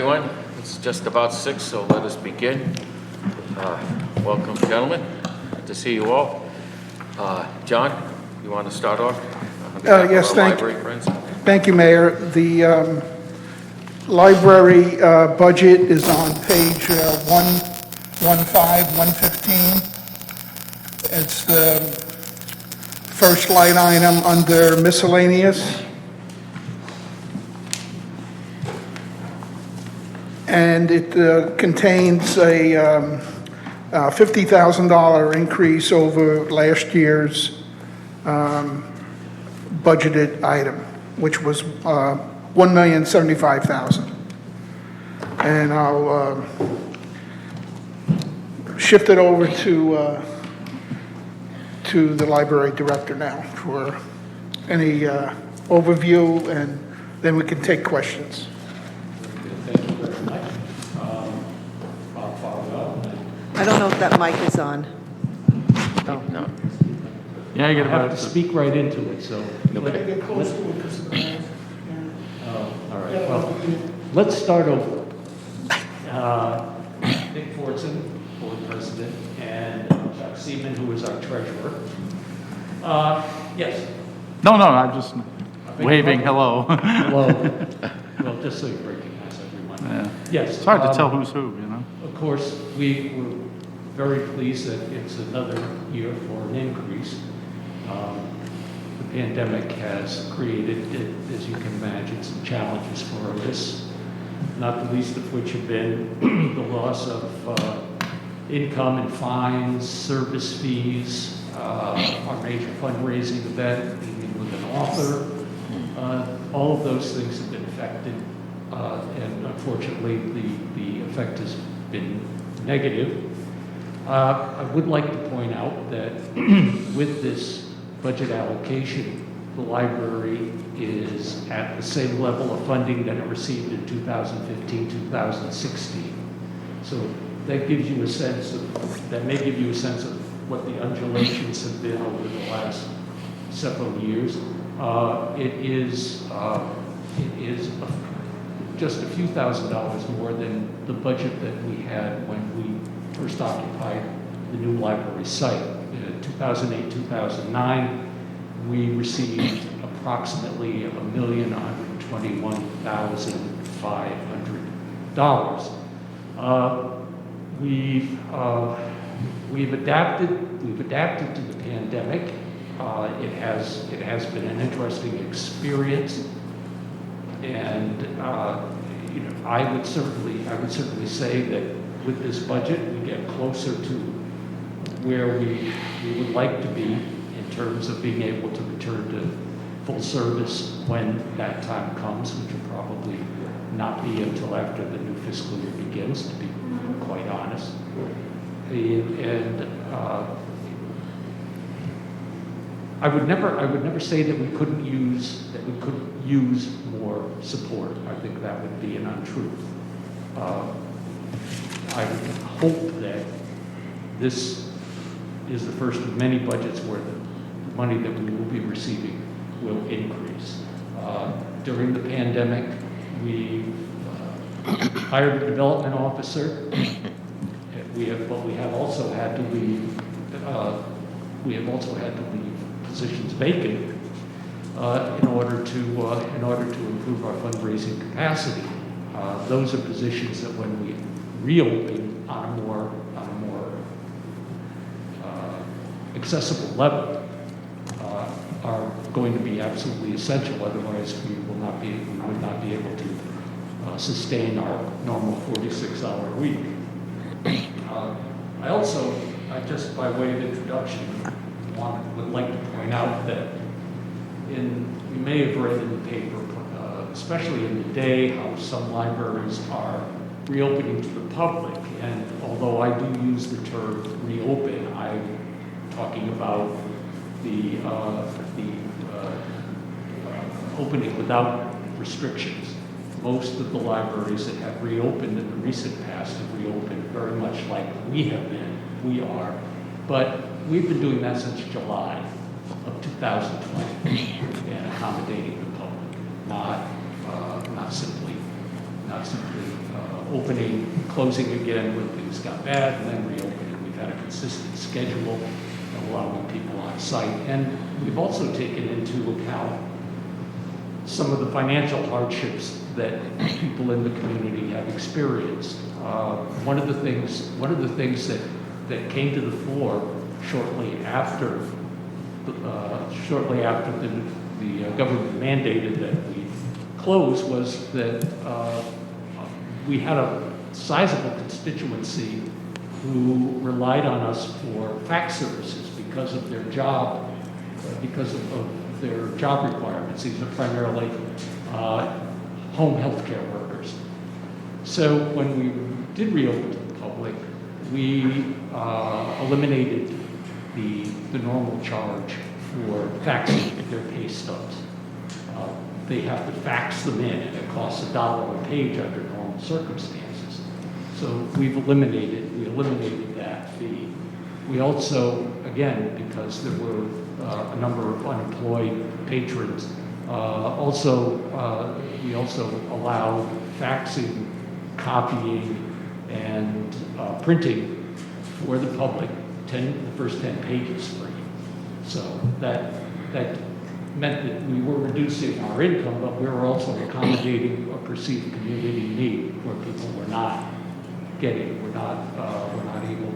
Everyone, it's just about 6, so let us begin. Welcome, gentlemen. Good to see you all. John, you want to start off? Yes, thank you. Library friends. Thank you, Mayor. The library budget is on page 115, 115. It's the first line item under miscellaneous. And it contains a $50,000 increase over last year's budgeted item, which was $1,075,000. And I'll shift it over to the library director now for any overview, and then we can take questions. Thank you very much. Bob Farwell. I don't know if that mic is on. Oh. No. Yeah, I have to speak right into it, so. Get close to it because of the noise. All right, well, let's start over. Nick Fortson, board president, and Chuck Seaman, who is our treasurer. Yes. No, I'm just waving hello. Hello. Well, just so you recognize everyone. Yeah. Yes. It's hard to tell who's who, you know? Of course, we were very pleased that it's another year for an increase. The pandemic has created, as you can imagine, some challenges for us, not the least of which have been the loss of income and fines, service fees, our major fundraising event, meeting with an author. All of those things have been affected, and unfortunately, the effect has been negative. I would like to point out that with this budget allocation, the library is at the same level of funding that it received in 2015, 2016. So that gives you a sense of, that may give you a sense of what the undulations have been over the last several years. It is just a few $1,000s more than the budget that we had when we first occupied the new library site. In 2008, 2009, we received approximately $1,121,500. We've adapted to the pandemic. It has been an interesting experience, and I would certainly say that with this budget we get closer to where we would like to be in terms of being able to return to full service when that time comes, which will probably not be until after the new fiscal year begins, to be quite honest. I would never say that we couldn't use more support. I think that would be an untruth. I would hope that this is the first of many budgets where the money that we will be receiving will increase. During the pandemic, we hired a development officer. We have also had to leave positions vacant in order to improve our fundraising capacity. Those are positions that when we reopen on a more accessible level are going to be absolutely essential. Otherwise, we would not be able to sustain our normal 46-hour week. I just by way of introduction, would like to point out that you may have read in the paper, especially in the day, how some libraries are reopening to the public. And although I do use the term reopen, I'm talking about the opening without restrictions. Most of the libraries that have reopened in the recent past have reopened very much like we are. But we've been doing that since July of 2020 and accommodating the public, not simply not simply opening, closing again when things got bad, and then reopening. We've had a consistent schedule allowing people on site. And we've also taken into account some of the financial hardships that people in the community have experienced. One of the things that came to the fore shortly after the government mandated that we close was that we had a sizable constituency who relied on us for fax services because of their job requirements. These are primarily home health care workers. So when we did reopen to the public, we eliminated the normal charge for faxing their pay stubs. They have to fax them in, and it costs $1 a page under normal circumstances. So we eliminated that fee. We also, again, because there were a number of unemployed patrons, we also allowed faxing, copying, and printing for the public, the first 10 pages free. So that meant that we were reducing our income, but we were also accommodating a perceived community need where people were not able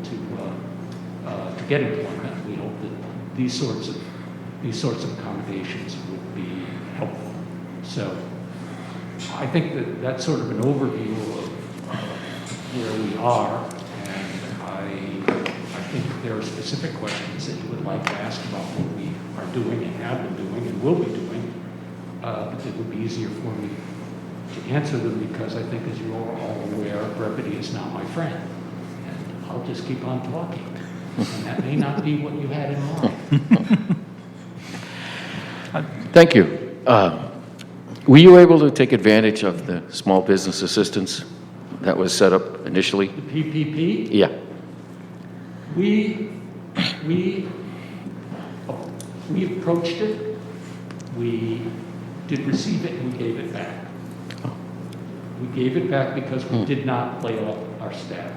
to get employment. We hope that these sorts of accommodations would be helpful. So I think that that's sort of an overview of where we are, and I think there are specific questions that you would like to ask about what we are doing and have been doing and will be doing, but it would be easier for me to answer them because I think, as you are all aware, brevity is not my friend. And I'll just keep on talking. And that may not be what you had in mind. Thank you. Were you able to take advantage of the small business assistance that was set up initially? The PPP? Yeah. We approached it, we did receive it, and we gave it back. We gave it back because we did not lay off our staff.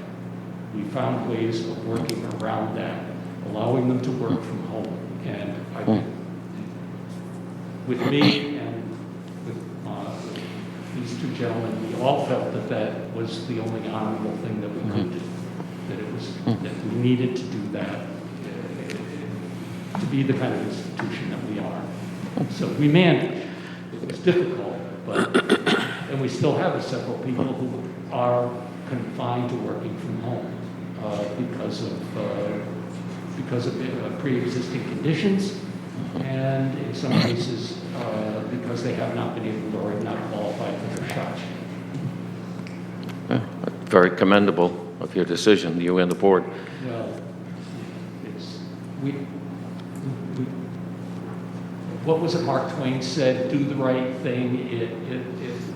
We found ways of working around that, allowing them to work from home. And I think with me and with these two gentlemen, we all felt that that was the only honorable thing that we could do. That we needed to do that to be the kind of institution that we are. So we managed. It was difficult, and we still have several people who are confined to working from home because of pre-existing conditions, and in some cases because they have not been able to or have not qualified for their shots. Very commendable of your decision, you and the board. Well, what was it Mark Twain said? Do the right thing. It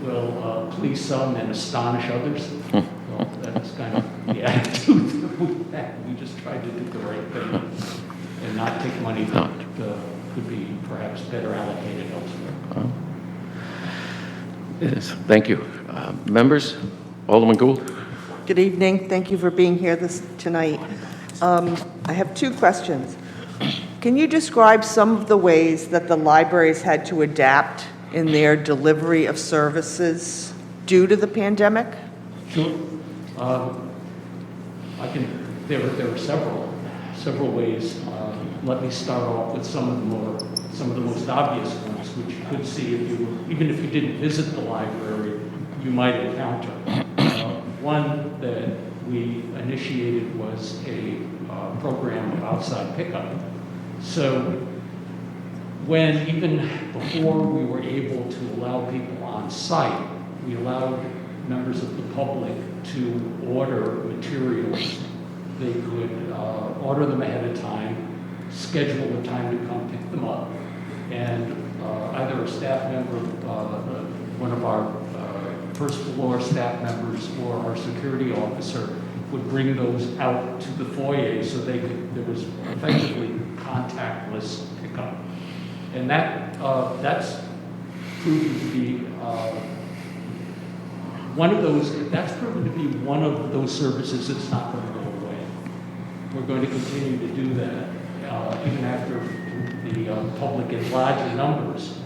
will please some and astonish others. Well, that's kind of the attitude that we had. We just tried to do the right thing and not take money that could be perhaps better allocated elsewhere. Yes, thank you. Members, Alderman Gould? Good evening. Thank you for being here tonight. I have two questions. Can you describe some of the ways that the libraries had to adapt in their delivery of services due to the pandemic? Sure. There were several ways. Let me start off with some of the most obvious ones, which you could see even if you didn't visit the library, you might encounter. One that we initiated was a program of outside pickup. So even before we were able to allow people on site, we allowed members of the public to order materials. They could order them ahead of time, schedule the time to come pick them up, and either a staff member, one of our first floor staff members, or our security officer would bring those out to the foyer so there was effectively contactless pickup. And that's proven to be one of those, that's proven to be one of those services that's not going to go away. We're going to continue to do that, even after the public in larger numbers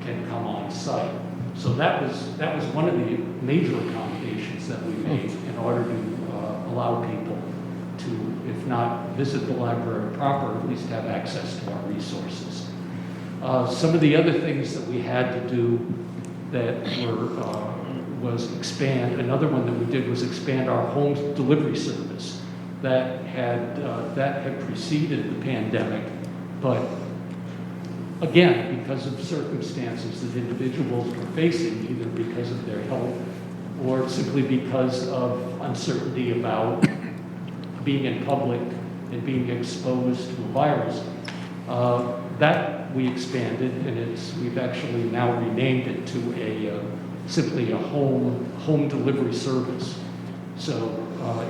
can come on site. So that was one of the major accommodations that we made in order to allow people to, if not visit the library proper, at least have access to our resources. Some of the other things that we had to do that was expand. Another one that we did was expand our home delivery service that had preceded the pandemic, but again, because of circumstances that individuals were facing, either because of their health or simply because of uncertainty about being in public and being exposed to a virus, that we expanded, and we've actually now renamed it to simply a home delivery service. So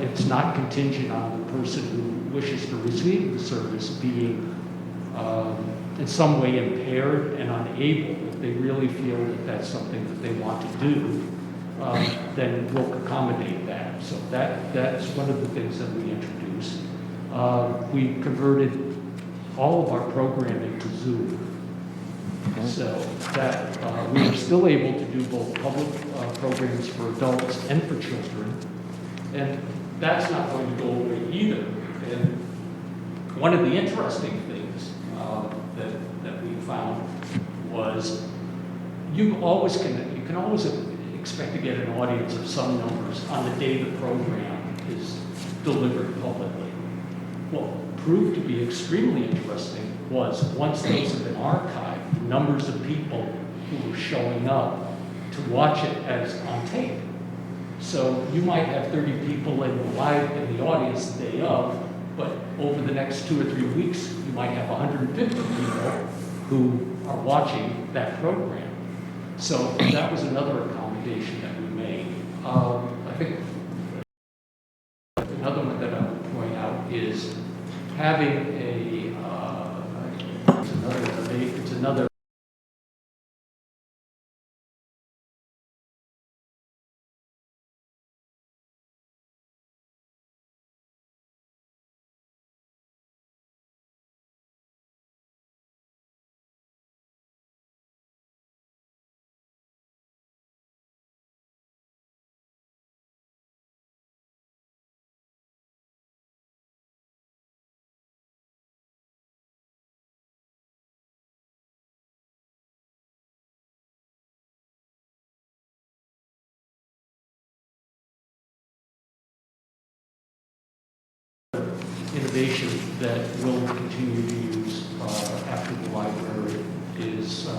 it's not contingent on the person who wishes to receive the service being in some way impaired and unable. If they really feel that that's something that they want to do, then we'll accommodate that. So that's one of the things that we introduced. We converted all of our programming to Zoom. So that we are still able to do both public programs for adults and for children. And that's not going to go away either. And one of the interesting things that we found was you can always expect to get an audience of some numbers on the day the program is delivered publicly. What proved to be extremely interesting was once those have been archived, the numbers of people who were showing up to watch it as on tape. So you might have 30 people in the audience the day of, but over the next 2 or 3 weeks, you might have 150 people who are watching that program. So that was another accommodation that we made. I think another one that I would point out is having it's another innovation that we'll continue to use after the library is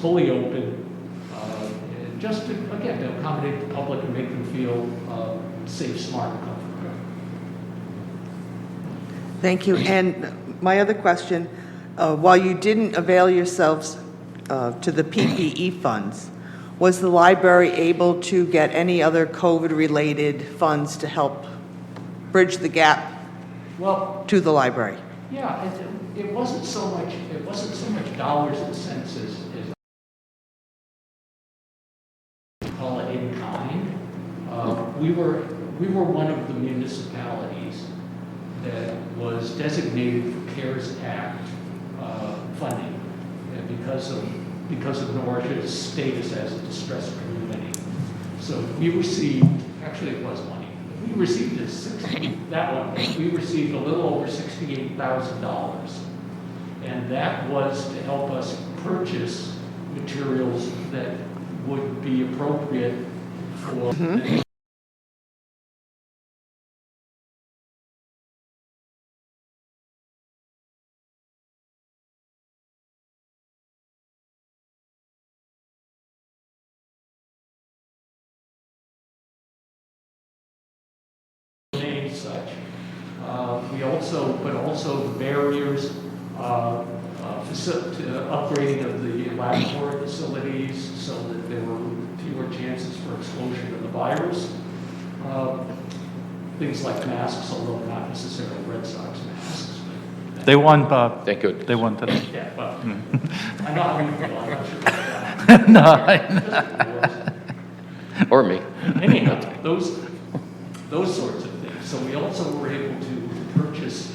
fully open, and just to, again, to accommodate the public and make them feel safe, smart, and comfortable. Thank you. And my other question, while you didn't avail yourselves to the PPE funds, was the library able to get any other COVID-related funds to help bridge the gap Well, to the library? yeah, it wasn't so much dollars and cents as call it in kind. We were one of the municipalities that was designated for CARES Act funding, and because of Norwich's status as a distressed community. So we received, actually it was money. We received we received a little over $68,000. And that was to help us purchase materials that would be appropriate for such. Also the barriers, upgrading of the laboratory facilities so that there were fewer chances for exposure to the virus. Things like masks, although not necessarily Red Sox masks. They won, Bob. Thank goodness. They won today. Yeah, but I know how you feel. I'm not sure about that. No, Or me. Anyhow, those sorts of things. So we also were able to purchase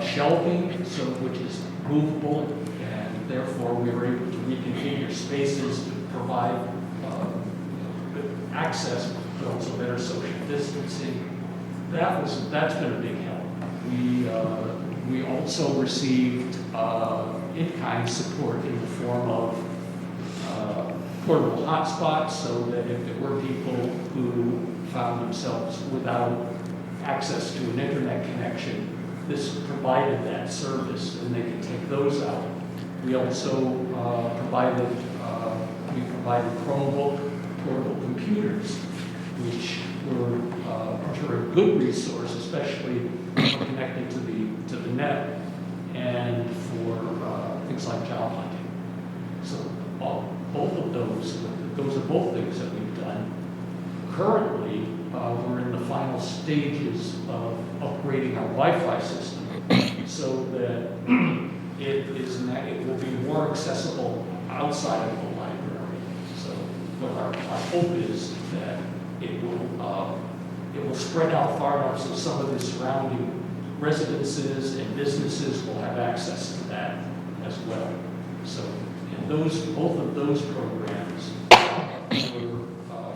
shelving, so which is movable, and therefore we were able to reconfigure spaces to provide good access, but also better social distancing. That's been a big help. We also received in-kind support in the form of portable hotspots, so that if there were people who found themselves without access to an internet connection, this provided that service, and they could take those out. We also provided Chromebook portable computers, which are a good resource, especially for connecting to the net and for things like job hunting. So both of those are both things that we've done. Currently, we're in the final stages of upgrading our Wi-Fi system so that it will be more accessible outside of the library. So what our hope is that it will spread out far enough so some of the surrounding residences and businesses will have access to that as well. So, and both of those programs were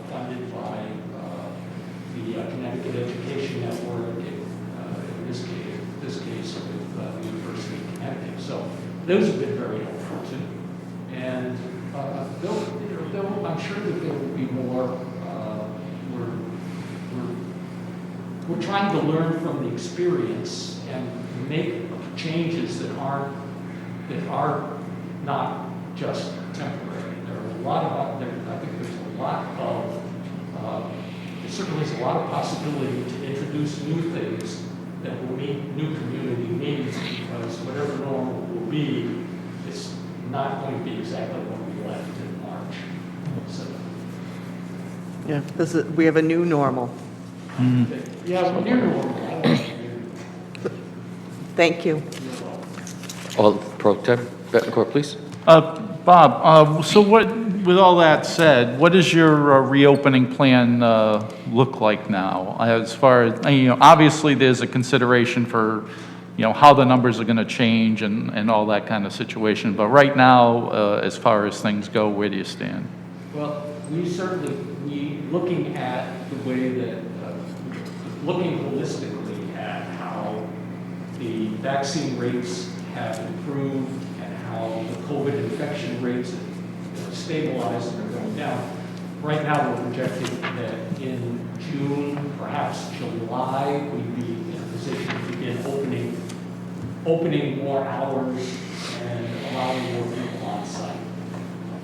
funded by the Connecticut Education Network, in this case with the University of Connecticut. So those have been very helpful too. And I'm sure that there will be more. We're trying to learn from the experience and make changes that are not just temporary. There are a lot of, I think there's a lot of, there certainly is a lot of possibility to introduce new things that will meet new community needs, because whatever normal will be, it's not going to be exactly what we left in March. So, Yeah, we have a new normal. yeah, well, near normal. I don't know. Thank you. You're welcome. All pro tem, Bettencourt, please. Bob, so with all that said, what does your reopening plan look like now? As far as, obviously there's a consideration for, how the numbers are going to change and all that kind of situation. But right now, as far as things go, where do you stand? Well, looking at the way that, looking holistically at how the vaccine rates have improved and how the COVID infection rates have stabilized and are going down. Right now, we're projecting that in June, perhaps July, we'd be in a position to begin opening more hours and allowing more people on site.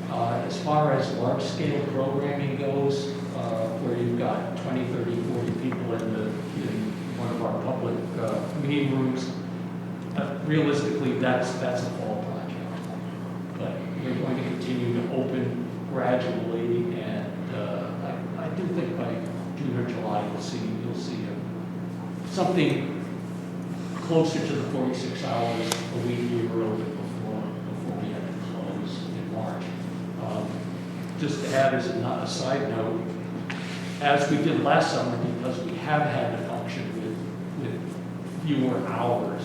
As far as large-scale programming goes, where you've got 20, 30, 40 people in one of our public meeting rooms, realistically, that's a fall project. But we're going to continue to open gradually, and I do think by June or July you'll see something closer to the 46 hours a week we were open before we had to close in March. Just to add as a side note, as we did last summer, because we have had to function with fewer hours,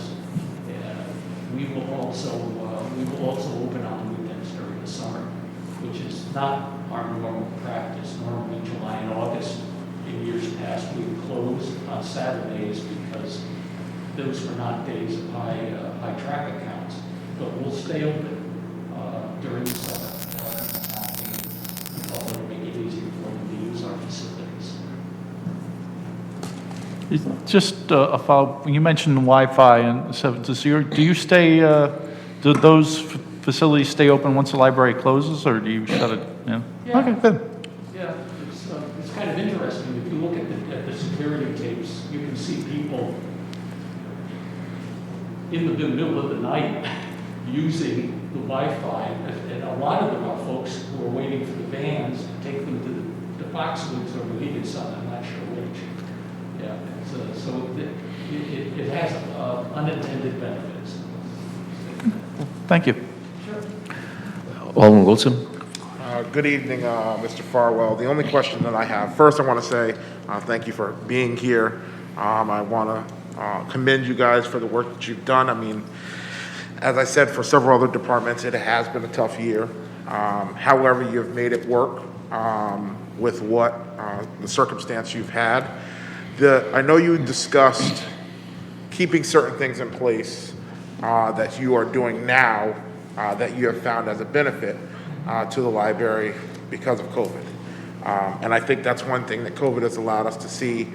we will also open on weekends during the summer, which is not our normal practice. Normally July and August, in years past, we would close on Saturdays because those were not days of high traffic counts. But we'll stay open during the summer. To make it easier for them to use our facilities. Just a follow, you mentioned Wi-Fi, and so do those facilities stay open once the library closes, or do you shut it? Yeah. Okay, good. Yeah, it's kind of interesting. If you look at the security tapes, you can see people in the middle of the night using the Wi-Fi, and a lot of them are folks who are waiting for the vans to take them to the Foxwoods or Mohegan Sun. I'm not sure which. Yeah, so it has unintended benefits. Thank you. Sure. Alderman Wilson? Good evening, Mr. Farwell. The only question that I have, first I want to say thank you for being here. I want to commend you guys for the work that you've done. I mean, as I said, for several other departments, it has been a tough year. However, you've made it work with what the circumstance you've had. I know you discussed keeping certain things in place that you are doing now that you have found as a benefit to the library because of COVID. And I think that's one thing that COVID has allowed us to see.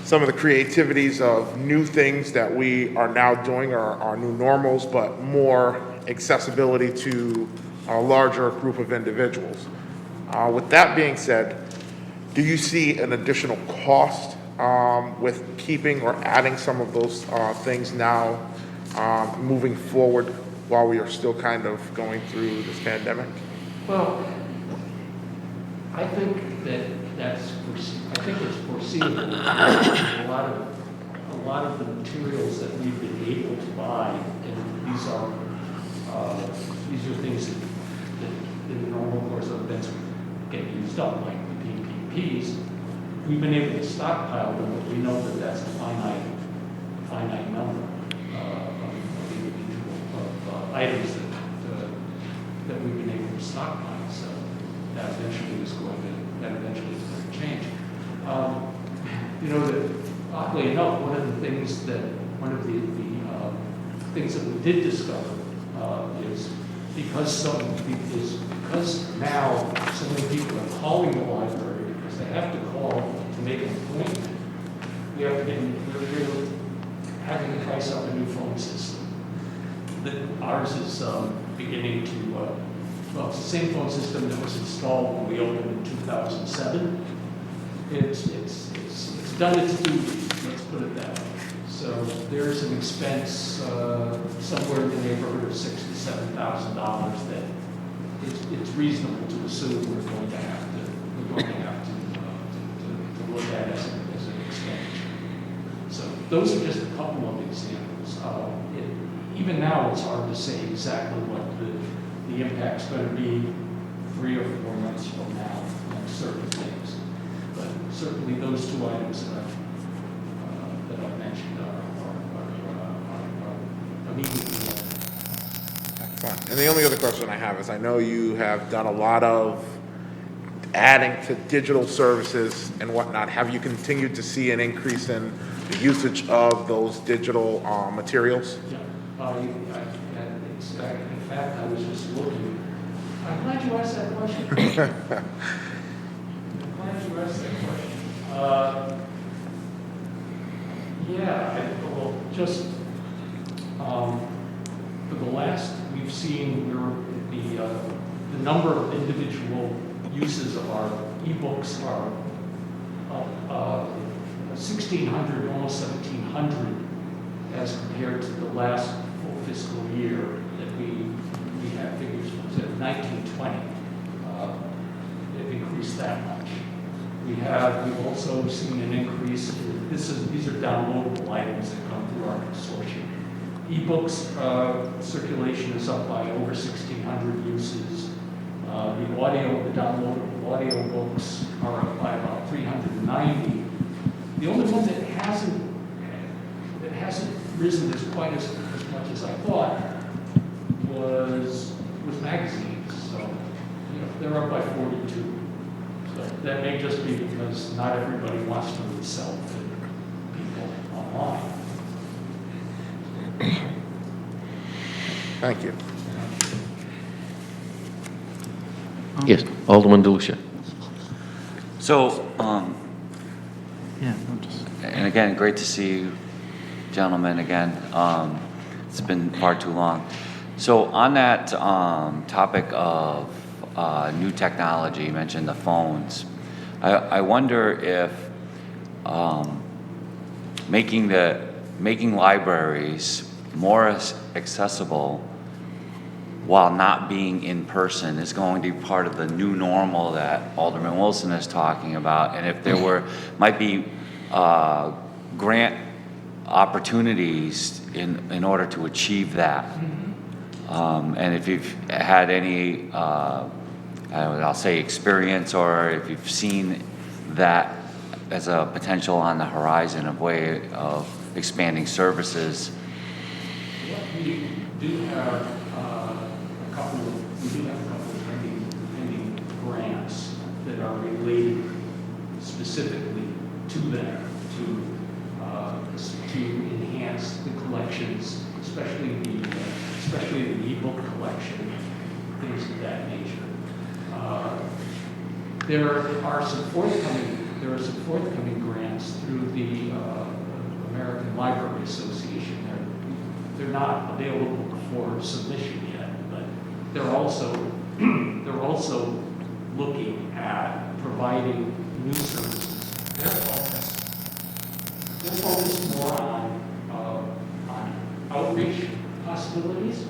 Some of the creativities of new things that we are now doing are new normals, but more accessibility to a larger group of individuals. With that being said, do you see an additional cost with keeping or adding some of those things now moving forward while we are still kind of going through this pandemic? Well, I think I think it's foreseeable. A lot of the materials that we've been able to buy, and these are things that in the normal course of events get used up, like the PPPs. We've been able to stockpile them, but we know that that's a finite number of items that we've been able to stockpile. So that eventually is going to change. Oddly enough, one of the things that we did discover is because now so many people are calling the library because they have to call to make an appointment. We're having to price up a new phone system. Ours is beginning to. Well, it's the same phone system that was installed when we opened in 2007. It's done its duty, let's put it that way. So there's an expense somewhere in the neighborhood of $6,000 to $7,000 that it's reasonable to assume we're going to have to look at as an expenditure. So those are just a couple of examples. Even now, it's hard to say exactly what the impact's going to be 3 or 4 months from now on certain things. But certainly those two items that I've mentioned are immediately. Fine. And the only other question I have is I know you have done a lot of adding to digital services and whatnot. Have you continued to see an increase in the usage of those digital materials? Yeah. In fact, I was just looking. I'm glad you asked that question. For the last, we've seen the number of individual uses of our ebooks are 1,600, almost 1,700, as compared to the last full fiscal year that we had figures of 1920. They've increased that much. We've also seen an increase. These are downloadable items that come through our consortium. Ebooks circulation is up by over 1,600 uses. The downloadable audio books are up by about 390. The only one that hasn't risen as quite as much as I thought was magazines. So they're up by 42. So that may just be because not everybody wants to read self to people online. Thank you. Yes, Alderman DeLucia. So, Yeah, I'm just. and again, great to see you gentlemen again. It's been far too long. So on that topic of new technology, you mentioned the phones. I wonder if making libraries more accessible while not being in person is going to be part of the new normal that Alderman Wilson is talking about. And if there might be grant opportunities in order to achieve that. And if you've had any I'll say experience, or if you've seen that as a potential on the horizon of way of expanding services. We do have a couple of pending grants that are related specifically to that, to enhance the collections, especially the e-book collection, things of that nature. There are some forthcoming grants through the American Library Association. They're not available for submission yet, but they're also looking at providing new services. They're focused more on outreach possibilities.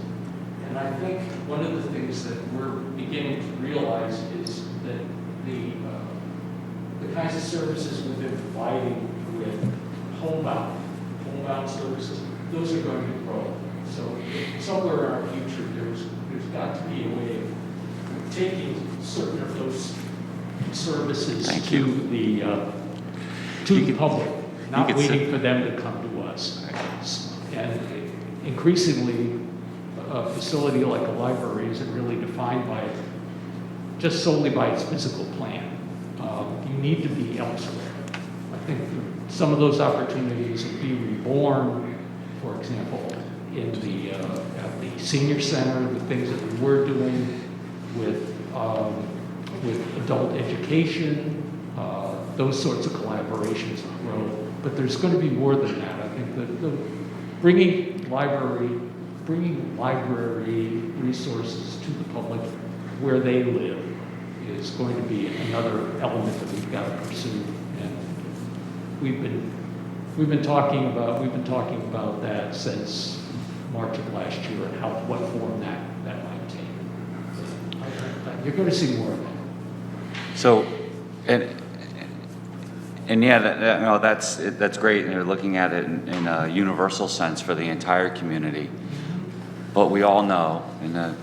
And I think one of the things that we're beginning to realize is that the kinds of services we've been providing with homebound services, those are going to grow. So somewhere in our future, there's got to be a way of taking certain of those services to the public, not waiting for them to come to us. And increasingly, a facility like a library isn't really defined just solely by its physical plan. You need to be elsewhere. I think some of those opportunities will be reborn, for example, at the senior center, the things that we were doing with adult education, those sorts of collaborations will grow. But there's going to be more than that. I think that bringing library resources to the public where they live is going to be another element that we've got to pursue. And we've been talking about that since March of last year, and what form that might take. You're going to see more of that. So, and yeah, that's great. And they're looking at it in a universal sense for the entire community. But we all know, and the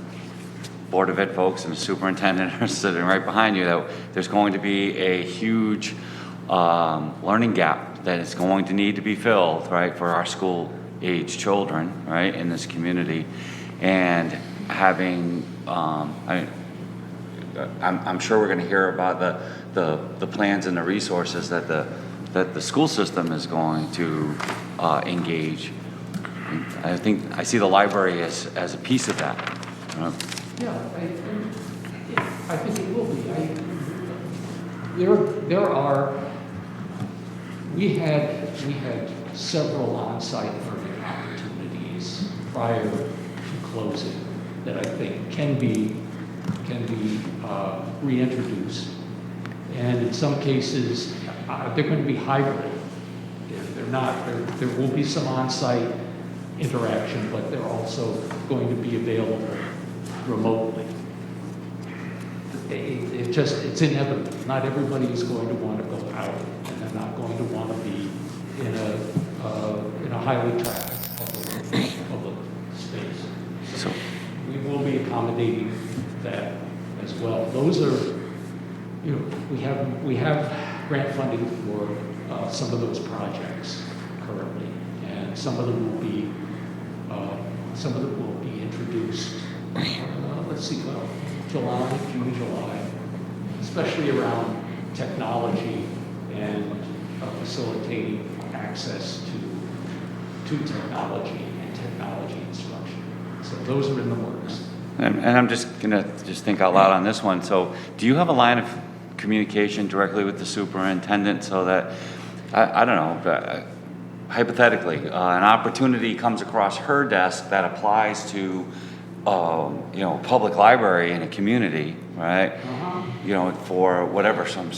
Board of Ed folks and the superintendent are sitting right behind you, that there's going to be a huge learning gap that is going to need to be filled, right, for our school-age children, right, in this community. And having, I'm sure we're going to hear about the plans and the resources that the school system is going to engage. I think I see the library as a piece of that. Yeah, I think it will be. We had several on-site learning opportunities prior to closing that I think can be reintroduced. And in some cases, they're going to be hybrid. They're not. There will be some on-site interaction, but they're also going to be available remotely. It's inevitable. Not everybody is going to want to go out, and they're not going to want to be in a highly trafficked public space. So we will be accommodating that as well. Those are, we have grant funding for some of those projects currently, and some of them will be introduced. Let's see, June, July, especially around technology and facilitating access to technology and technology instruction. So those are in the works. And I'm just gonna think out loud on this one. So do you have a line of communication directly with the superintendent so that, I don't know, hypothetically, an opportunity comes across her desk that applies to public library in a community, right? For whatever, some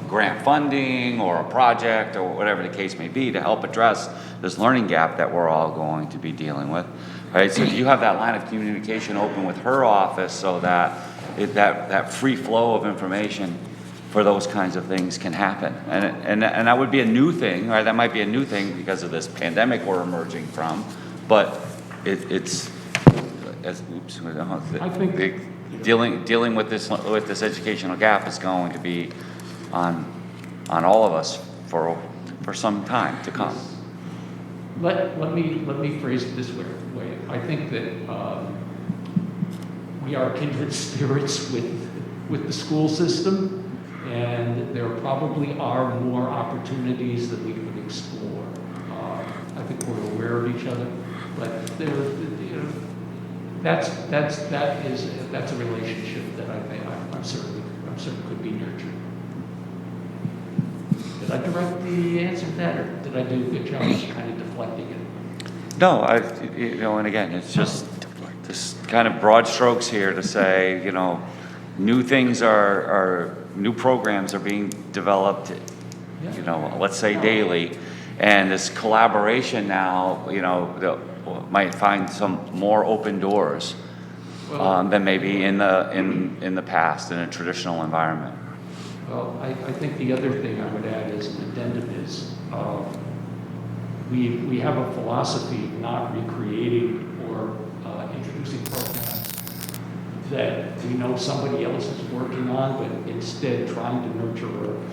grant funding or a project or whatever the case may be to help address this learning gap that we're all going to be dealing with, right? So do you have that line of communication open with her office so that that free flow of information for those kinds of things can happen? And that would be a new thing, right? That might be a new thing because of this pandemic we're emerging from, but it's. I think dealing with this educational gap is going to be on all of us for some time to come. Let me phrase it this way. I think that we are kindred spirits with the school system, and there probably are more opportunities that we could explore. I think we're aware of each other, but that's a relationship that I think I'm certain could be nurtured. Did I direct the answer to that, or did I do a good job of kind of deflecting it? No, and again, it's just kind of broad strokes here to say, new things new programs are being developed, let's say daily. And this collaboration now, might find some more open doors than maybe in the past in a traditional environment. Well, I think the other thing I would add as an addendum is we have a philosophy of not recreating or introducing programs that we know somebody else is working on, but instead trying to nurture a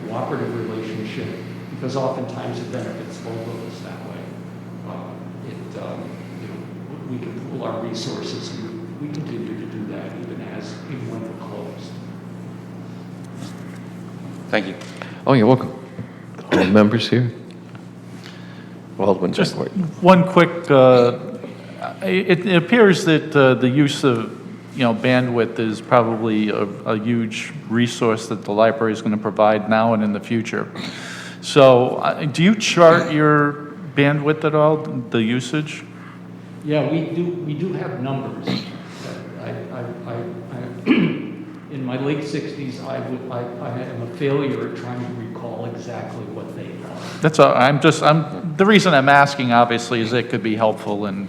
cooperative relationship, because oftentimes it benefits both of us that way. We can pool our resources, and we continue to do that even when we're closed. Thank you. Oh, you're welcome. All members here? Alderman Just Zachary. one quick, it appears that the use of, bandwidth is probably a huge resource that the library is going to provide now and in the future. So do you chart your bandwidth at all, the usage? Yeah, we do have numbers. In my late 60s, I am a failure at trying to recall exactly what they are. That's all, the reason I'm asking, obviously, is it could be helpful in,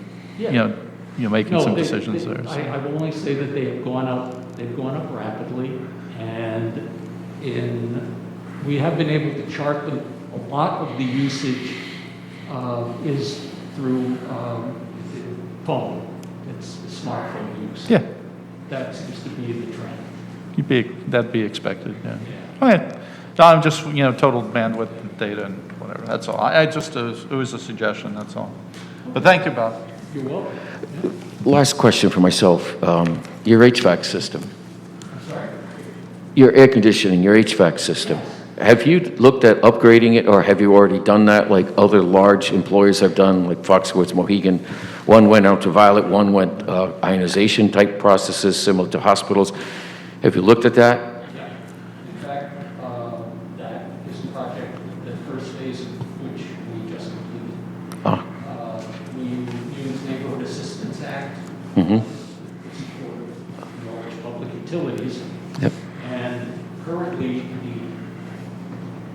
making No, some decisions there. so. I will only say that they've gone up rapidly, and we have been able to chart them. A lot of the usage is through phone. It's smartphone use. Yeah, That seems to be the trend. that'd be expected, yeah. Okay, no, I'm just, total bandwidth data and whatever, that's all. It was a suggestion, that's all. But thank you, Bob. You're welcome. Last question for myself. Your HVAC system, I'm sorry. your air conditioning, your HVAC system, have you looked at upgrading it, or have you already done that like other large employers have done, like Foxwoods, Mohegan? One went ultraviolet, one went ionization type processes similar to hospitals. Have you looked at that? Yeah. In fact, that is a project, the first phase of which we just completed. Ah. We use Neighborhood Assistance Act Mm-hmm. to support large public utilities. Yep. And currently,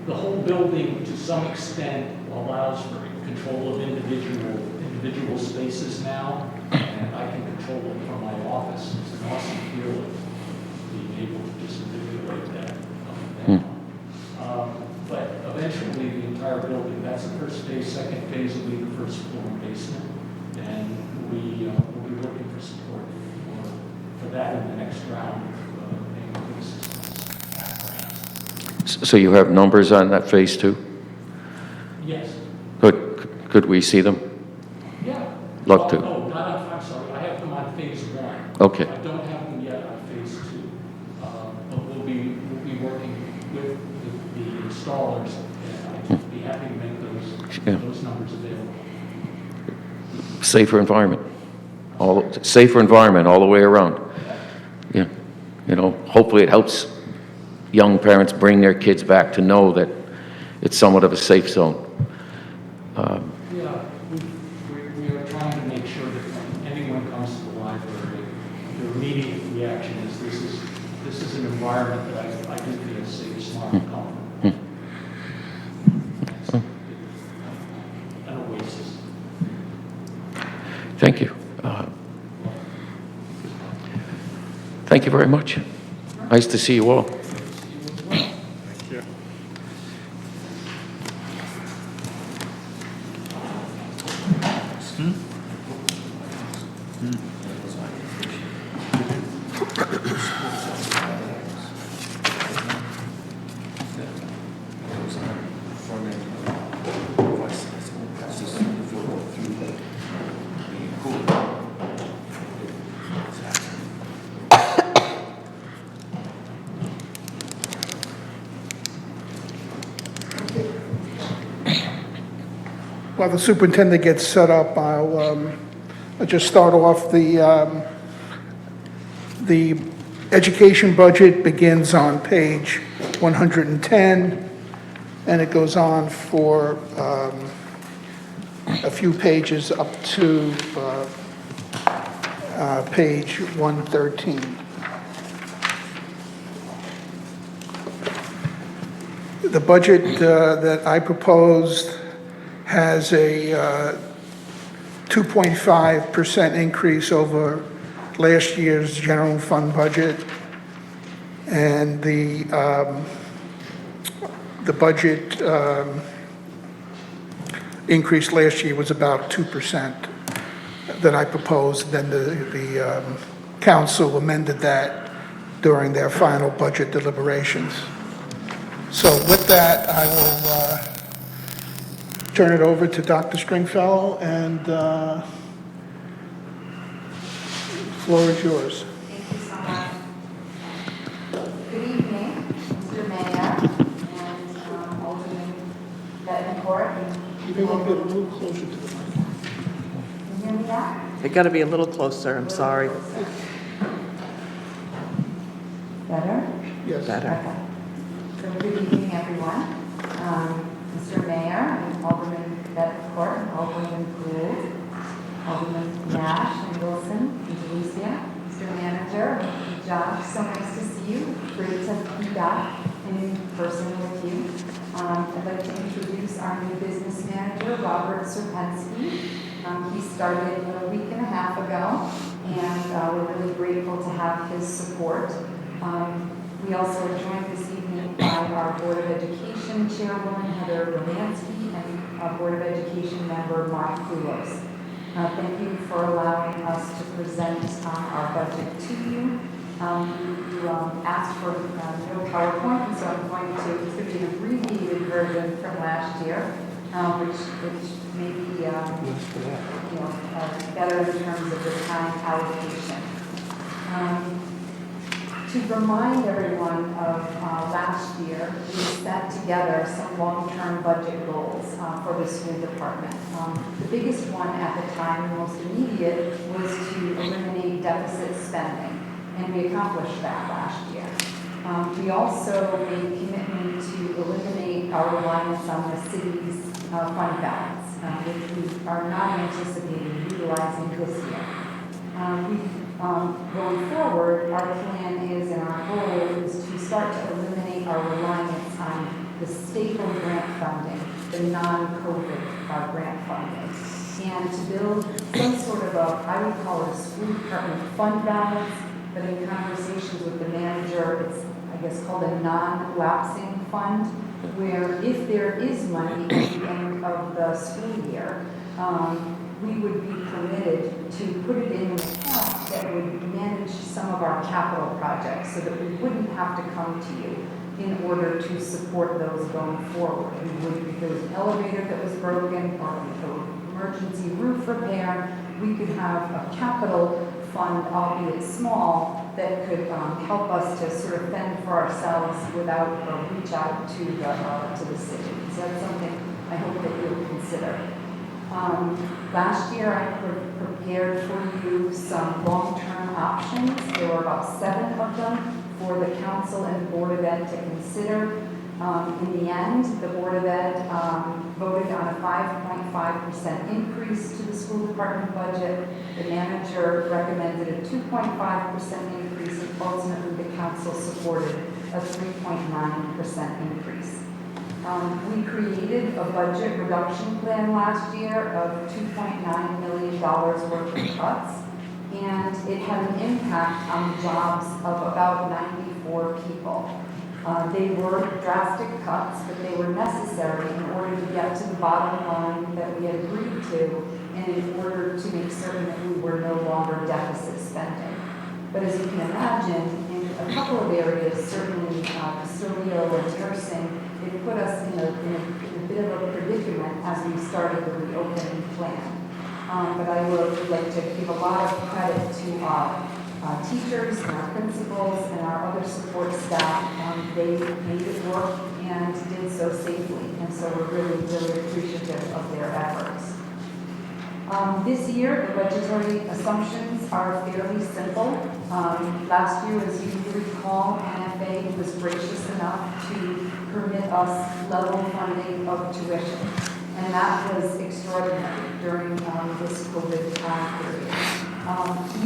the whole building, to some extent, allows for control of individual spaces now, and I can control it from my office. It's an awesome feeling, being able to just manipulate that. But eventually, the entire building, that's the first phase. Second phase will be the first floor and basement, and we'll be looking for support for that in the next round of neighborhood assistance. So you have numbers on that phase two? Yes. Could we see them? Yeah. Love to. No, not on, I'm sorry, I have them on phase one. Okay. I don't have them yet on phase two. But we'll be working with the installers, and I'd be happy to make Yeah. those numbers available. Safer environment. Safer environment all the way around. Yeah. Hopefully it helps young parents bring their kids back to know that it's somewhat of a safe zone. Yeah, we are trying to make sure that when anyone comes to the library, the immediate reaction is this is an environment that I do feel safe, smart, and comfortable. It's an oasis. Thank you. Thank you very much. Nice to see you all. Thank you. while the superintendent gets set up, I'll just start off. The education budget begins on page 110, and it goes on for a few pages up to page 113. The budget that I proposed has a 2.5% increase over last year's general fund budget, and the budget increase last year was about 2% that I proposed. Then the council amended that during their final budget deliberations. So with that, I will turn it over to Dr. Stringfellow, and the floor is yours. Thank you so much. Good evening, Mr. Mayor and Alderman Bettencourt. You may want to get a little closer to the mic. Can you hear me now? They got to be a little closer, I'm sorry. Better? Yes. Better. Okay. So good evening, everyone. Mr. Mayor and Alderman Bettencourt and Alderman Gould, Alderman Nash and Wilson and Delicia, Mr. Manager, Josh, so nice to see you. Great to be back and in person with you. I'd like to introduce our new business manager, Robert Serpensky. He started a week and a half ago, and we're really grateful to have his support. We also are joined this evening by our Board of Education Chairwoman, Heather Romansky, and our Board of Education member, Mark Koulos. Thank you for allowing us to present our budget to you. You asked for no PowerPoint, and so I'm going to give you an abbreviated version from last year, which may be better in terms of the time allocation. To remind everyone of last year, we set together some long-term budget goals for the school department. The biggest one at the time, the most immediate, was to eliminate deficit spending, and we accomplished that last year. We also made a commitment to eliminate our reliance on the city's fund balance, which we are not anticipating utilizing this year. Going forward, our plan is, and our goal is to start to eliminate our reliance on the staple grant funding, the non-COVID grant funding, and to build some sort of I would call it a school department fund balance, but in conversations with the manager, it's, I guess, called a non-lapsing fund, where if there is money at the end of the school year, we would be permitted to put it in an account that would manage some of our capital projects so that we wouldn't have to come to you in order to support those going forward. We would, if there was an elevator that was broken or an emergency roof repair, we could have a capital fund, albeit small, that could help us to sort of fend for ourselves without reach out to the city. So that's something I hope that you'll consider. Last year, I prepared for you some long-term options. There were about 7 of them for the council and Board of Ed to consider. In the end, the Board of Ed voted on a 5.5% increase to the school department budget. The manager recommended a 2.5% increase, and ultimately the council supported a 3.9% increase. We created a budget reduction plan last year of $2.9 million worth of cuts, and it had an impact on the jobs of about 94 people. They were drastic cuts, but they were necessary in order to get to the bottom line that we had agreed to, and in order to make certain that we were no longer deficit spending. But as you can imagine, in a couple of areas, certainly custodial and nursing, it put us in a bit of a predicament as we started the reopening plan. But I would like to give a lot of credit to our teachers and our principals and our other support staff. They made it work and did so safely. And and so we're really, really appreciative of their efforts. This year, the budgetary assumptions are fairly simple. Last year, as you recall, NFA was gracious enough to permit us level funding of tuition, and that was extraordinary during this COVID time period.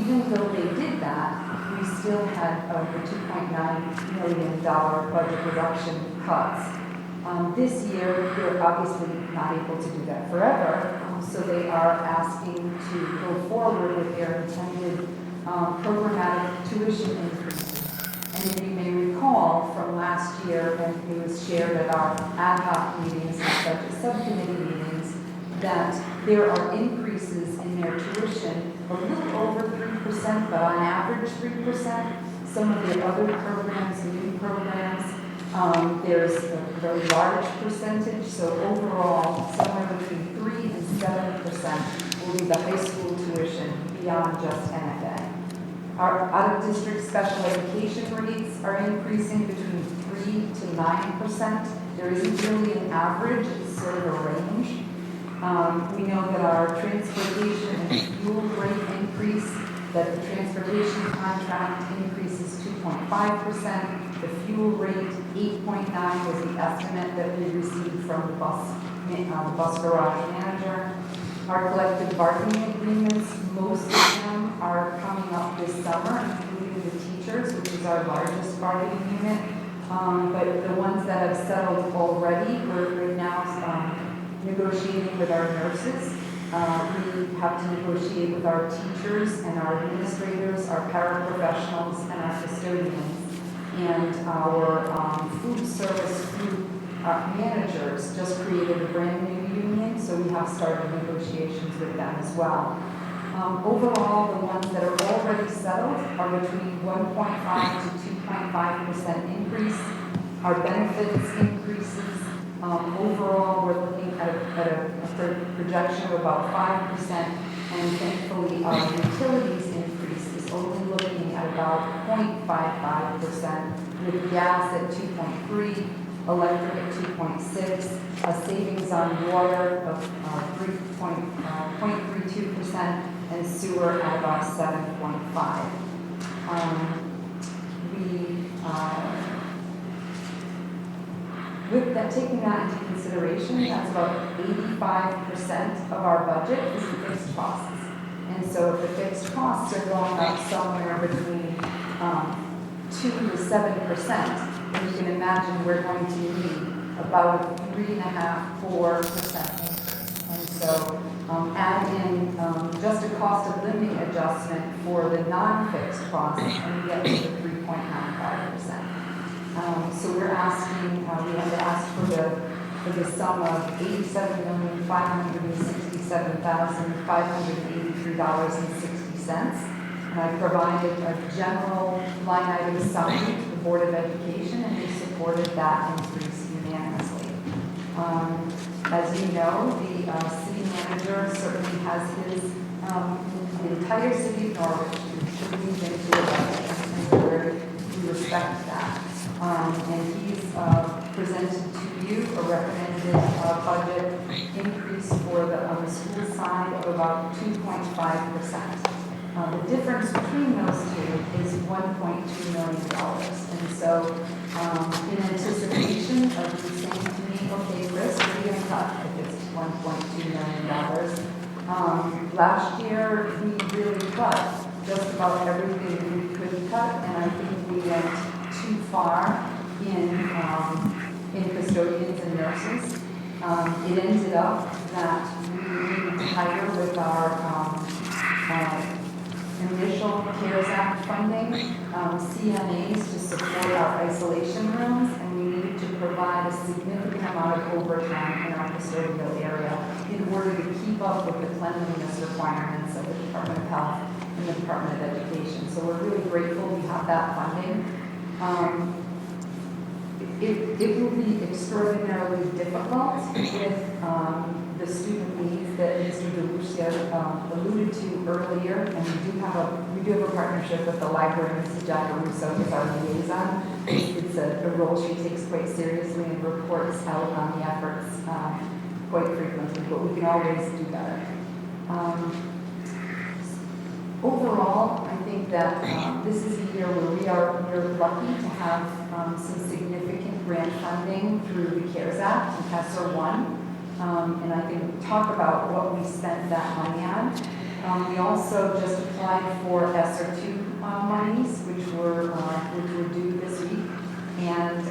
Even though they did that, we still had over $2.9 million budget reduction cuts. This year, we're obviously not able to do that forever, so they are asking to go forward with their intended programmatic tuition increases. And if you may recall from last year, when it was shared at our ad hoc meetings and budget subcommittee meetings, that there are increases in their tuition a little over 3%, but on average 3%. Some of their other programs, new programs, there's a very large percentage, so overall, somewhere between 3 and 7% will be the high school tuition beyond just NFA. Our out-of-district special education rates are increasing between 3 to 9%. There isn't really an average, it's sort of a range. We know that our transportation and fuel rate increase, that the transportation contract increases 2.5%. The fuel rate, 8.9 was the estimate that we received from the bus garage manager. Our collective bargaining agreements, most of them are coming up this summer, including the teachers, which is our largest bargaining unit. But the ones that have settled already, we're now negotiating with our nurses. We have to negotiate with our teachers and our administrators, our paraprofessionals, and our custodians. And our food service group managers just created a brand new union, so we have started negotiations with them as well. Overall, the ones that are already settled are between 1.5 to 2.5% increase. Our benefits increases, overall, we're looking at a projection of about 5%, and thankfully our utilities increase is only looking at about 0.55%, with gas at 2.3%, electric at 2.6%, a savings on water of 0.32%, and sewer at about 7.5%. With that, taking that into consideration, that's about 85% of our budget is the fixed costs. And so if the fixed costs are going up somewhere between 2 to 7%, then you can imagine we're going to need about 3.5–4% increase. And so add in just a cost of living adjustment for the non-fixed costs, and we get to the 3.95%. So we're asking, we have to ask for the sum of $87,567,583.60. And I provided a general line item summary to the Board of Education, and they supported that increase unanimously. As you know, the city manager certainly has his, the entire city of Norwich contributing into a budget, and we respect that. And he's presented to you a recommended budget increase for on the school side of about 2.5%. The difference between those two is $1.2 million. And so in anticipation of you saying to me, okay, Chris, what are you going to cut if it's $1.2 million? Last year, we really cut just about everything we could cut, and I think we went too far in custodians and nurses. It ended up that we needed to hire with our initial CARES Act funding, CNAs to support our isolation rooms, and we needed to provide a significant amount of overtime in our custodial area in order to keep up with the cleanliness requirements of the Department of Health and the Department of Education. So we're really grateful we have that funding. It will be extraordinarily difficult with the student needs that Mr. DeLucia alluded to earlier, and we do have a partnership with the library. Mrs. Jack Russo is our liaison. It's a role she takes quite seriously and reports out on the efforts quite frequently, but we can always do better. Overall, I think that this is a year where we're lucky to have some significant grant funding through the CARES Act and ESSER 1. And I can talk about what we spent that money on. We also just applied for ESSER 2 monies, which were due this week. And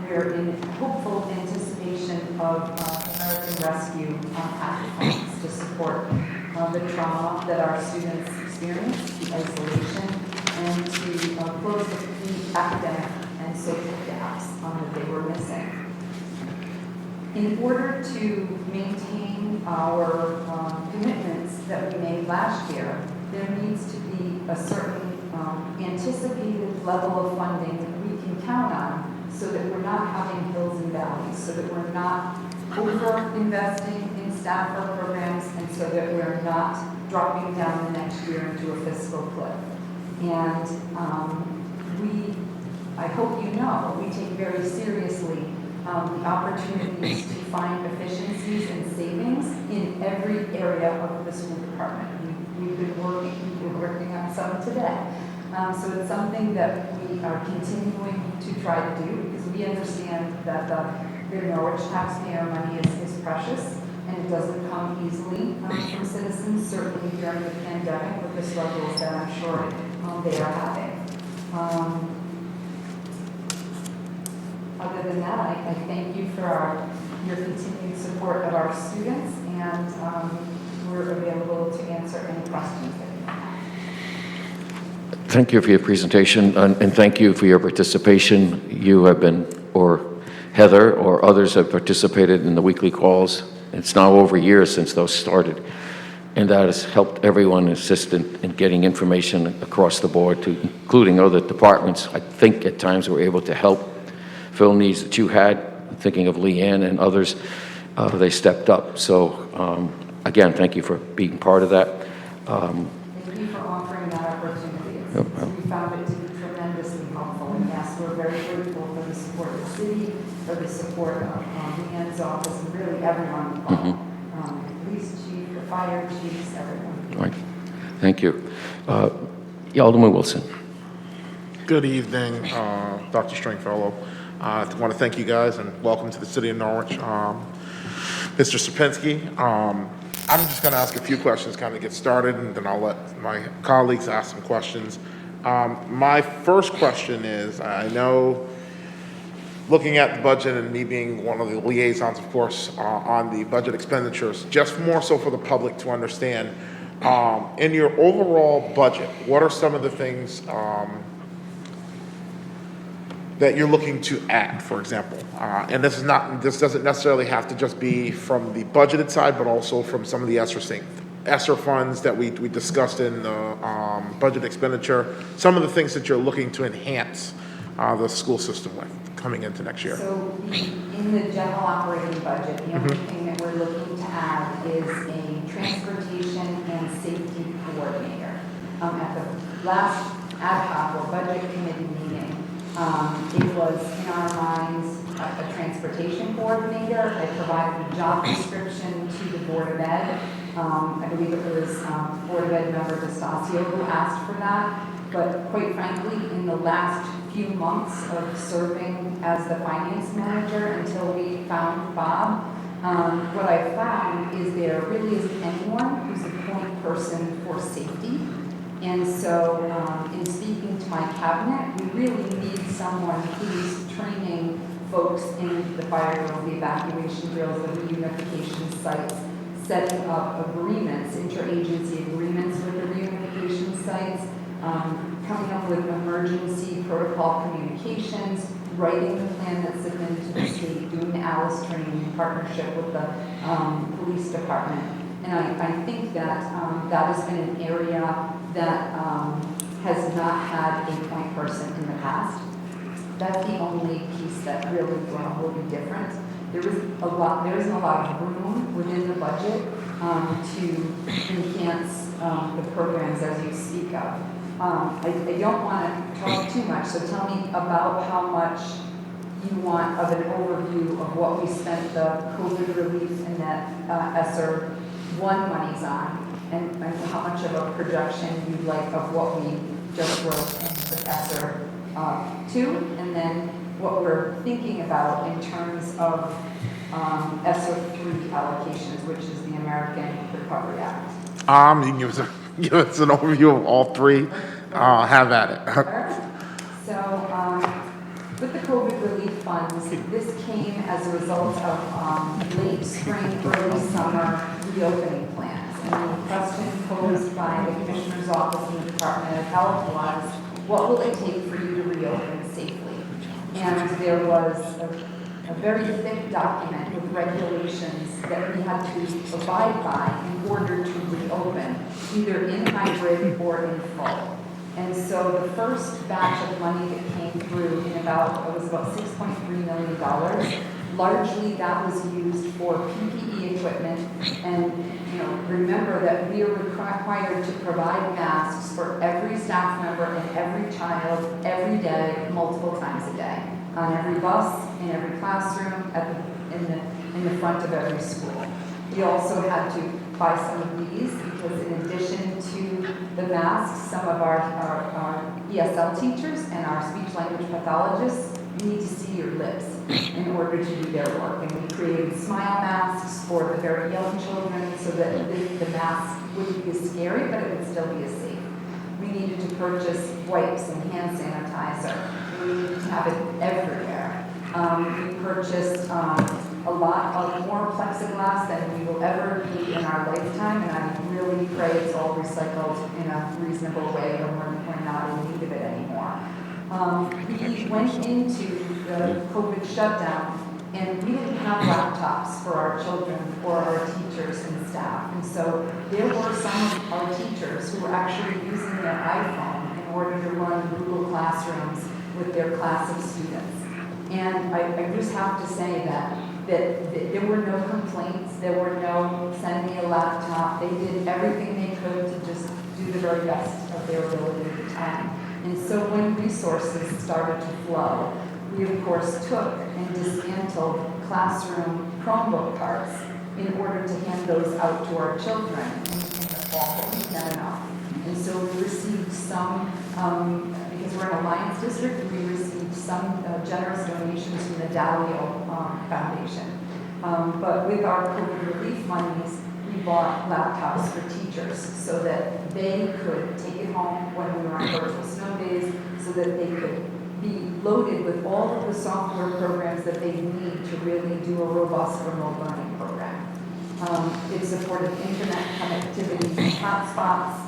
we're in hopeful anticipation of American Rescue Act funds to support the trauma that our students experience, the isolation, and to close the academic and social gaps that they were missing. In order to maintain our commitments that we made last year, there needs to be a certain anticipated level of funding that we can count on so that we're not having hills and valleys, so that we're not over-investing in staff or programs, and so that we're not dropping down the next year into a fiscal cliff. And I hope you know, we take very seriously the opportunities to find efficiencies and savings in every area of the school department. We've been working on some today. So it's something that we are continuing to try to do because we understand that the Norwich taxpayer money is precious and it doesn't come easily from citizens, certainly during the pandemic with the struggles that I'm sure they are having. Other than that, I thank you for your continued support of our students, and we're available to answer any questions that you have. Thank you for your presentation, and thank you for your participation. You have been, or Heather or others have participated in the weekly calls. It's now over a year since those started, and that has helped everyone assist in getting information across the board, including other departments. I think at times we're able to help fill needs that you had. Thinking of Leanne and others, they stepped up. So again, thank you for being part of that. Thank you for offering that opportunity. We found it to be tremendously helpful. And yes, we're very grateful for the support of the city, for the support of Leanne's office, and really everyone involved. Police chief, the fire chiefs, everyone. Right. Thank you. Alderman Wilson. Good evening, Dr. Stringfellow. I want to thank you guys and welcome to the city of Norwich. Mr. Sapinski, I'm just going to ask a few questions, kind of get started, and then I'll let my colleagues ask some questions. My first question is, I know looking at the budget and me being one of the liaisons, of course, on the budget expenditures, just more so for the public to understand, in your overall budget, what are some of the things that you're looking to add, for example? And this doesn't necessarily have to just be from the budgeted side, but also from some of the ESSER funds that we discussed in the budget expenditure, some of the things that you're looking to enhance the school system with coming into next year. So in the general operating budget, the only thing that we're looking to add is a transportation and safety coordinator. At the last ad hoc or budget committee meeting, it was in our minds a transportation coordinator. I provided a job description to the Board of Ed. I believe it was Board of Ed member DeStacio who asked for that. But quite frankly, in the last few months of serving as the finance manager until we found Bob, what I found is there really isn't anyone who's a point person for safety. And so in speaking to my cabinet, we really need someone who's training folks in the fire drills, the evacuation drills, the reunification sites, setting up agreements, interagency agreements with the reunification sites, coming up with emergency protocol communications, writing the plan that's submitted to the state, doing the ALICE training in partnership with the police department. And I think that that has been an area that has not had a point person in the past. That's the only piece that really will be different. There isn't a lot of room within the budget to enhance the programs as you speak of. I don't want to talk too much, so tell me about how much you want of an overview of what we spent the COVID relief and that ESSER 1 monies on, and how much of a projection you'd like of what we just wrote into ESSER 2, and then what we're thinking about in terms of ESSER 3 allocations, which is the American Recovery Act. You can give us an overview of all three. Have at it. So, with the COVID relief funds, this came as a result of late spring, early summer reopening plans. And the question posed by the Commissioner's Office and the Department of Health was, what will it take for you to reopen safely? And there was a very thick document with regulations that we had to abide by in order to reopen, either in hybrid or in full. And so the first batch of money that came through it was about $6.3 million. Largely that was used for PPE equipment. And, remember that we are required to provide masks for every staff member and every child, every day, multiple times a day, on every bus, in every classroom, in the front of every school. We also had to buy some of these because in addition to the masks, some of our ESL teachers and our speech language pathologists need to see your lips in order to do their work. And we created smile masks for the very young children so that the mask wouldn't be as scary, but it would still be as safe. We needed to purchase wipes and hand sanitizer. We needed to have it everywhere. We purchased a lot of more plexiglass than we will ever need in our lifetime, and I really pray it's all recycled in a reasonable way or we're not in need of it anymore. We went into the COVID shutdown and we didn't have laptops for our children or our teachers and staff. And so there were some of our teachers who were actually using their iPhone in order to run Google Classrooms with their class of students. And I just have to say that there were no complaints, there were no send me a laptop. They did everything they could to just do the very best of their ability at the time. And so when resources started to flow, we of course took and dismantled classroom Chromebook carts in order to hand those out to our children in the fall, but we had enough. And so we received some, because we're an Alliance district, we received some generous donations from the Dalio Foundation. But with our COVID relief monies, we bought laptops for teachers so that they could take it home when we were on virtual snow days, so that they could be loaded with all of the software programs that they need to really do a robust remote learning program. It supported internet connectivity hotspots.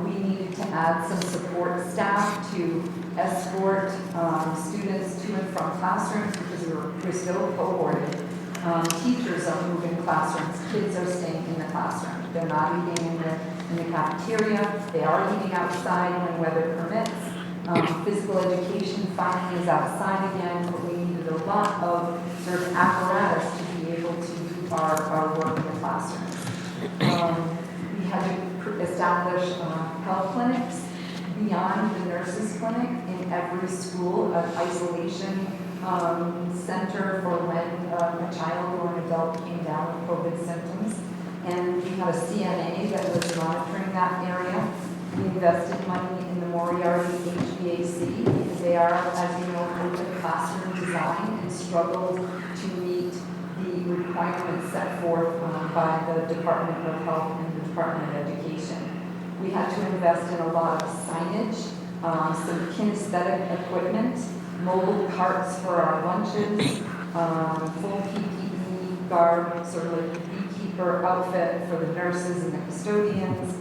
We needed to add some support staff to escort students to and from classrooms because we're still cohorted. Teachers are moving classrooms. Kids are staying in the classroom. They're not eating in the cafeteria. They are eating outside when weather permits. Physical education finally is outside again, but we needed a lot of sort of apparatus to be able to do our work in the classrooms. We had to establish health clinics beyond the nurses' clinic in every school, an isolation center for when a child or an adult came down with COVID symptoms. And we had a CNA that was monitoring that area. We invested money in the Moriarty HVAC because they are, as you know, open classroom design and struggled to meet the requirements set forth by the Department of Health and the Department of Education. We had to invest in a lot of signage, some kinesthetic equipment, mobile carts for our lunches, full PPE garb, sort of like a beekeeper outfit for the nurses and the custodians.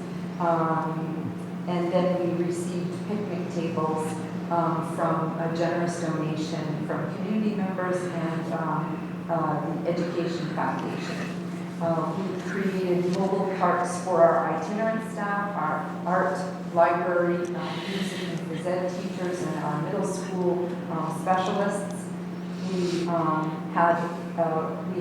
And then we received picnic tables from a generous donation from community members and the Education Foundation. We created mobile carts for our itinerant staff, our art, library, music and phys ed teachers, and our middle school specialists. We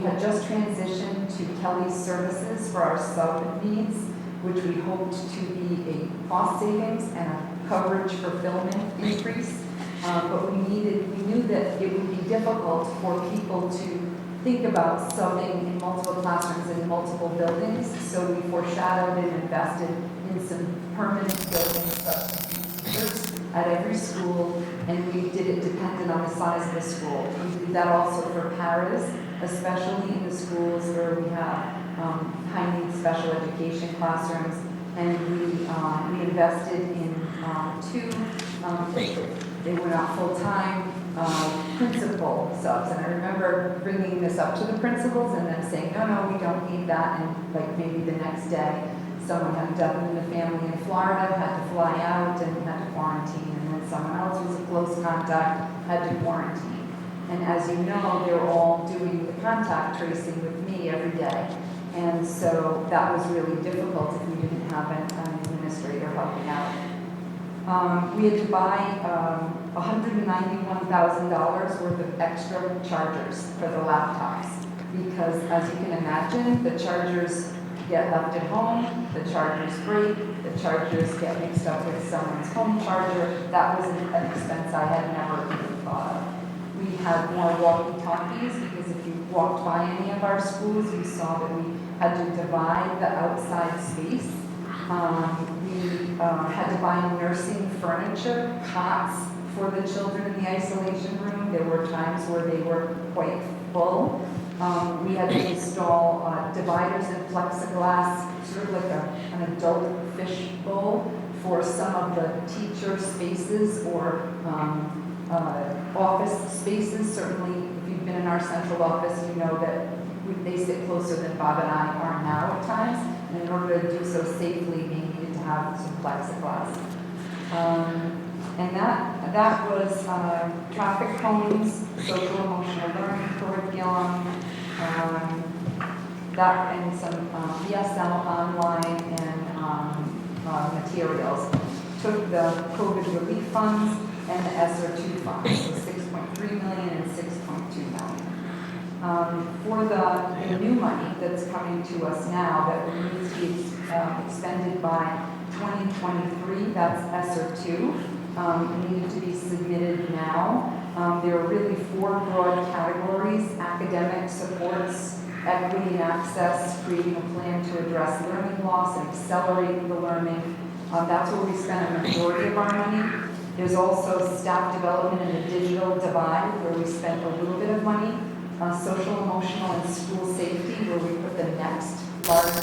had just transitioned to Kelly's services for our sub needs, which we hoped to be a cost savings and a coverage fulfillment increase. But we knew that it would be difficult for people to think about subbing in multiple classrooms in multiple buildings. So we foreshadowed and invested in some permanent building substitute teachers at every school, and we did it dependent on the size of the school. We did that also for paras, especially in the schools where we have high-need special education classrooms, and we invested in two, they were not full-time, principal subs. And I remember bringing this up to the principals and them saying, no, we don't need that. And like maybe the next day, someone had a death in the family in Florida, had to fly out and had to quarantine. And then someone else was a close contact, had to quarantine. And as you know, they were all doing the contact tracing with me every day. And so that was really difficult if we didn't have an administrator helping out. We had to buy $191,000 worth of extra chargers for the laptops because, as you can imagine, the chargers get left at home, the chargers break, the chargers get mixed up with someone's home charger. That was an expense I had never even thought of. We had more walkie-talkies because if you walked by any of our schools, you saw that we had to divide the outside space. We had to buy nursing furniture, cots for the children in the isolation room. There were times where they were quite full. We had to install dividers and plexiglass, sort of like an adult fish bowl for some of the teacher spaces or office spaces. Certainly, if you've been in our central office, you know that they sit closer than Bob and I are now at times. And in order to do so safely, we needed to have some plexiglass. And that was traffic cones, social emotional learning curriculum, that and some ESL online and materials. Took the COVID relief funds and the ESSER 2 funds, so 6.3 million and 6.2 million. For the new money that's coming to us now that needs to be expended by 2023, that's ESSER 2. Needed to be submitted now. There are really 4 broad categories: academic supports, equity and access, creating a plan to address learning loss and accelerate the learning. That's where we spend a majority of our money. There's also staff development and the digital divide, where we spent a little bit of money. Social, emotional, and school safety, where we put the next large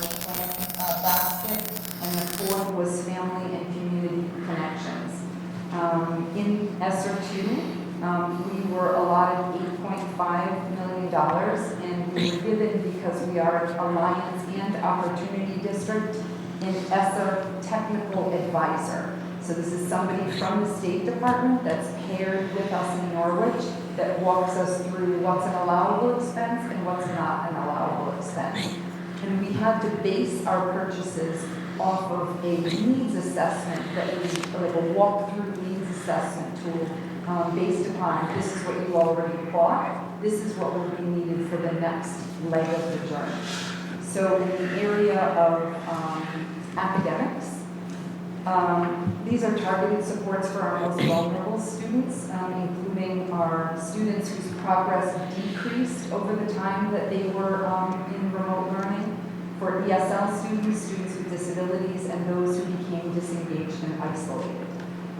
basket. And the 4th was family and community connections. In ESSER 2, we were allotted $8.5 million, and we were given, because we are an Alliance and Opportunity District, an ESSER Technical Advisor. So this is somebody from the State Department that's paired with us in Norwich that walks us through what's an allowable expense and what's not an allowable expense. And we had to base our purchases off of a needs assessment that was like a walk-through needs assessment tool based upon this is what you already bought, this is what will be needed for the next leg of the journey. So in the area of academics, these are targeted supports for our most vulnerable students, including our students whose progress decreased over the time that they were in remote learning, for ESL students, students with disabilities, and those who became disengaged and isolated.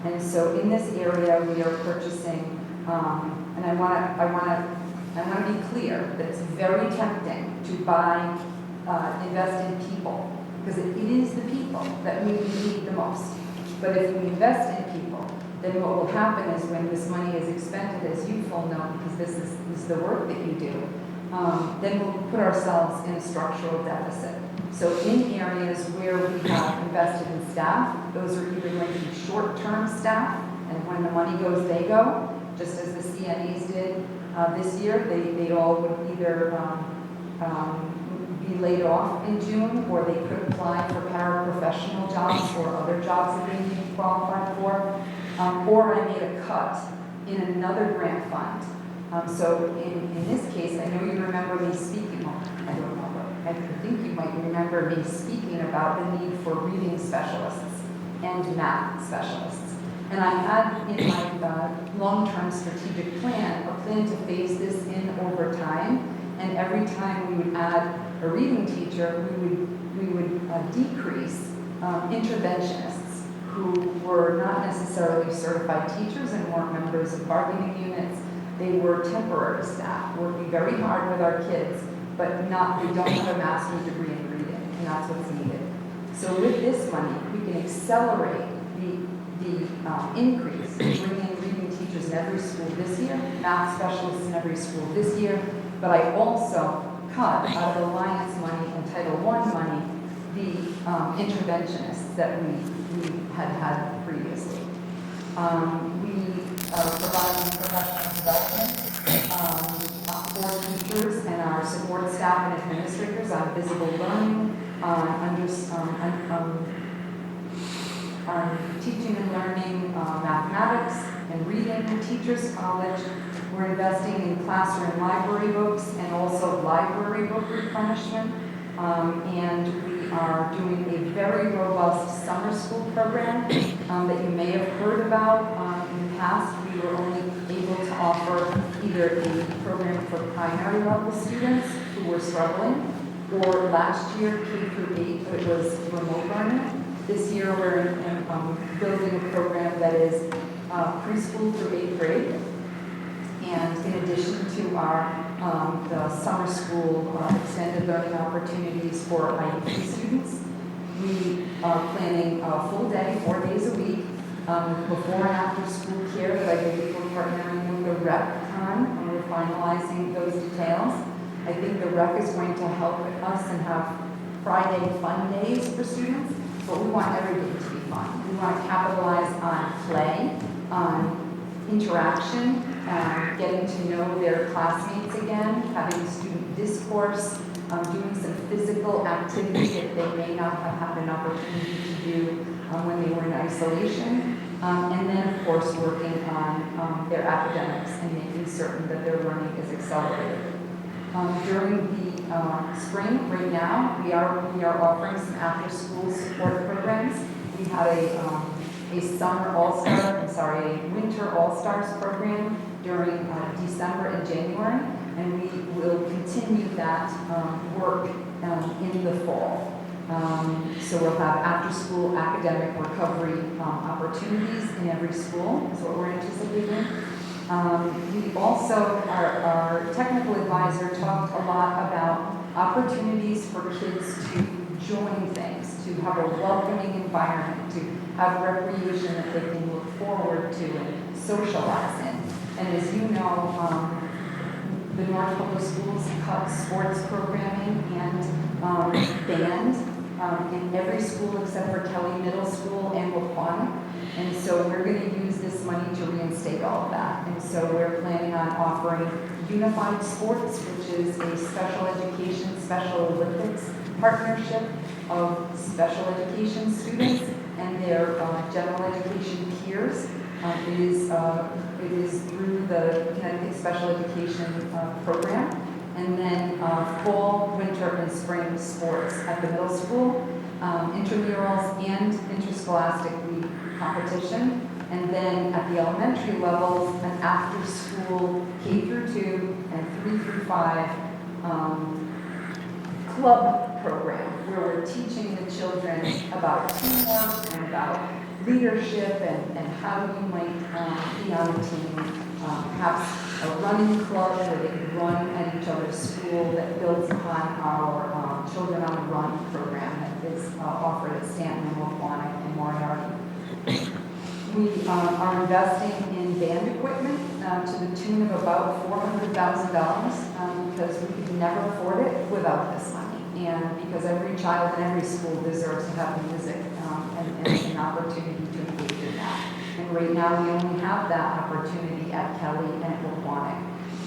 And so in this area, we are purchasing, and I want to be clear that it's very tempting to buy, invest in people, because it is the people that we need the most. But if we invest in people, then what will happen is when this money is expended, as you full know, because this is the work that you do, then we'll put ourselves in a structural deficit. So in areas where we have invested in staff, those are either going to be short-term staff, and when the money goes, they go, just as the CNEs did this year. They all would either be laid off in June, or they could apply for paraprofessional jobs or other jobs that they need to qualify for. Or I made a cut in another grant fund. So in this case, I know you remember me speaking, well, I don't know, but I think you might remember me speaking about the need for reading specialists and math specialists. And I had in my long-term strategic plan, a plan to phase this in over time. And every time we would add a reading teacher, we would decrease interventionists who were not necessarily certified teachers and weren't members of bargaining units. They were temporary staff, working very hard with our kids, but they don't have a master's degree in reading, and that's what's needed. So with this money, we can accelerate the increase, bring in reading teachers in every school this year, math specialists in every school this year, but I also cut out of Alliance money and Title I money the interventionists that we had previously. We are providing professional development for teachers and our support staff and administrators on visible learning, on teaching and learning mathematics and reading in Teachers College. We're investing in classroom library books and also library book replenishment. And we are doing a very robust summer school program that you may have heard about in the past. We were only able to offer either a program for primary level students who were struggling, or last year K through 8, it was remote learning. This year we're building a program that is preschool through 8th grade. And in addition to our the summer school extended learning opportunities for IEP students, we are planning a full day, 4 days a week, before and after school care that I believe we're partnering with the rec on, and we're finalizing those details. I think the rec is going to help us and have Friday fun days for students, but we want every day to be fun. We want to capitalize on play, on interaction, getting to know their classmates again, having student discourse, doing some physical activity that they may not have had an opportunity to do when they were in isolation, and then of course working on their academics and making certain that their learning is accelerated. During the spring, right now, we are offering some after-school support programs. We had a winter all-stars program during December and January, and we will continue that work in the fall. So we'll have after-school academic recovery opportunities in every school, is what we're anticipating. We also, our technical advisor talked a lot about opportunities for kids to join things, to have a welcoming environment, to have recreation that they can look forward to and socialize in. And as you know, the North Public Schools cut sports programming and band in every school except for Kelly Middle School and Waquana. And so we're going to use this money to reinstate all of that. And so we're planning on offering Unified Sports, which is a special education, Special Olympics partnership of special education students and their general education peers. It is through the Connecticut Special Education program. And then fall, winter, and spring sports at the middle school, intramurals and interscholastic league competition. And then at the elementary levels, an after-school K through 2 and 3 through 5 club program where we're teaching the children about teamwork and about leadership and how you might be on a team. Perhaps a running club where they can run at each other's school that builds upon our Children on the Run program that is offered at Stanton and Waquana and Moriarty. We are investing in band equipment to the tune of about $400,000 because we could never afford it without this money. And because every child in every school deserves to have music and an opportunity to engage in that. And right now, we only have that opportunity at Kelly and at Waquana.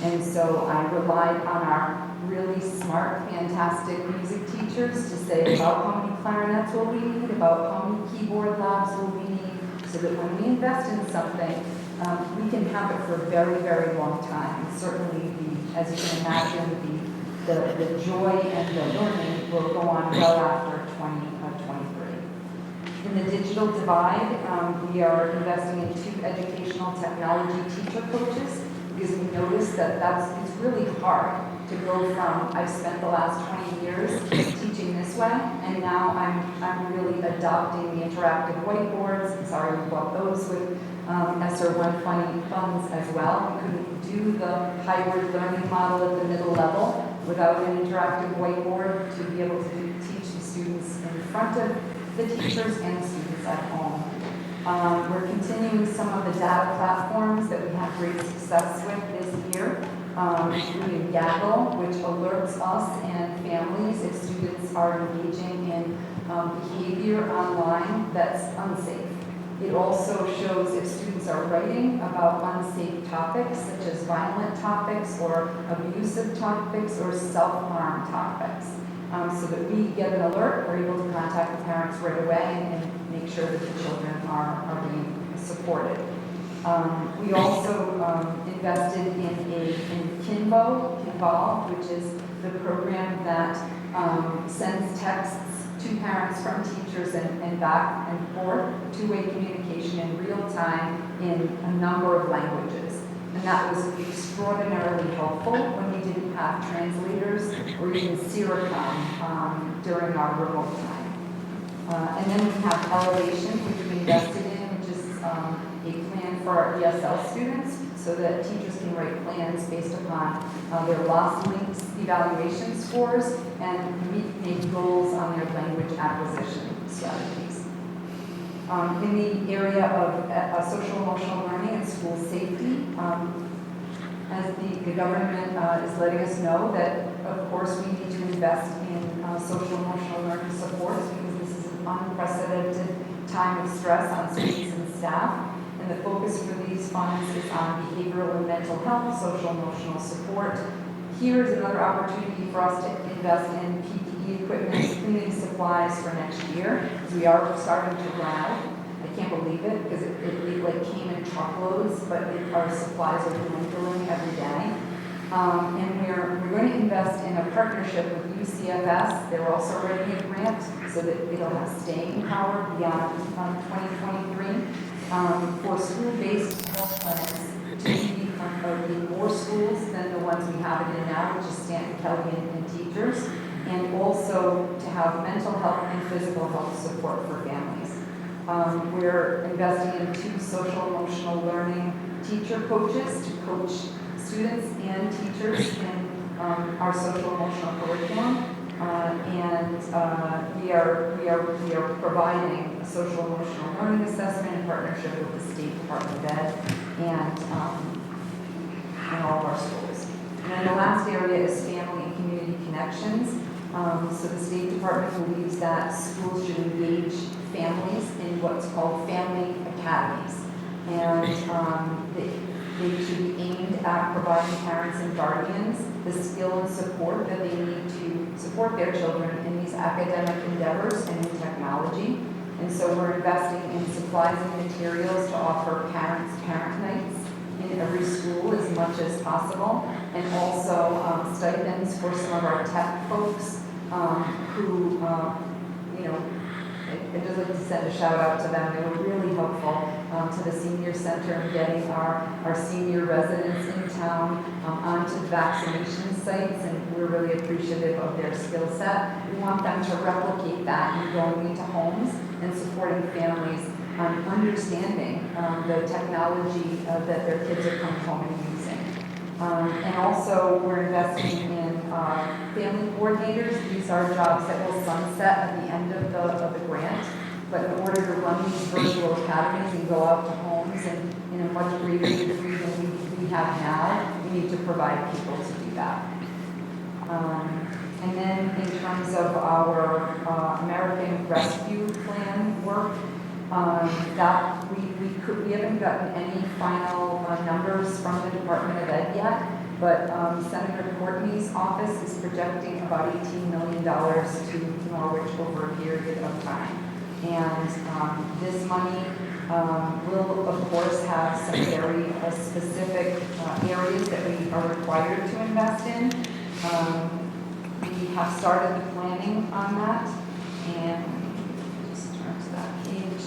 And so I relied on our really smart, fantastic music teachers to say about how many clarinets will we need, about how many keyboard labs will we need, so that when we invest in something, we can have it for a very, very long time. And certainly, as you can imagine, the joy and the learning will go on well after 2023. In the digital divide, we are investing in 2 educational technology teacher coaches because we noticed that it's really hard to go from, I've spent the last 20 years teaching this way, and now I'm really adopting the interactive whiteboards. I'm sorry, we bought those with ESSER 1 funds as well. We couldn't do the hybrid learning model at the middle level without an interactive whiteboard to be able to teach the students in front of the teachers and the students at home. We're continuing some of the data platforms that we had great success with this year, including Gaggle, which alerts us and families if students are engaging in behavior online that's unsafe. It also shows if students are writing about unsafe topics, such as violent topics or abusive topics or self-harm topics. So that we get an alert, we're able to contact the parents right away and make sure that the children are being supported. We also invested in Kinvolve, which is the program that sends texts to parents from teachers and back and forth, two-way communication in real time in a number of languages. And that was extraordinarily helpful when we didn't have translators or even Siricom during our remote time. And then we have Elevation, which we invested in, which is a plan for our ESL students so that teachers can write plans based upon their lost links evaluation scores and make goals on their language acquisition strategies. In the area of social emotional learning and school safety, as the government is letting us know that, of course, we need to invest in social emotional learning supports because this is an unprecedented time of stress on students and staff. And the focus for these funds is on behavioral and mental health, social emotional support. Here is another opportunity for us to invest in PPE equipment, cleaning supplies for next year. We are starting to run out. I can't believe it because it like came in truckloads, but our supplies are dwindling every day. And we're going to invest in a partnership with UCFS. They're also writing a grant so that it'll have staying power beyond 2023 for school-based health clinics to be more schools than the ones we have it in now, which is Stanton Kelly and teachers, and also to have mental health and physical health support for families. We're investing in 2 social emotional learning teacher coaches to coach students and teachers in our social emotional curriculum. We are providing a social emotional learning assessment in partnership with the State Department of Ed and all of our schools. And then the last area is family and community connections. So the State Department believes that schools should engage families in what's called family academies. And they should be aimed at providing parents and guardians the skill and support that they need to support their children in these academic endeavors and in technology. And so we're investing in supplies and materials to offer parent nights in every school as much as possible, and also stipends for some of our tech folks who, I'd just like to send a shout out to them. They were really helpful to the senior center in getting our senior residents in town onto vaccination sites, and we're really appreciative of their skill set. We want them to replicate that in going into homes and supporting families on understanding the technology that their kids are coming home and using. And also, we're investing in family coordinators. These are jobs that will sunset at the end of the grant. But in order to run these virtual academies and go out to homes and in a much greater degree than we have now, we need to provide people to do that. And then in terms of our American Rescue Plan work, that we haven't gotten any final numbers from the Department of Ed yet, but Senator Courtney's office is projecting about $18 million to Norwich over a period of time. And this money will, of course, have some very specific areas that we are required to invest in. We have started the planning on that, and just turn to that page.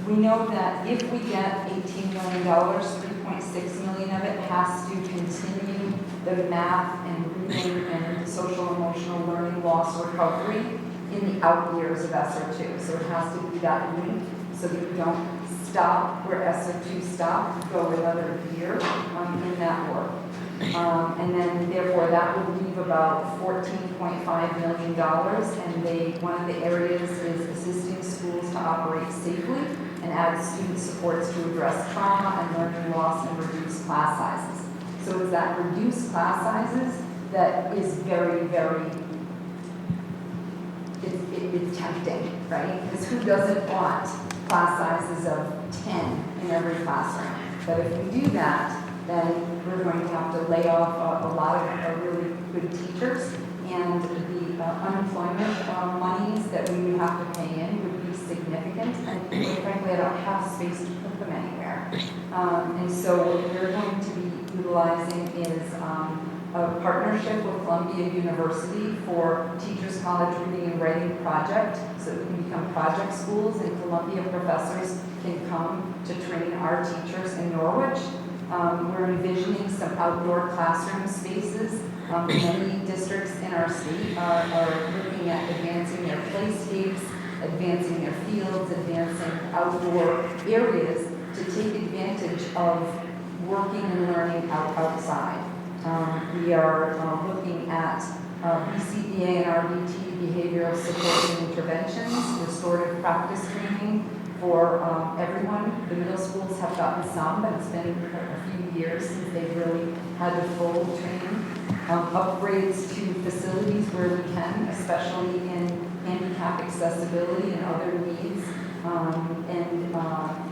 We know that if we get $18 million, $3.6 million of it has to continue the math and reading and social emotional learning loss recovery in the out years of SO2. So it has to be that link so that you don't stop where SO2 stopped, go another year in that work. And then therefore that would leave about $14.5 million, and one of the areas is assisting schools to operate safely and add student supports to address trauma and learning loss and reduce class sizes. So it's that reduced class sizes that is very, very, it's tempting, right? Because who doesn't want class sizes of 10 in every classroom? But if we do that, then we're going to have to lay off a lot of really good teachers, and the unemployment monies that we would have to pay in would be significant, and quite frankly, I don't have space to put them anywhere. And so what we're going to be utilizing is a partnership with Columbia University for Teachers College Reading and Writing Project, so that we can become project schools, and Columbia professors can come to train our teachers in Norwich. We're envisioning some outdoor classroom spaces. Many districts in our state are looking at advancing their playscapes, advancing their fields, advancing outdoor areas to take advantage of working and learning outside. We are looking at BCBA and RBT, behavioral support and interventions, restorative practice training for everyone. The middle schools have gotten some, but it's been a few years since they've really had the full training. Upgrades to facilities where we can, especially in handicap accessibility and other needs, and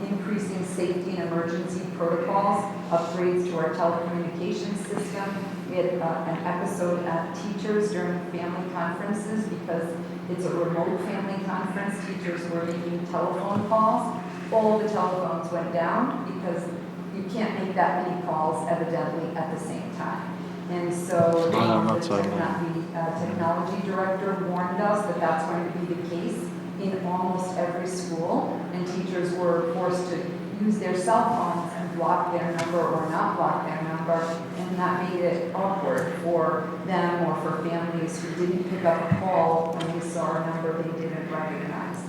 increasing safety and emergency protocols, upgrades to our telecommunications system. We had an episode at Teachers during family conferences because it's a remote family conference. Teachers were making telephone calls. All the telephones went down because you can't make that many calls evidently at the same time. And so the technology director warned us that that's going to be the case in almost every school, and teachers were forced to use their cell phones and block their number or not block their number, and that made it awkward for them or for families who didn't pick up a call when they saw a number they didn't recognize.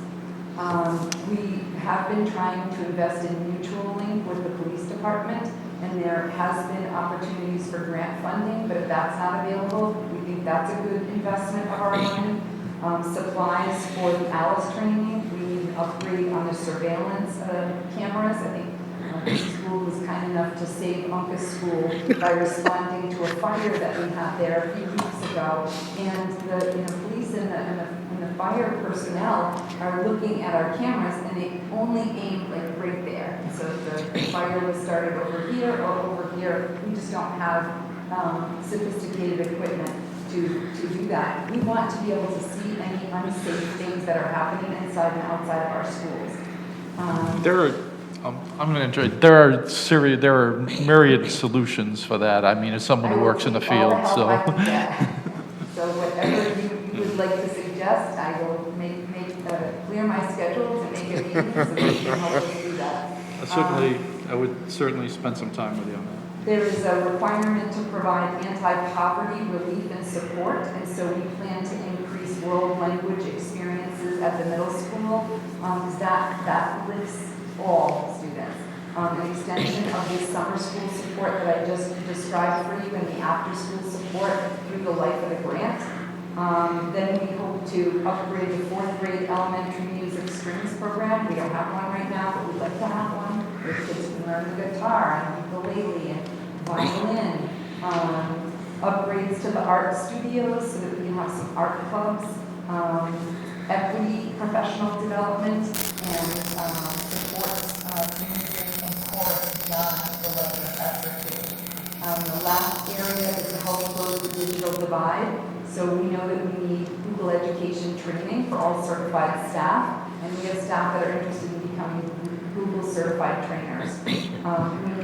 We have been trying to invest in MutualLink with the police department, and there has been opportunities for grant funding, but if that's not available, we think that's a good investment of our money. Supplies for the ALICE training, we need an upgrade on the surveillance cameras. I think the school was kind enough to save Uncas School by responding to a fire that we had there a few weeks ago. And the police and the fire personnel are looking at our cameras, and they only aim like right there. And so if the fire was started over here or over here, we just don't have sophisticated equipment to do that. We want to be able to see any unsafe things that are happening inside and outside of our schools. There are, I'm going to enjoy, there are myriad solutions for that. I mean, as someone who works in the field, so. So whatever you would like to suggest, I will clear my schedule to make it easy so we can hopefully do that. I would certainly spend some time with you on that. There is a requirement to provide anti-poverty relief and support, and so we plan to increase world language experiences at the middle school, because that lifts all students. An extension of the summer school support that I just described for you, and the after-school support through the life of the grant. Then we hope to upgrade the 4th grade elementary music strings program. We don't have one right now, but we'd like to have one where kids can learn the guitar and ukulele and violin. Upgrades to the art studios so that we can have some art clubs. Equity, professional development, and supports music and chorus beyond the level of effort. The last area is to help close the digital divide. So we know that we need Google education training for all certified staff, and we have staff that are interested in becoming Google certified trainers. We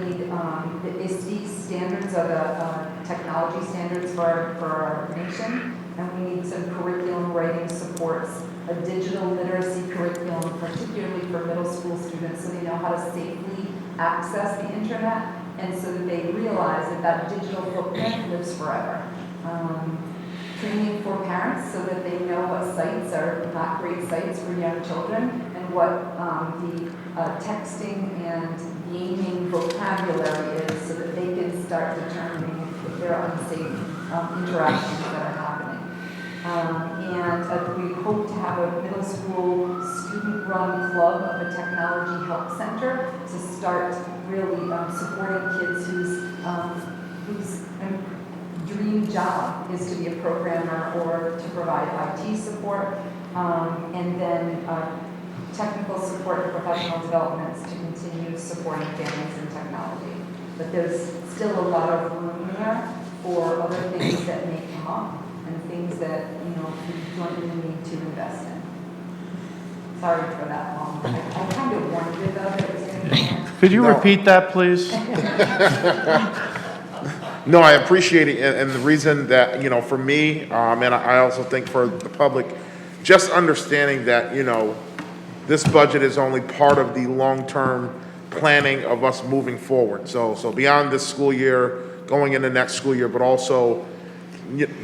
need the ISTE standards, are the technology standards for our nation, and we need some curriculum writing supports a digital literacy curriculum, particularly for middle school students, so they know how to safely access the internet, and so that they realize that that digital footprint lives forever. Training for parents so that they know what sites are not great sites for young children, and what the texting and gaming vocabulary is, so that they can start determining if there are unsafe interactions that are happening. We hope to have a middle school student-run club of a technology help center to start really supporting kids whose dream job is to be a programmer or to provide IT support, and then technical support and professional developments to continue supporting families in technology. But there's still a lot of room there for other things that may come up and things that, we jointly need to invest in. Sorry for that long. I kind of warned you though that it was going to be long. Could you No. repeat that, please? No, I appreciate it, and the reason that, for me, and I also think for the public, just understanding that, this budget is only part of the long-term planning of us moving forward. So beyond this school year, going into next school year, but also,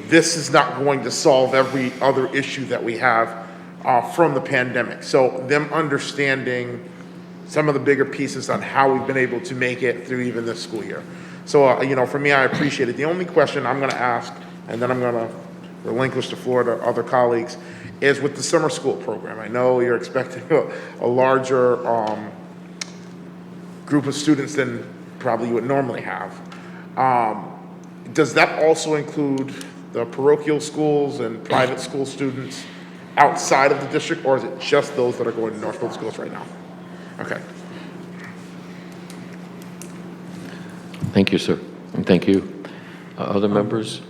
this is not going to solve every other issue that we have from the pandemic. So them understanding some of the bigger pieces on how we've been able to make it through even this school year. So, for me, I appreciate it. The only question I'm going to ask, and then I'm going to relinquish the floor to other colleagues, is with the summer school program. I know you're expecting a larger group of students than probably you would normally have. Does that also include the parochial schools and private school students outside of the district, or is it just those that are going to Northfield schools right now? Okay. Thank you, sir. And thank you. Other members?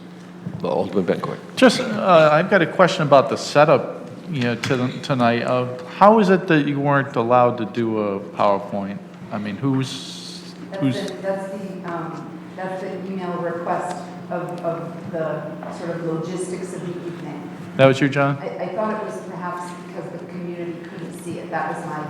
Alderman Bencourt. Just, I've got a question about the setup, tonight. How is it that you weren't allowed to do a PowerPoint? I mean, That's the email request of the sort of logistics of the evening. that was you, John? I thought it was perhaps because the community couldn't see it. That was my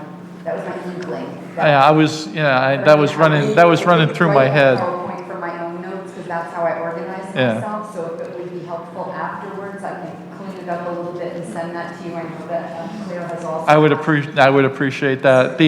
inkling. Yeah, that was running through my head. PowerPoint for my own notes, because that's how I organized Yeah. myself. So if it would be helpful afterwards, I can clean it up a little bit and send that to you. I know that Claire has also. I would appreciate that.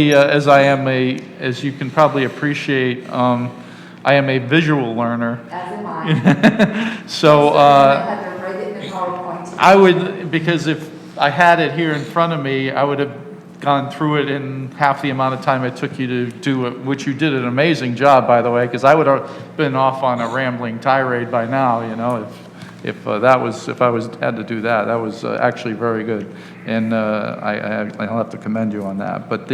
As you can probably appreciate, I am a visual learner. As am I. So, I had to write it in the PowerPoint. I would, because if I had it here in front of me, I would have gone through it in half the amount of time it took you to do it, which you did an amazing job, by the way, because I would have been off on a rambling tirade by now, if I had to do that. That was actually very good, and I'll have to commend you on that. But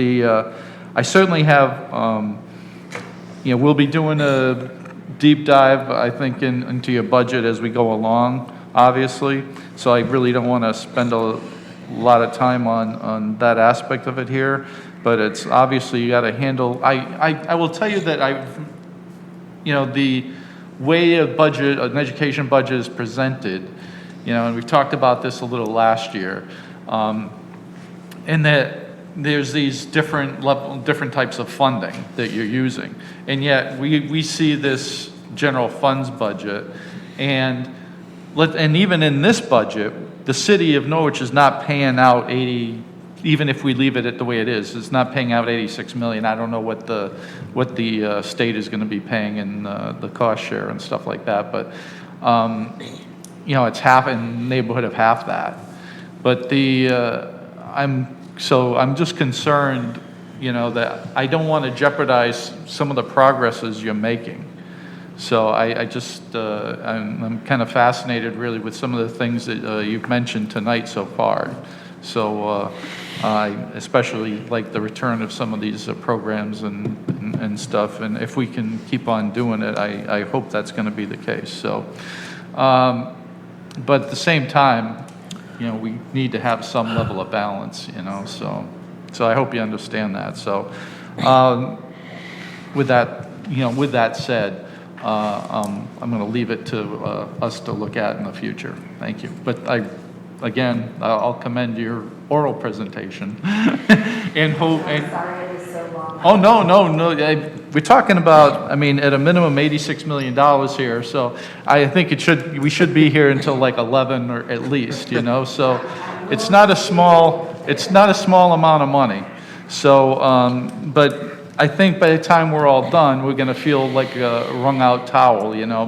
I certainly have, we'll be doing a deep dive, I think, into your budget as we go along, obviously. So I really don't want to spend a lot of time on that aspect of it here, but it's obviously you got to handle. I will tell you that the way an education budget is presented, and we talked about this a little last year, in that there's these different types of funding that you're using, and yet we see this general funds budget, and even in this budget, the city of Norwich is not paying out 80, even if we leave it at the way it is, it's not paying out 86 million. I don't know what the state is going to be paying in the cost share and stuff like that, but it's half, in the neighborhood of half that. But I'm just concerned, that I don't want to jeopardize some of the progresses you're making. So I'm kind of fascinated really with some of the things that you've mentioned tonight so far. So I especially like the return of some of these programs and stuff. And if we can keep on doing it, I hope that's going to be the case. So, but at the same time, we need to have some level of balance, so I hope you understand that. So with that said, I'm going to leave it to us to look at in the future. Thank you. But I again, I'll commend your oral presentation and hope, I'm sorry it was so long. oh, no, we're talking about, I mean, at a minimum, $86 million here, so I think we should be here until like 11 or at least, you know, so it's not a small amount of money. So, but I think by the time we're all done, we're gonna feel like a wrung-out towel, you know,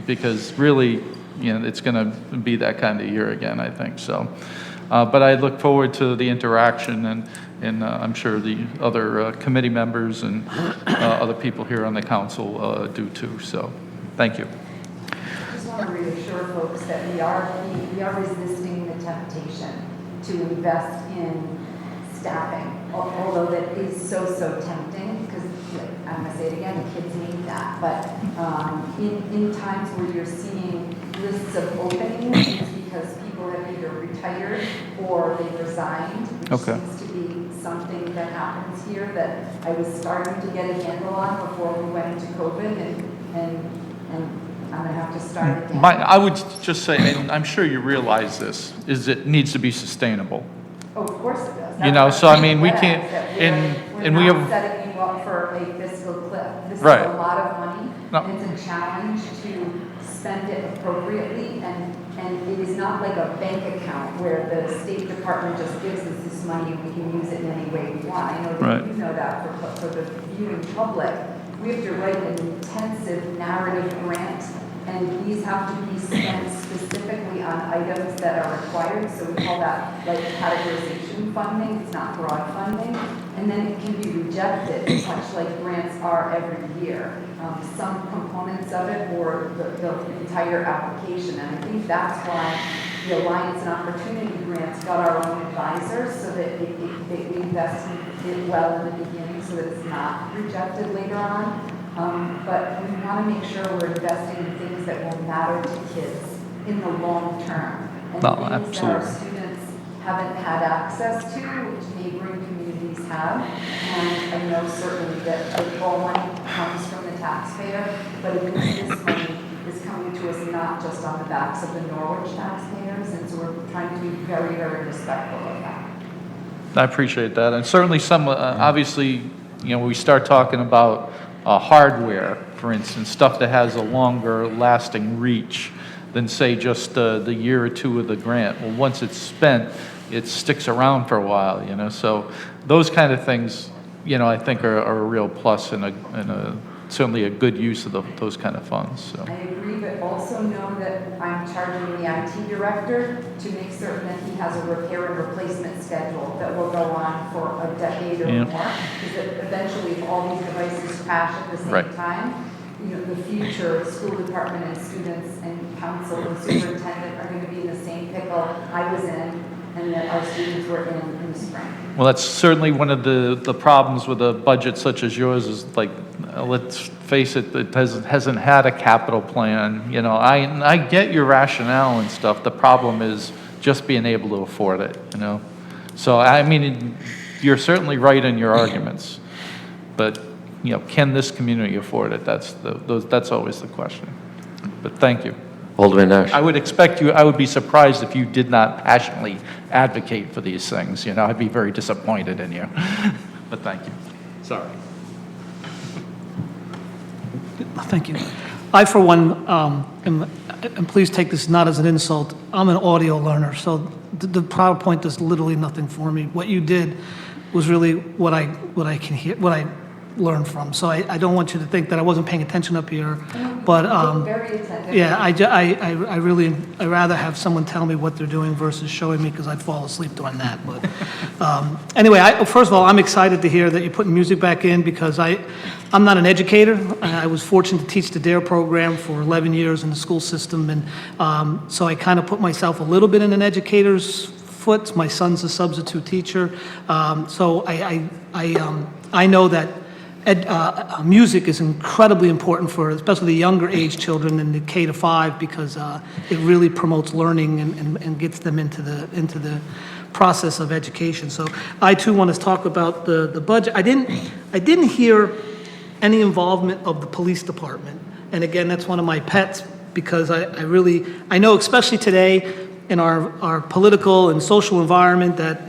because really, you know, it's gonna be that kind of year again, I think, so. But I look forward to the interaction, and I'm sure the other committee members and other people here on the council do too, so, thank you. I just want to reassure folks that we are resisting the temptation to invest in staffing, although that is so tempting, because I'm going to say it again, the kids need that. But in times where you're seeing lists of openings, it's because people have either retired or they've resigned, which Okay. seems to be something that happens here that I was starting to get a handle on before we went into COVID, and I'm going to have to start again. I would just say, and I'm sure you realize this, is it needs to be sustainable. Oh, of course it does. You know, That's so what I mean, we I'm can't- saying, that and we we're not have- setting you up for a fiscal cliff. This is Right. a lot of money, No. and it's a challenge to spend it appropriately, and it is not like a bank account where the State Department just gives us this money and we can use it in any way we want. I know Right. that you know that for the viewing public. We have to write an intensive narrative grant, and these have to be spent specifically on items that are required, so we call that like categorization funding, it's not broad funding, and then it can be rejected, much like grants are every year. Some components of it or the entire application, and I think that's why the Alliance and Opportunity Grants got our own advisors, so that we invest it well in the beginning, so that it's not rejected later on. But we want to make sure we're investing in things that will matter to kids in the long term. And Well, things that our absolutely. students haven't had access to, which neighboring communities have. And I know certainly that all money comes from the taxpayer, but at least this money is coming to us not just on the backs of the Norwich taxpayers. And so we're trying to be very, very respectful of that. I appreciate that, and certainly some, obviously, you know, we start talking about hardware, for instance, stuff that has a longer lasting reach than, say, just the year or two of the grant. Well, once it's spent, it sticks around for a while, you know, so those kind of things, you know, I think are a real plus and certainly a good use of those kind of funds, so. I agree, but also know that I'm charging the IT director to make certain that he has a repair and replacement schedule that will go on for a decade or Yeah. more. Because eventually, if all these devices crash at the same Right. time, you know, the future school department and students and council and superintendent are going to be in the same pickle I was in and that our students were in the spring. Well, that's certainly one of the problems with a budget such as yours is like, let's face it, it hasn't had a capital plan. You know, I get your rationale and stuff. The problem is just being able to afford it, you know? So, I mean, you're certainly right in your arguments, but, you know, can this community afford it? That's always the question. But thank you. Alderman Nash. I would be surprised if you did not passionately advocate for these things, you know, I'd be very disappointed in you. But thank you. Sorry. Thank you. I, for one, and please take this not as an insult, I'm an audio learner, so the PowerPoint does literally nothing for me. What you did was really what I can hear, what I learned from. So I don't want you to think that I wasn't paying attention up here, but Very attentive. yeah, I really, I'd rather have someone tell me what they're doing versus showing me, because I'd fall asleep doing that. But anyway, first of all, I'm excited to hear that you're putting music back in, because I'm not an educator. I was fortunate to teach the DARE program for 11 years in the school system, and so I kind of put myself a little bit in an educator's foot. My son's a substitute teacher, so I know that music is incredibly important for especially the younger age children in the K to 5, because it really promotes learning and gets them into the process of education. So I too want to talk about the budget. I didn't hear any involvement of the police department, and again, that's one of my pets, because I know, especially today, in our political and social environment that,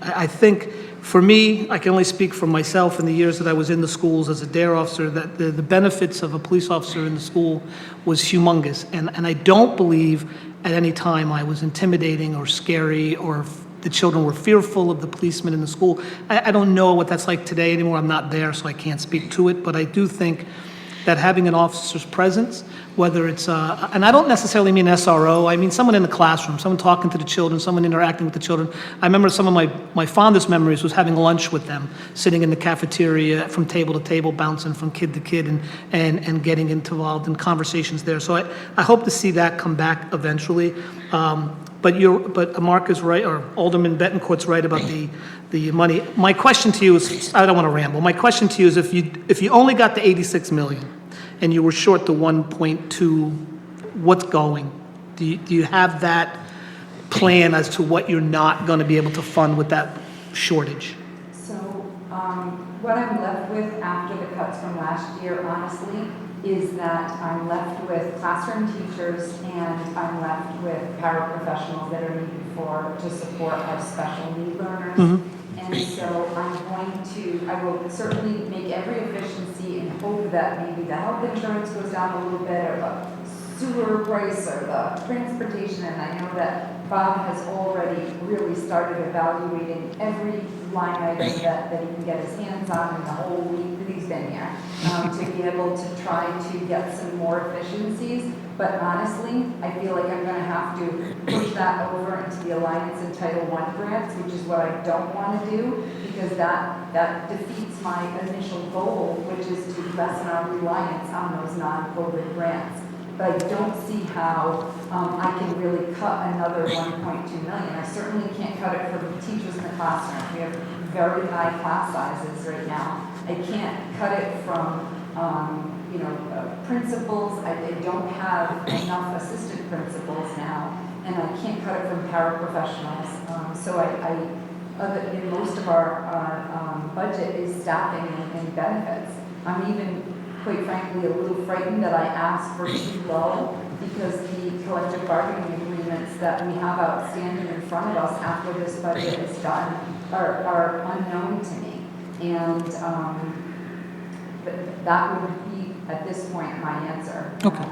I think, for me, I can only speak for myself in the years that I was in the schools as a DARE officer, that the benefits of a police officer in the school was humongous. And I don't believe at any time I was intimidating or scary or the children were fearful of the policemen in the school. I don't know what that's like today anymore. I'm not there, so I can't speak to it. But I do think that having an officer's presence, whether it's, and I don't necessarily mean SRO, I mean someone in the classroom, someone talking to the children, someone interacting with the children. I remember some of my fondest memories was having lunch with them, sitting in the cafeteria from table to table, bouncing from kid to kid and getting involved in conversations there. So I hope to see that come back eventually. But Mark is right, or Alderman Betancourt's right about the money. My question to you is, I don't want to ramble. My question to you is, if you only got the 86 million and you were short the 1.2, what's going? Do you have that plan as to what you're not going to be able to fund with that shortage? So, what I'm left with after the cuts from last year, honestly, is that I'm left with classroom teachers and I'm left with paraprofessionals that are needed to support our special need learners. And so I will certainly make every efficiency and hope that maybe the health insurance goes down a little bit, or the sewer price, or the transportation. And I know that Bob has already really started evaluating every line item that he can get his hands on in the whole week that he's been here, to be able to try to get some more efficiencies. But honestly, I feel like I'm going to have to push that over into the Alliance and Title I grants, which is what I don't want to do, because that defeats my initial goal, which is to lessen our reliance on those non-COVID grants. But I don't see how I can really cut another 1.2 million. I certainly can't cut it for teachers in the classroom. We have very high class sizes right now. I can't cut it from principals. I don't have enough assistant principals now, and I can't cut it from paraprofessionals. So in most of our budget is staffing and benefits. I'm even, quite frankly, a little frightened that I asked for too low, because the collective bargaining agreements that we have outstanding in front of us after this budget is done are unknown to me. And that would be, at this point, my answer. Okay.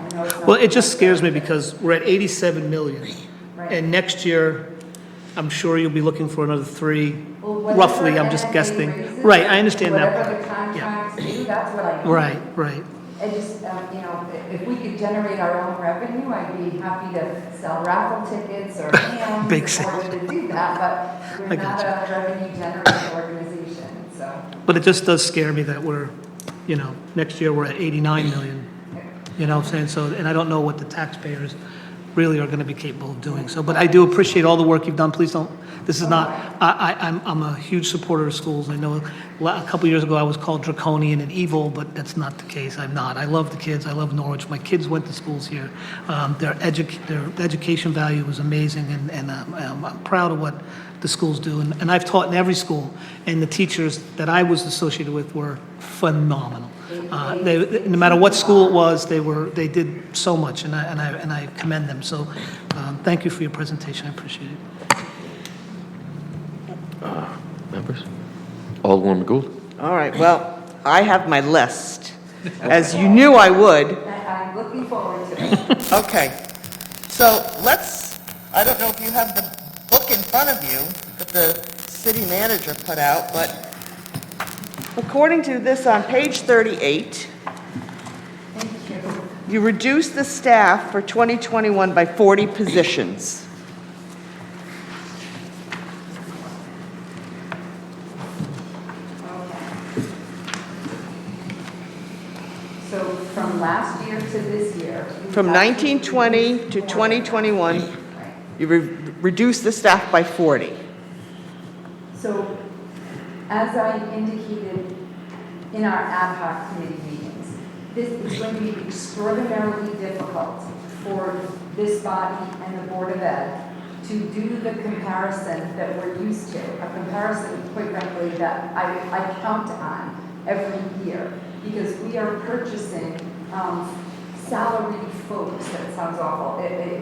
Well, it just scares me because we're at 87 million. Right. And next year, I'm sure you'll be looking for another 3, Well, whatever roughly, I'm just NFA guessing. raises, Right, I understand that Whatever part. the contracts do, that's what I need. Right. I just, if we could generate our own revenue, I'd be happy to sell raffle tickets or hams Big in sales. order to do that, but I we're not gotcha. a revenue generating organization, so. But it just does scare me that we're, next year we're at 89 million. You know what I'm saying? So, and I don't know what the taxpayers really are going to be capable of doing. So, but I do appreciate all the work you've done. Please don't, this is not, I'm a huge supporter of schools. I know a couple years ago I was called draconian and evil, but that's not the case. I'm not. I love the kids. I love Norwich. My kids went to schools here. Their education value was amazing, and I'm proud of what the schools do. And I've taught in every school, and the teachers that I was associated with were phenomenal. No matter what school it was, they did so much, and I commend them. So, thank you for your presentation. I appreciate it. Members? Alderwoman Gould? All right, well, I have my list, as you knew I would. I'm looking forward to it. Okay, so I don't know if you have the book in front of you that the city manager put out, but according to this on page 38, Thank you. you reduced the staff for 2021 by 40 positions. So from last year to this year. From 1920 to 2021, Right. you reduced the staff by 40. So, as I indicated in our ad hoc committee meetings, this is going to be extraordinarily difficult for this body and the Board of Ed to do the comparison that we're used to, a comparison, quite frankly, that I count on every year, because we are purchasing salaried folks, that sounds awful.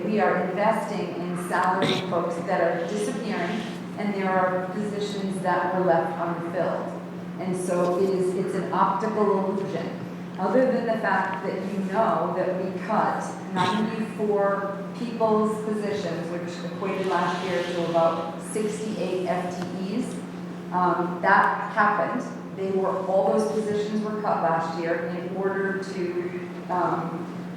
We are investing in salaried folks that are disappearing, and there are positions that were left unfilled. And so it's an optical illusion. Other than the fact that you know that we cut 94 people's positions, which equated last year to about 68 FTEs, that happened. All those positions were cut last year in order to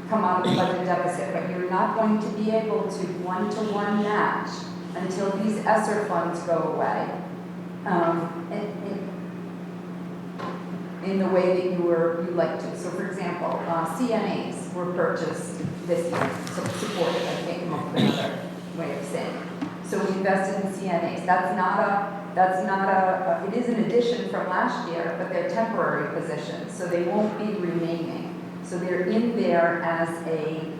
come out of the budget deficit. But you're not going to be able to one-to-one match until these ESSER funds go away. In the way that you like to. So for example, CNAs were purchased this year, so supported, I can't come up with another way of saying it. So we invested in CNAs. It is an addition from last year, but they're temporary positions, so they won't be remaining. So they're in there as an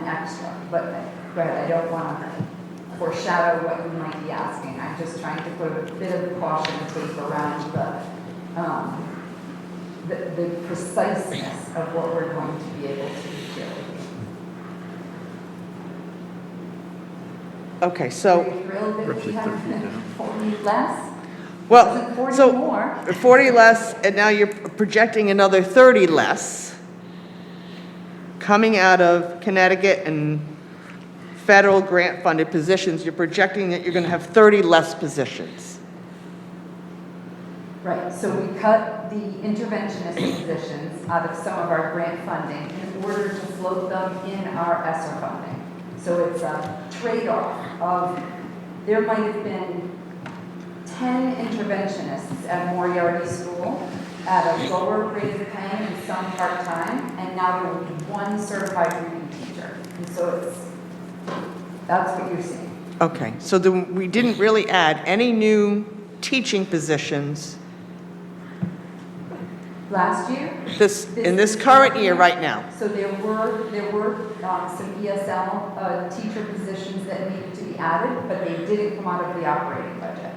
extra. But go ahead, I don't want to foreshadow what you might be asking. I'm just trying to put a bit of caution tape around the preciseness of what we're going to be able to share with you. Okay, so, Are you thrilled that we have 40 less? well, Wasn't 40 so more. 40 less, and now you're projecting another 30 less coming out of Connecticut and federal grant-funded positions. You're projecting that you're going to have 30 less positions. Right, so we cut the interventionist positions out of some of our grant funding in order to float them in our ESSER funding. So it's a trade-off of, there might have been 10 interventionists at Moriarty School at a lower rate of pay and some part-time, and now there will be one certified reading teacher. And so that's what you're seeing. Okay, so we didn't really add any new teaching positions Last year? in this current year right now. So there were some ESL teacher positions that needed to be added, but they didn't come out of the operating budget.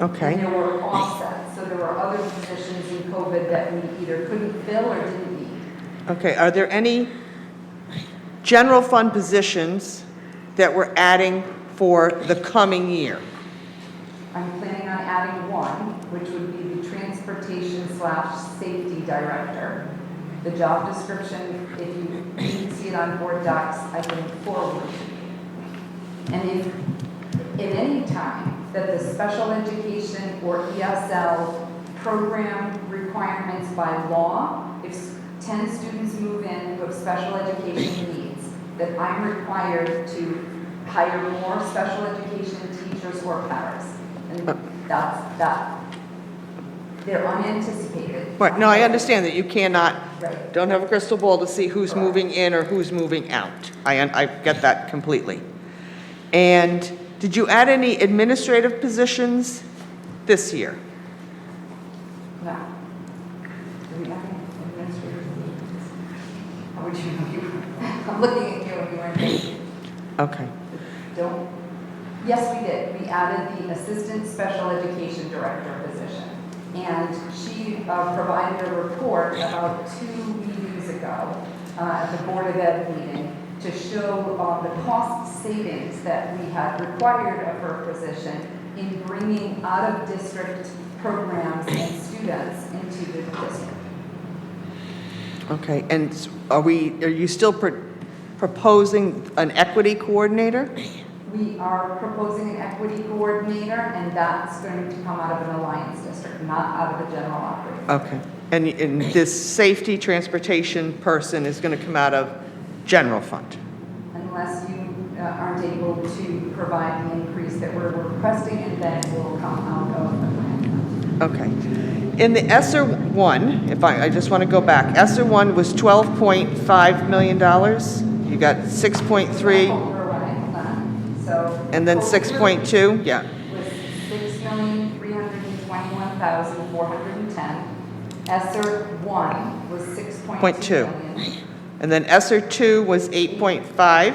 Okay. And there were offsets, so there were other positions in COVID that we either couldn't fill or didn't need. Okay, are there any general fund positions that we're adding for the coming year? I'm planning on adding one, which would be the transportation/safety director. The job description, if you didn't see it on board docs, I can forward to you. And if at any time that the special education or ESL program requirements by law, if 10 students move in who have special education needs, that I'm required to hire more special education teachers or paras. And that's that. They're unanticipated. Right, no, I understand that you cannot, Right. don't have a crystal ball to see who's moving in or who's moving out. I get that completely. And did you add any administrative positions this year? No. Do we have any administrators? How would you know you? I'm looking at you and you weren't thinking. Okay, Don't. Yes, we did. We added the assistant special education director position. And she provided a report about 2 meetings ago at the Board of Ed meeting to show the cost savings that we had required of her position in bringing out-of-district programs and students into the district. okay, and are you still proposing an equity coordinator? We are proposing an equity coordinator, and that's going to come out of an alliance district, not out of the general operating. Okay, and this safety transportation person is going to come out of general fund? Unless you aren't able to provide the increase that we're requesting, and then it will come out of the grant fund. Okay. In the ESSER 1, if I just want to go back, ESSER 1 was $12.5 million. You got 6.3, We're running, so. and then total 6.2, yeah. Was 6,321,410. ESSER 1 was 6.2 million. And then ESSER 2 was 8.5,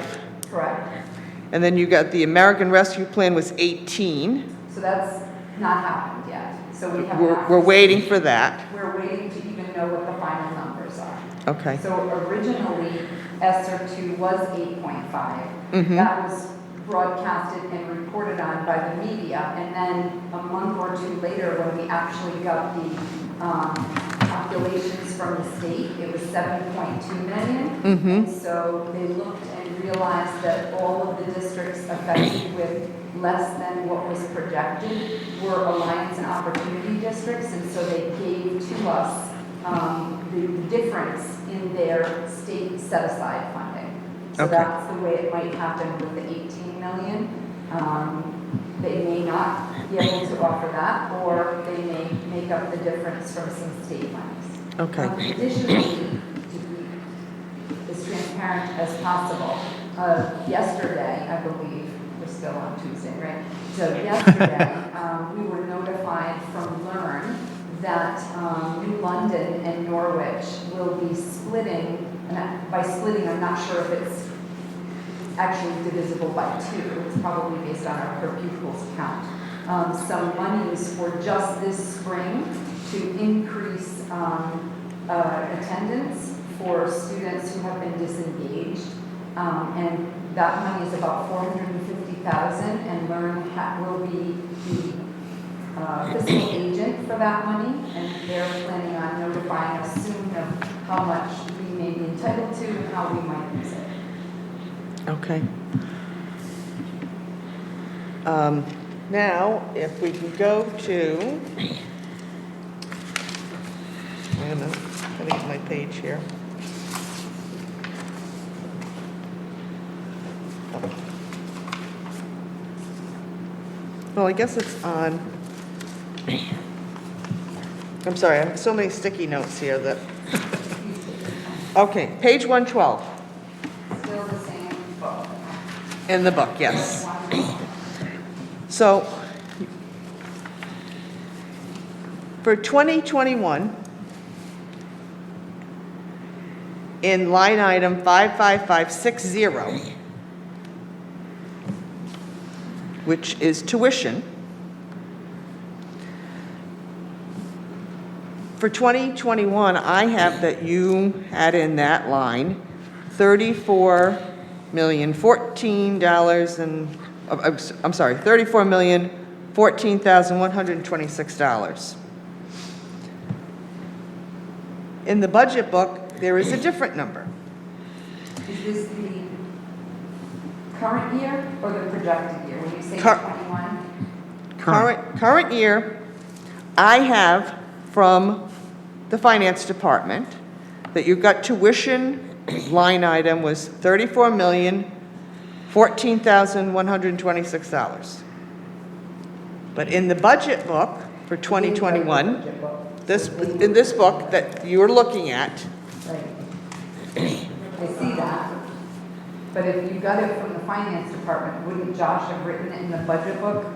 Correct. and then you got the American Rescue Plan was 18. So that's not happened yet. So we have We're not. waiting for that. We're waiting to even know what the final numbers are. Okay. So originally, ESER 2 was 8.5. That was broadcasted and reported on by the media, and then a month or two later, when we actually got the calculations from the state, it was 7.2 million. And so they looked and realized that all of the districts affected with less than what was projected were Alliance and Opportunity districts, and so they gave to us the difference in their state set-aside funding. So Okay. that's the way it might happen with the 18 million. They may not be able to offer that, or they may make up the difference from some state monies. Okay. Additionally, to be as transparent as possible, yesterday, I believe, we're still on Tuesday, right? So yesterday, we were notified from Learn that New London and Norwich will be splitting, and by splitting, I'm not sure if it's actually divisible by 2. It's probably based on our per pupils count. Some monies for just this spring to increase attendance for students who have been disengaged. And that money is about $450,000, and Learn will be the fiscal agent for that money, and they're planning on notifying us soon of how much we may be entitled to and how we might use it. Okay. Now, if we can go to, wait a minute, let me get my page here. Well, I guess it's on, I'm sorry, I have so many sticky notes here that, okay, page 112 Still the same book. in the book, yes. So, for 2021, in line item 55560, which is tuition, for 2021, I have that you had in that line $34,014,126. In the budget book, there is a different number. Is this the current year or the projected year? When you say Cur- 21? Current year, I have from the finance department that you've got tuition line item was $34,014,126. But in the budget book for 2021, in this book that you're looking at, Right. I see that. But if you got it from the finance department, wouldn't Josh have written it in the budget book?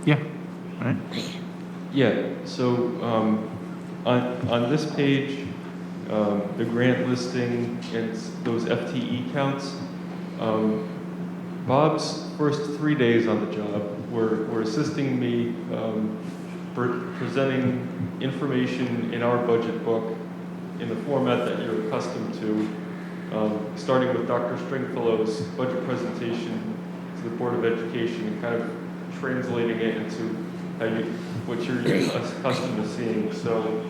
Yeah, right. Yeah, so on this page, the grant listing and those FTE counts, Bob's first 3 days on the job were assisting me presenting information in our budget book in the format that you're accustomed to, starting with Dr. Stringfellow's budget presentation to the Board of Education and kind of translating it into what you're accustomed to seeing. So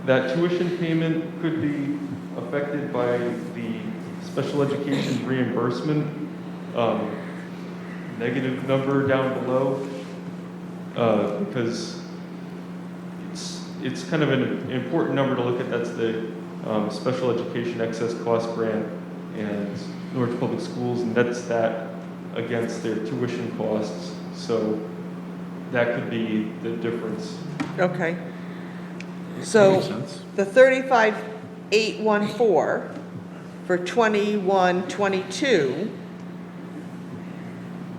that tuition payment could be affected by the special education reimbursement negative number down below, because it's kind of an important number to look at. That's the special education excess cost grant and Norwich Public Schools, and that's that against their tuition costs. So that could be the difference. okay. So Makes sense. the 35,814 for 21-22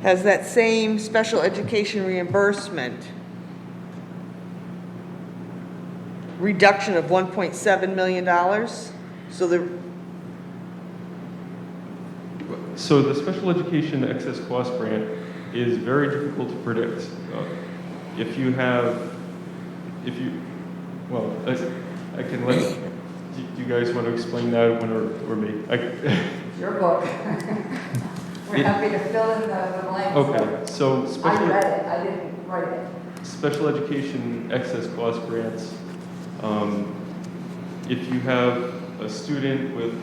has that same special education reimbursement reduction of $1.7 million. So So the special education excess cost grant is very difficult to predict. I can let, do you guys want to explain that one or me? Your book. We're happy to fill in the blanks. Okay, so I read it, I didn't write it. special education excess cost grants, if you have a student with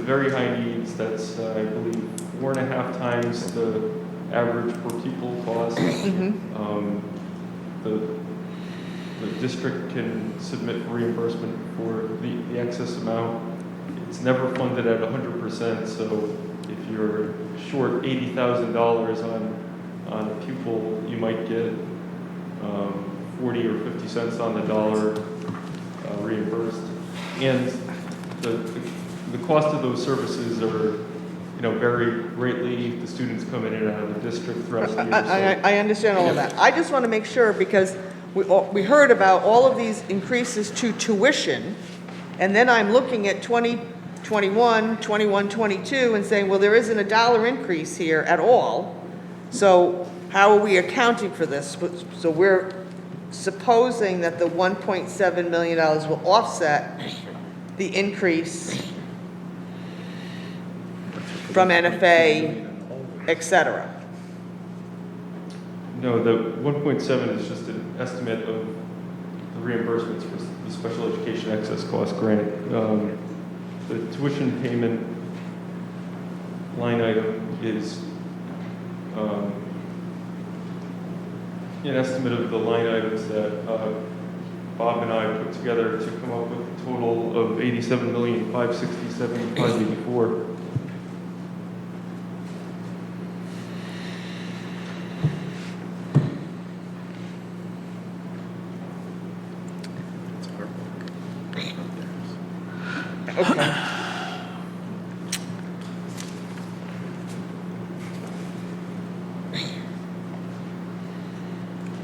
very high needs, that's, I believe, 4.5 times the average per pupil cost. The district can submit for for the excess amount. It's never funded at 100%, so if you're short $80,000 on a pupil, you might get 40 or 50 cents on the dollar reimbursed. And the cost of those services are, vary greatly. The students come in and out of the district throughout the year. I understand all of that. I just want to make sure, because we heard about all of these increases to tuition, and then I'm looking at 2021, 21, 22, and saying, well, there isn't a dollar increase here at all. So how are we accounting for this? So we're supposing that the $1.7 million will offset the increase from NFA, et cetera. No, the 1.7 is just an estimate of the reimbursements for the special education excess cost grant. The tuition payment line item is an estimate of the line items that Bob and I put together to come up with a total of $87,567,584.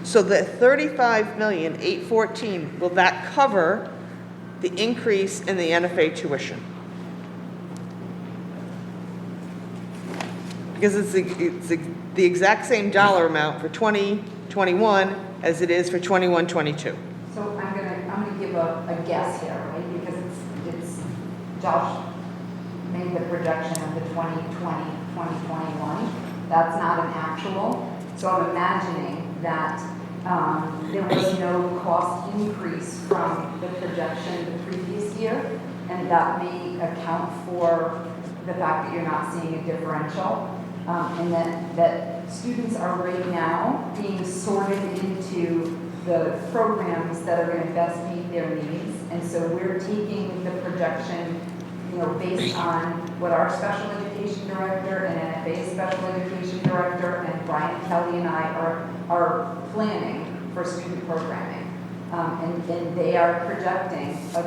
So the $35,814, will that cover the increase in the NFA tuition? Because it's the exact same dollar amount for 2021 as it is for 21, 22. So I'm gonna give a guess here, right? Because it's Josh made the projection of the 2020, 2021. That's not an actual. So I'm imagining that there was no cost increase from the projection the previous year, and that may account for the fact that you're not seeing a differential, and that students are right now being sorted into the programs that are going to best meet their needs, and so we're taking the projection, based on what our special education director and NFA special education director and Brian Kelly and I are planning for student programming. And they are projecting a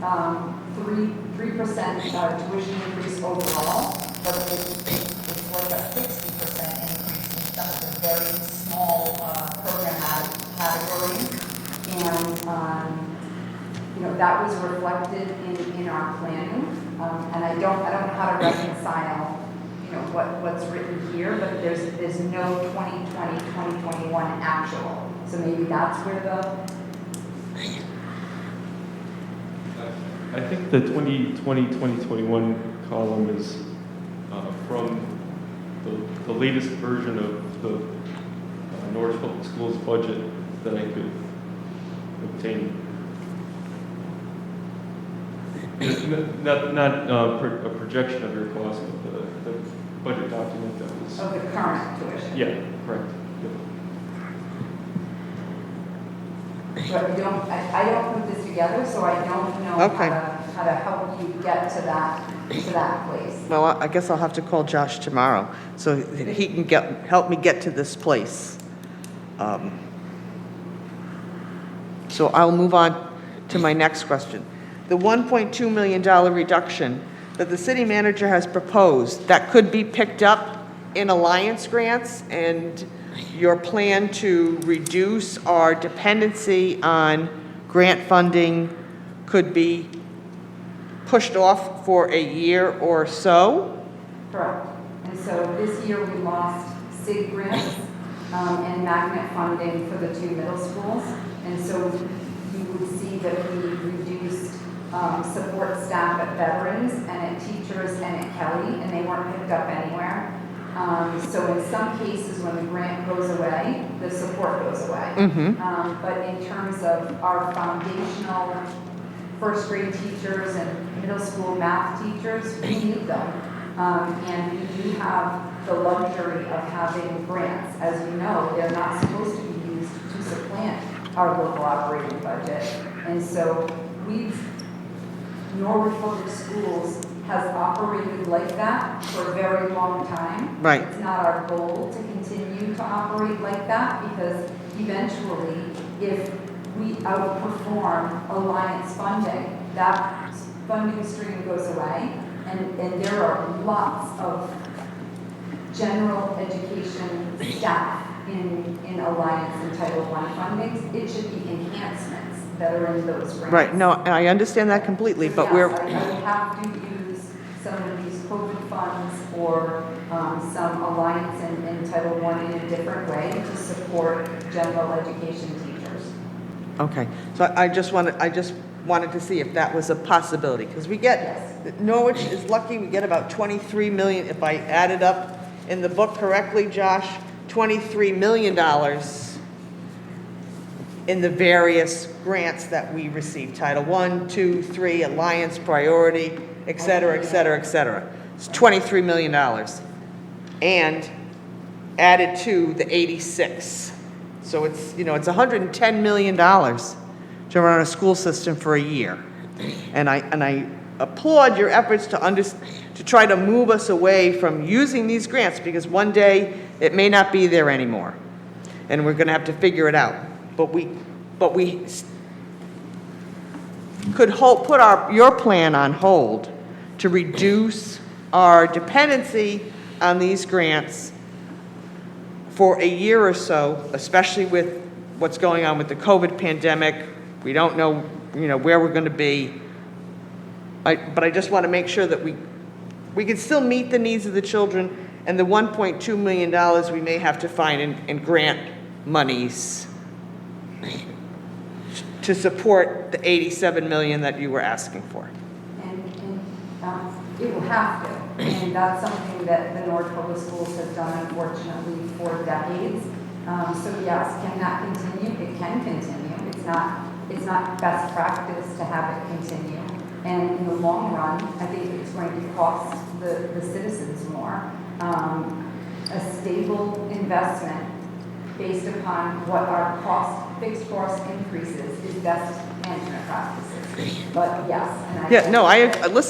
3% tuition increase overall, but it's like a 60% increase in some of the very small program categories. And that was reflected in our planning, and I don't know how to reconcile, what's written here, but there's no 2020, 2021 actual. So maybe that's where I think the 2020, 2021 column is from the latest version of the Norwich Public Schools budget that I could obtain. Not a projection of your cost, but the budget document that was. of the current tuition. Yeah, correct. Yep. But I don't put this together, so I don't know Okay. how to help you get to that place. Well, I guess I'll have to call Josh tomorrow so that he can help me get to this place. So I'll move on to my next question. The $1.2 million reduction that the city manager has proposed, that could be picked up in alliance grants, and your plan to reduce our dependency on grant funding could be pushed off for a year or so? Correct. And so this year we lost SIG grants and magnet funding for the 2 middle schools. And so you would see that we reduced support staff at Veterans and at teachers and at Kelly, and they weren't picked up anywhere. So in some cases, when the grant goes away, the support goes away. But in terms of our foundational first grade teachers and middle school math teachers, we need them. And we do have the luxury of having grants. As you know, they're not supposed to be used to supplant our local operating budget. And so Norwood Public Schools has operated like that for a very long time. Right. It's not our goal to continue to operate like that because eventually, if we outperform Alliance funding, that funding stream goes away. And there are lots of general education staff in Alliance and Title I fundings. It should be enhancements that are in those grants. Right, no, I understand that completely, but Yes, we're, I would have to use some of these COVID funds or some Alliance and Title I in a different way to support general education teachers. okay. So I just wanted to see if that was a possibility, because we get, Norwich is lucky, we get about 23 million, if I added up in the book correctly, Josh, $23 million in the various grants that we receive, Title I, II, III, Alliance, Priority, et cetera, et cetera, et cetera. It's $23 million. And added to the 86. So it's, it's $110 million to run a school system for a year. And I applaud your efforts to try to move us away from using these grants, because one day it may not be there anymore. And we're going to have to figure it out. But we could put your plan on hold to reduce our dependency on these grants for a year or so, especially with what's going on with the COVID pandemic. We don't know, where we're going to be. But I just want to make sure that we can still meet the needs of the children, and the $1.2 million we may have to find in grant monies to support the 87 million that you were asking for. And it will have to. And that's something that the Norwood Public Schools has done, unfortunately, for decades. So yes, can that continue? It can continue. It's not best practice to have it continue. And in the long run, I think it's going to cost the citizens more. A stable investment based upon what our fixed cost increases is best management practices. But yes,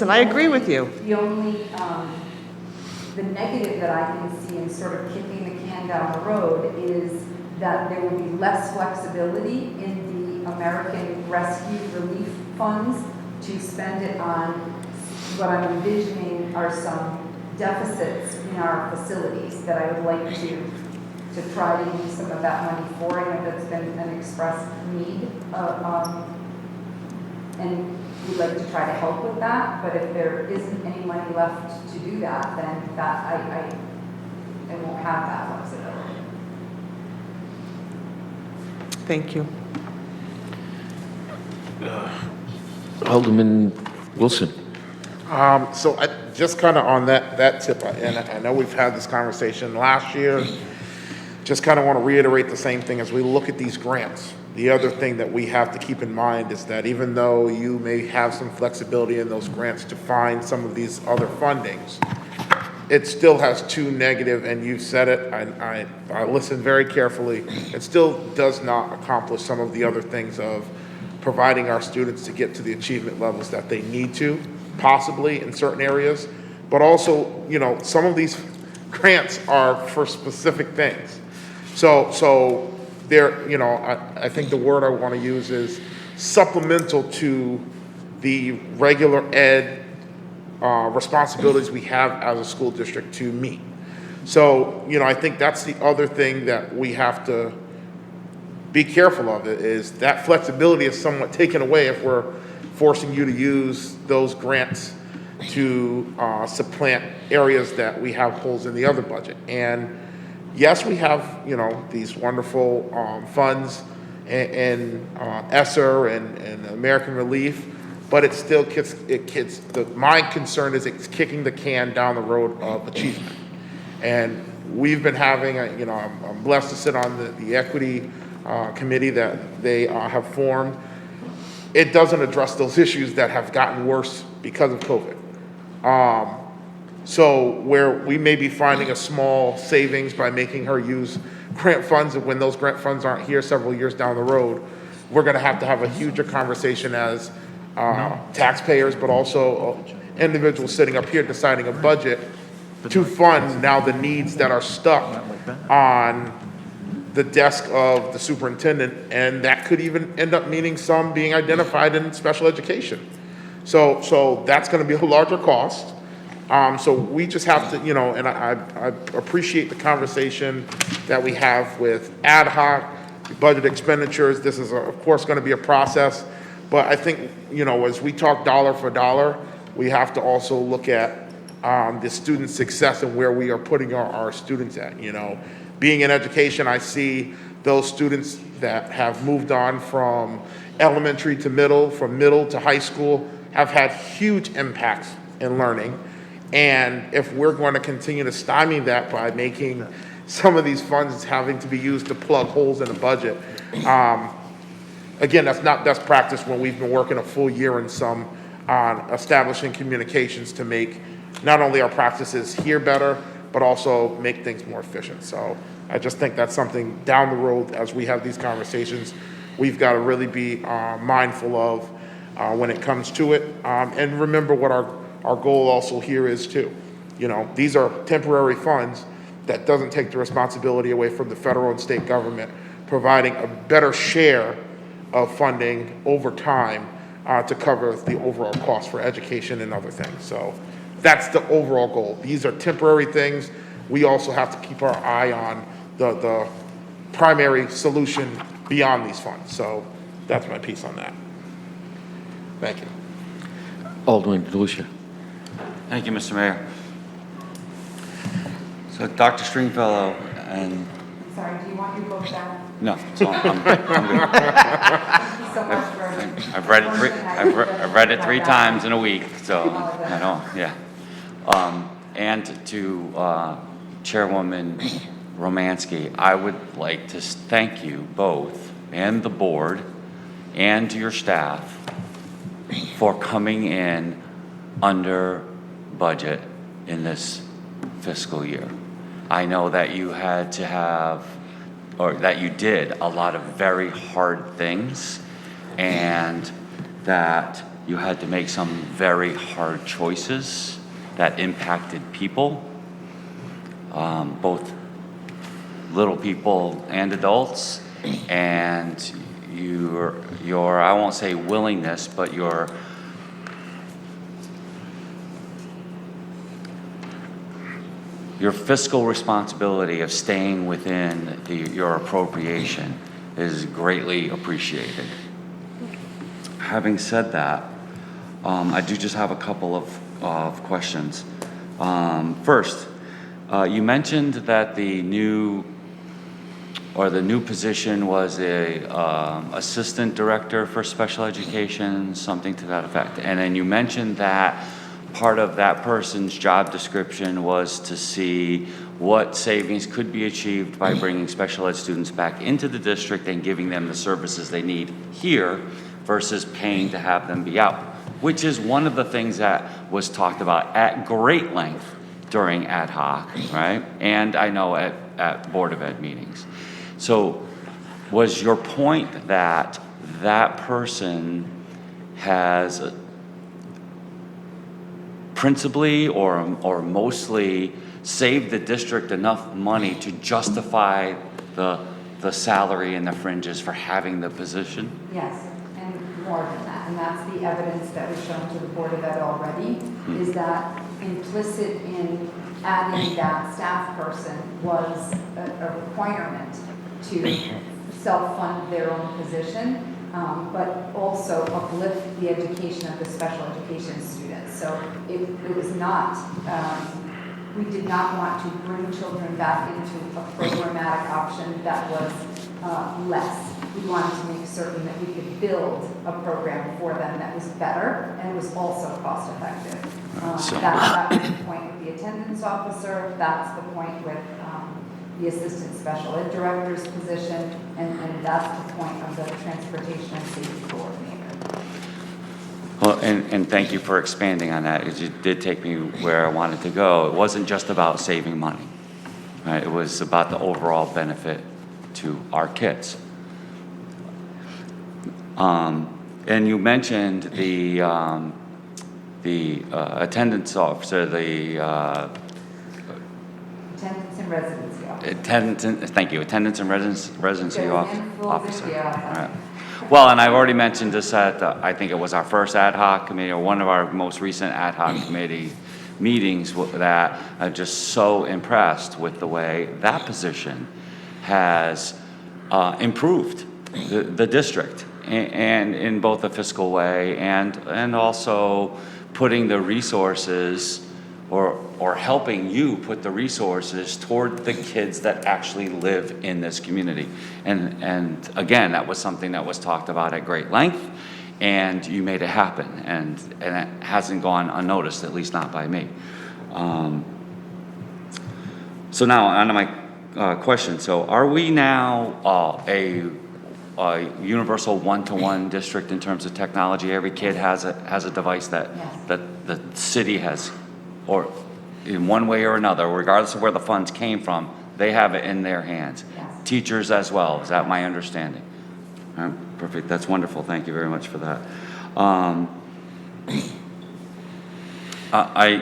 and I agree with you. The only, the negative that I can see in sort of kicking the can down the road is that there will be less flexibility in the American Rescue Relief Funds to spend it on what I'm envisioning are some deficits in our facilities that I would like to try to use some of that money for. I know that's been an expressed need, and we'd like to try to help with that. But if there isn't any money left to do that, then I won't have that flexibility. Thank you. Alderman Wilson. So just kind of on that tip, and I know we've had this conversation last year, just kind of want to reiterate the same thing as we look at these grants. The other thing that we have to keep in mind is that even though you may have some flexibility in those grants to find some of these other fundings, it still has two negative, and you've said it, I listened very carefully, it still does not accomplish some of the other things of providing our students to get to the achievement levels that they need to, possibly in certain areas, but also, some of these grants are for specific things. So there, I think the word I want to use is supplemental to the regular ed responsibilities we have as a school district to meet. So, I think that's the other thing that we have to be careful of, it is that flexibility is somewhat taken away if we're forcing you to use those grants to supplant areas that we have holes in the other budget. And yes, we have, these wonderful funds ESSER and American Relief, but it still my concern is it's kicking the can down the road of achievement. And we've been having, I'm blessed to sit on the equity committee that they have formed. It doesn't address those issues that have gotten worse because of COVID. So where we may be finding a small savings by making her use grant funds, and when those grant funds aren't here several years down the road, we're going to have a huger conversation as taxpayers, but also individuals sitting up here deciding a budget to fund now the needs that are stuck on the desk of the superintendent, and that could even end up meaning some being identified in special education. So that's going to be a larger cost. So we just have to, and I appreciate the conversation that we have with ad hoc budget expenditures. This is, of course, going to be a process, but I think, as we talk dollar for dollar, we have to also look at the student success and where we are putting our students at. Being in education, I see those students that have moved on from elementary to middle, from middle to high school, have had huge impacts in learning. And if we're going to continue to stymie that by making some of these funds having to be used to plug holes in the budget, again, that's not best practice when we've been working a full year in some on establishing communications to make not only our practices here better, but also make things more efficient. So I just think that's something down the road as we have these conversations, we've got to really be mindful of when it comes to it. And remember what our goal also here is too. These are temporary funds that doesn't take the responsibility away from the federal and state government providing a better share of funding over time to cover the overall cost for education and other things. So that's the overall goal. These are temporary things. We also have to keep our eye on the primary solution beyond these funds. So that's my piece on that. Thank you. Alderman DeLucia. Thank you, Mr. Mayor. So Dr. Stringfellow and, Sorry, do you want your book back? no, so I'm good. Thank you so much for. I've read it 3 times in a week, so I don't, yeah. And to Chairwoman Romansky, I would like to thank you both and the board and your staff for coming in under budget in this fiscal year. I know that you had to have, or that you did a lot of very hard things, and that you had to make some very hard choices that impacted people, both little people and adults, and your I won't say willingness, but your fiscal responsibility of staying within your appropriation is greatly appreciated. Having said that, I do just have a couple of questions. First, you mentioned that the new position was a assistant director for special education, something to that effect. And then you mentioned that part of that person's job description was to see what savings could be achieved by bringing special ed students back into the district and giving them the services they need here versus paying to have them be out, which is one of the things that was talked about at great length during ad hoc, right? And I know at Board of Ed meetings. So was your point that that person has principally or mostly saved the district enough money to justify the salary and the fringes for having the position? Yes, and more than that. And that's the evidence that was shown to the Board of Ed already, is that implicit in adding that staff person was a requirement to self-fund their own position, but also uplift the education of the special education students. So it was not, we did not want to bring children back into a programmatic option that was less. We wanted to make certain that we could build a program for them that was better and was also cost effective. That was the point with the attendance officer, that's the point with the assistant special ed director's position, and that's the point of the transportation and safety coordinator. Well, and thank you for expanding on that, because you did take me where I wanted to go. It wasn't just about saving money, right? It was about the overall benefit to our kids. And you mentioned the attendance officer, the Attendance and residency officer. attendance and residency There's a handful of officer. it, yeah. All right. Well, and I've already mentioned this at, I think it was our first ad hoc committee, or one of our most recent ad hoc committee meetings, that I'm just so impressed with the way that position has improved the district, and in both a fiscal way and also putting the resources or helping you put the resources toward the kids that actually live in this community. And again, that was something that was talked about at great length, and you made it happen, and it hasn't gone unnoticed, at least not by me. So now, on to my question. So are we now a universal one-to-one district in terms of technology? Every kid has a device that the city has, or in one way or another, regardless of where the funds came from, they have it in their hands. Yes. Teachers as well, is that my understanding? Perfect, that's wonderful, thank you very much for that.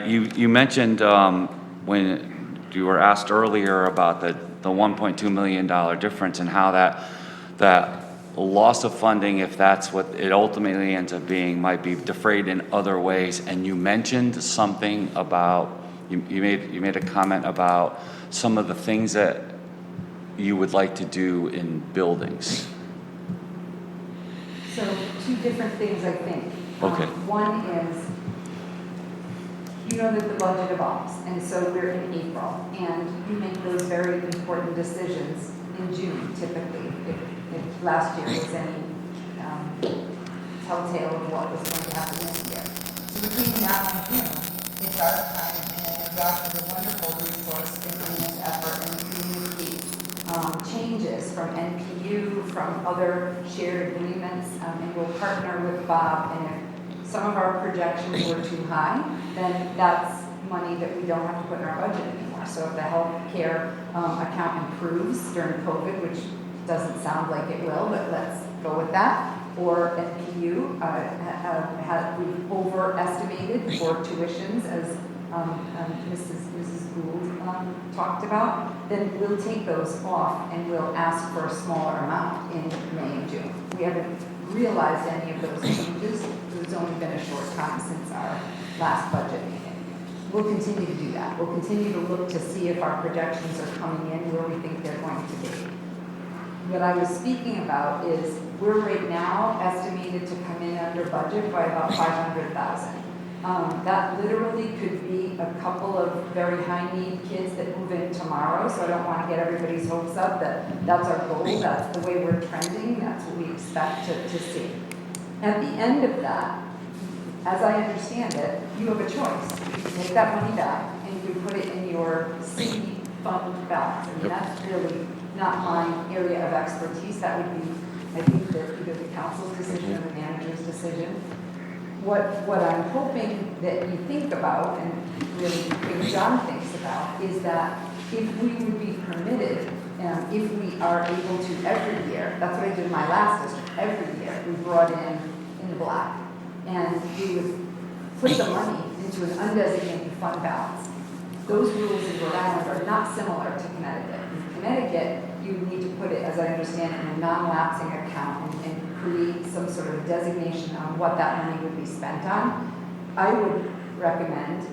You mentioned when you were asked earlier about the $1.2 million difference, and how that loss of funding, if that's what it ultimately ends up being, might be defrayed in other ways. And you mentioned something about, you made a comment about some of the things that you would like to do in buildings. So two different things, I think. Okay. One is, you know that the budget evolves, and so we're in April, and you make those very important decisions in June typically, if last year was any telltale of what was going to happen this year. So between now and June, it's our time, and Josh is a wonderful resource in doing this effort and communicate changes from NPU, from other shared agreements, and we'll partner with Bob, and if some of our projections were too high, then that's money that we don't have to put in our budget anymore. So if the healthcare account improves during COVID, which doesn't sound like it will, but let's go with that, or NPU, we've overestimated for tuitions, as Mrs. Gould talked about, then we'll take those off and we'll ask for a smaller amount in May and June. We haven't realized any of those changes. It's only been a short time since our last budget meeting. We'll continue to do that. We'll continue to look to see if our projections are coming in where we think they're going to be. What I was speaking about is we're right now estimated to come in under budget by about $500,000. That literally could be a couple of very high-need kids that move in tomorrow, so I don't want to get everybody's hopes up that that's our goal, that's the way we're trending, that's what we expect to see. At the end of that, as I understand it, you have a choice. You can take that money back and you can put it in your city fund balance. I mean, that's really not my area of expertise. That would be, I think, either the council's decision or the manager's decision. What I'm hoping that you think about, and really what John thinks about, is that if we would be permitted, if we are able to every year, that's what I did in my last district, every year we brought in the black, and we would put the money into an undesignated fund balance. Those rules in Rhode Island are not similar to Connecticut. In Connecticut, you need to put it, as I understand it, in a non-lapsing account and create some sort of designation on what that money would be spent on. I would recommend,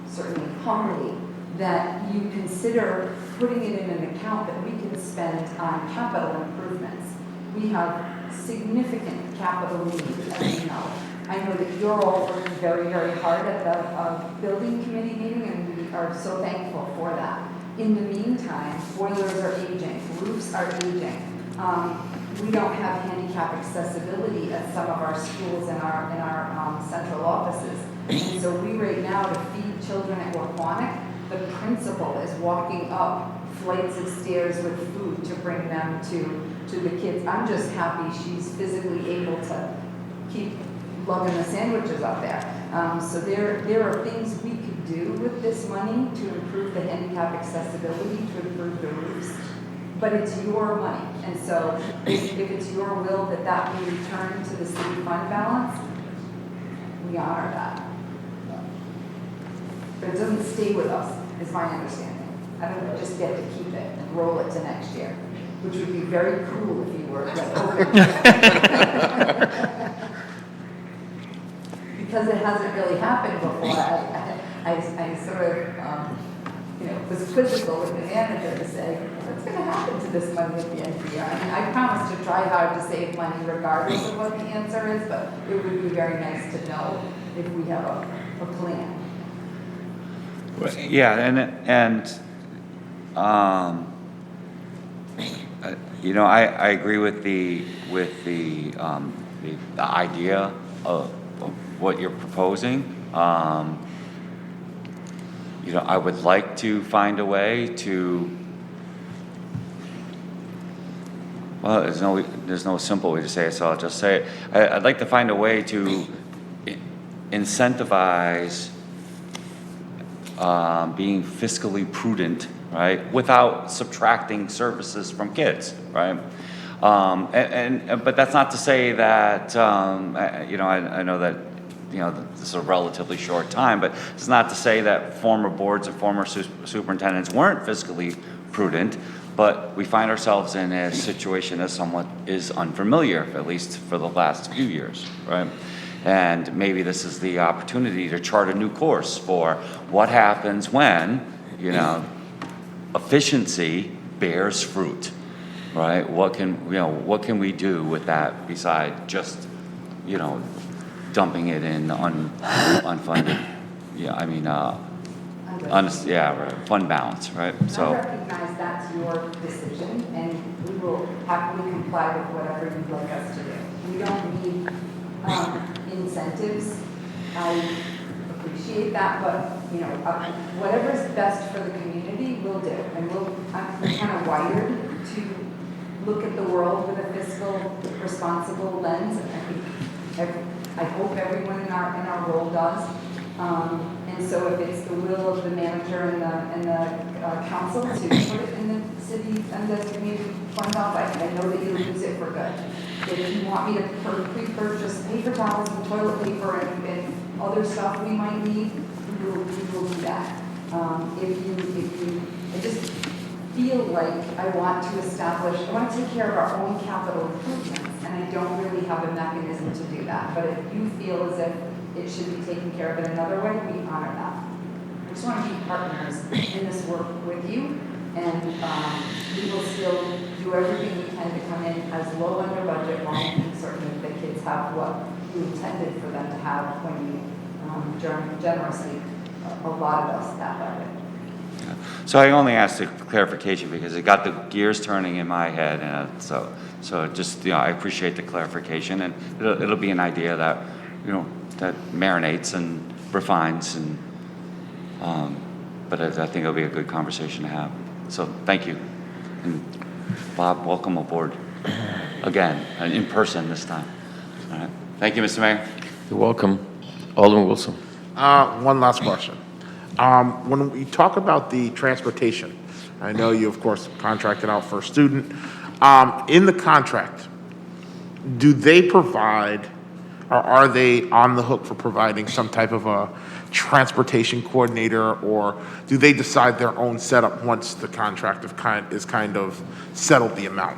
certainly humbly, that you consider putting it in an account that we can spend on capital improvements. We have significant capital needs, as you know. I know that you're all working very, very hard at the building committee meeting, and we are so thankful for that. In the meantime, boilers are aging, roofs are aging. we don't have handicap accessibility at some of our schools in our central offices. And so we right now, to feed children at Waquanic, the principal is walking up flights of stairs with food to bring them to the kids. I'm just happy she's physically able to keep lugging the sandwiches up there. So there are things we could do with this money to improve the handicap accessibility, to improve the roofs. But it's your money, and so if it's your will that that be returned to the city fund balance, we honor that. But it doesn't stay with us, is my understanding. I don't just get to keep it and roll it to next year, which would be very cool if you were like, open. Because it hasn't really happened before. I sort of, was quizzical with the manager to say, what's going to happen to this money at the end of the year? I mean, I promise to try hard to save money regardless of what the answer is, but it would be very nice to know if we have a plan. Yeah, I agree with the idea of what you're proposing. I would like to find a way to, well, there's no simple way to say it, so I'll just say it. I'd like to find a way to incentivize being fiscally prudent, right, without subtracting services from kids, right? But that's not to say that, I know that, this is a relatively short time, but it's not to say that former boards and former superintendents weren't fiscally prudent, but we find ourselves in a situation that somewhat is unfamiliar, at least for the last few years, right? And maybe this is the opportunity to chart a new course for what happens when, efficiency bears fruit, right? What can we do with that beside just, dumping it in unfunded, fund balance, right? And I recognize that's your decision, and we will happily comply with whatever you'd like us to do. We don't need incentives. I appreciate that, but whatever's best for the community, we'll do. And I'm kind of wired to look at the world with a fiscal, responsible lens. I hope everyone in our role does. And so if it's the will of the manager and the council to put it in the city and the community fund balance, I know that you'll use it for good. If you want me to pre-purchase paper towels and toilet paper and other stuff we might need, we will do that. I just feel like I want to take care of our own capital improvements, and I don't really have a mechanism to do that. But if you feel as if it should be taken care of in another way, we honor that. I just want to be partners in this work with you, and we will still do everything we can to come in as low under budget while making certain that the kids have what we intended for them to have when you generously allotted us that budget. So I only asked a clarification because it got the gears turning in my head, and so just I appreciate the clarification, and it'll be an idea that that marinates and refines, and but I think it'll be a good conversation to have. So thank you, and Bob, welcome aboard again, and in person this time. All right, thank you, Mr. Mayor. You're welcome. Alderman Wilson. One last question. When we talk about the transportation, I know you, of course, contracted out for a student. In the contract, do they provide, or are they on the hook for providing some type of a transportation coordinator, or do they decide their own setup once the contract is kind of settled the amount?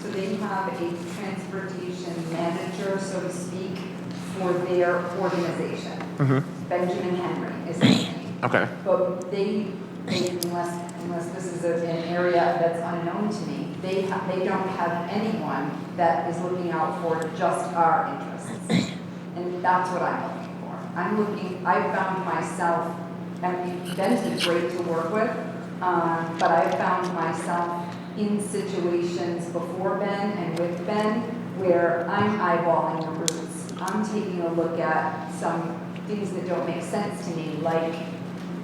So they have a transportation manager, so to speak, for their organization. Mm-hmm. Benjamin Henry is his name. Okay. But they unless this is an area that's unknown to me, they don't have anyone that is looking out for just our interests. And that's what I'm looking for. I found myself, I mean, Ben is great to work with, but I found myself in situations before Ben and with Ben where I'm eyeballing the routes. I'm taking a look at some things that don't make sense to me, like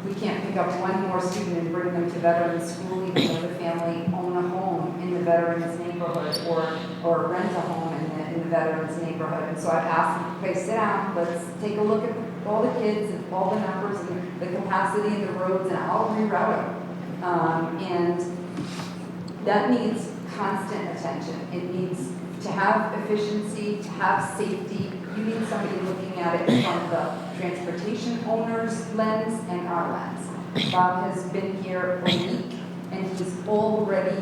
we can't pick up one more student and bring them to veterans school even though the family own a home in the veterans neighborhood or rent a home in the veterans neighborhood. And so I've asked them, okay, sit down, let's take a look at all the kids and all the numbers and the capacity of the roads, and I'll reroute them. And that needs constant attention. It needs to have efficiency, to have safety. You need somebody looking at it from the transportation owner's lens and our lens. Bob has been here a week, and he's already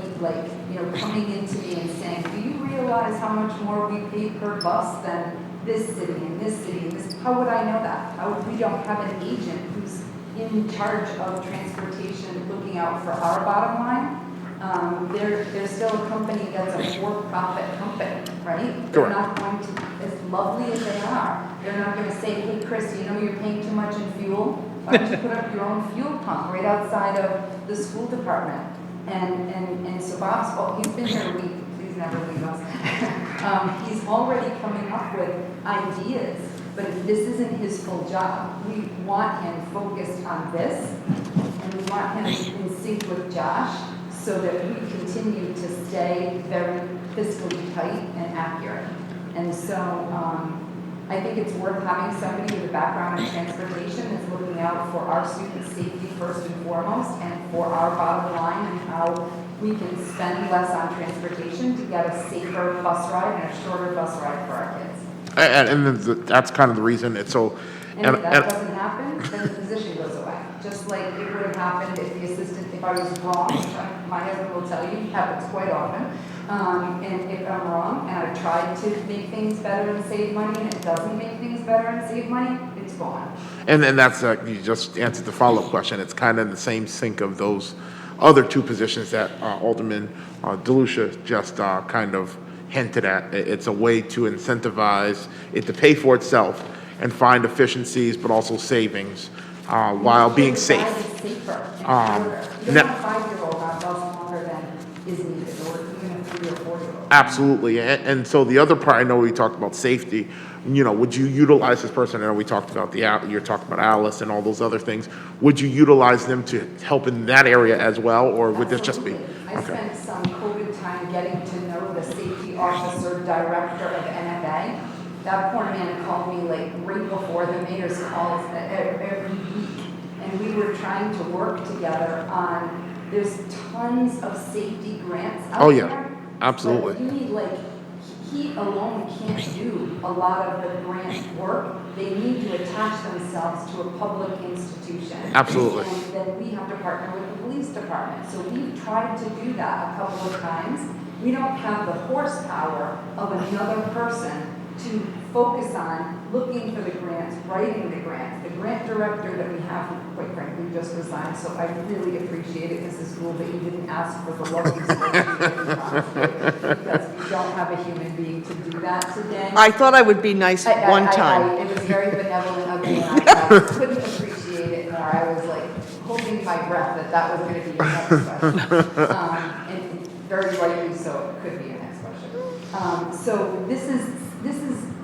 coming into me and saying, do you realize how much more we pay per bus than this city and this city and this? How would I know that? We don't have an agent who's in charge of transportation looking out for our bottom line. They're still a company that's a for-profit company, right? They're not going to, as lovely as they are, they're not going to say, hey, Chris, you know you're paying too much in fuel? Why don't you put up your own fuel pump right outside of the school department? And so Bob's, he's been here a week, please never leave us. He's already coming up with ideas, but this isn't his full job. We want him focused on this, and we want him in sync with Josh, so that we continue to stay very fiscally tight and accurate. And so I think it's worth having somebody with a background in transportation that's looking out for our students' safety first and foremost, and for our bottom line and how we can spend less on transportation to get a safer bus ride and a shorter bus ride for our kids. And that's kind of the reason it's so. And if that doesn't happen, then the position goes away. Just like it would have happened if the assistant, if I was wrong, which my husband will tell you, happens quite often. And if I'm wrong and I've tried to make things better and save money and it doesn't make things better and save money, it's gone. And that's, you just answered the follow-up question. It's kind of in the same sync of those other two positions that Alderman DeLucia just kind of hinted at. It's a way to incentivize it to pay for itself and find efficiencies, but also savings while being safe. Safer and shorter. You don't want a 5-year-old on a bus longer than is needed, or even a 3 or 4-year-old. Absolutely. And so the other part, I know we talked about safety, would you utilize this person? I know we talked about you're talking about Alice and all those other things. Would you utilize them to help in that area as well, or would this just be? Absolutely. I spent some COVID time getting to know the safety officer director of NFA. That poor man called me like right before the mayor's calls every week. And we were trying to work together on, there's tons of safety grants out there. Oh, yeah. Absolutely. But you need he alone can't do a lot of the grant work. They need to attach themselves to a public institution. Absolutely. And then we have to partner with the police department. So we've tried to do that a couple of times. We don't have the horsepower of another person to focus on looking for the grants, writing the grants. The grant director that we have, quite frankly, just resigned, so I really appreciate it, Mrs. Gould, that you didn't ask for the lovely spreadsheet because we don't have a human being to do that today. I thought I would be nice one time. It was very benevolent of me, and I couldn't appreciate it more. I was like holding my breath that was going to be your next question. And very rightly so, it could be your next question. So this is,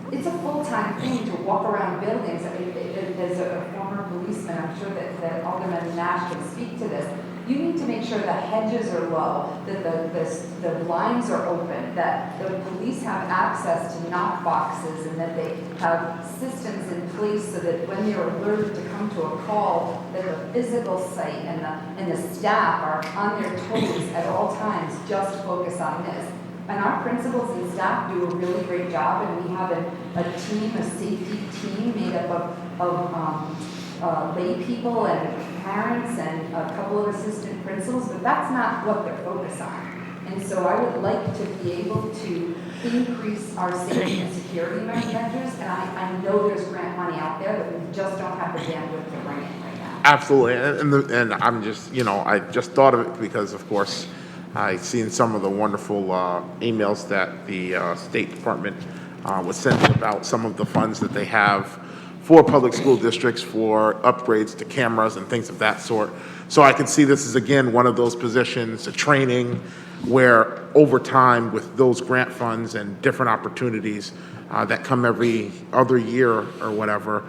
it's a full-time thing to walk around buildings. I mean, as a former policeman, I'm sure that Alderman Nash can speak to this. You need to make sure the hedges are low, that the blinds are open, that the police have access to knock boxes, and that they have systems in place so that when they're alerted to come to a call, that the physical site and the staff are on their toes at all times, just focus on this. And our principals and staff do a really great job, and we have a safety team made up of lay people and parents and a couple of assistant principals, but that's not what they're focused on. And so I would like to be able to increase our safety and security measures, and I know there's grant money out there, but we just don't have the bandwidth to bring it right now. Absolutely. And I'm just, I just thought of it because, of course, I've seen some of the wonderful emails that the State Department was sending about some of the funds that they have for public school districts for upgrades to cameras and things of that sort. So I can see this is, again, one of those positions, a training, where over time with those grant funds and different opportunities that come every other year or whatever,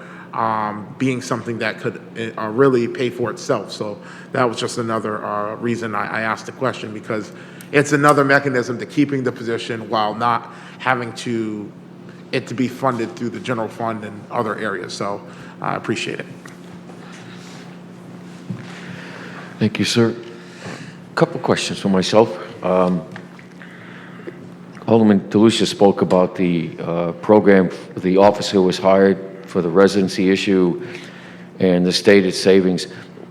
being something that could really pay for itself. So that was just another reason I asked the question, because it's another mechanism to keeping the position while not having it to be funded through the general fund and other areas. So I appreciate it. Thank you, sir. Couple questions for myself. Alderman DeLucia spoke about the program, the officer was hired for the residency issue and the stated savings.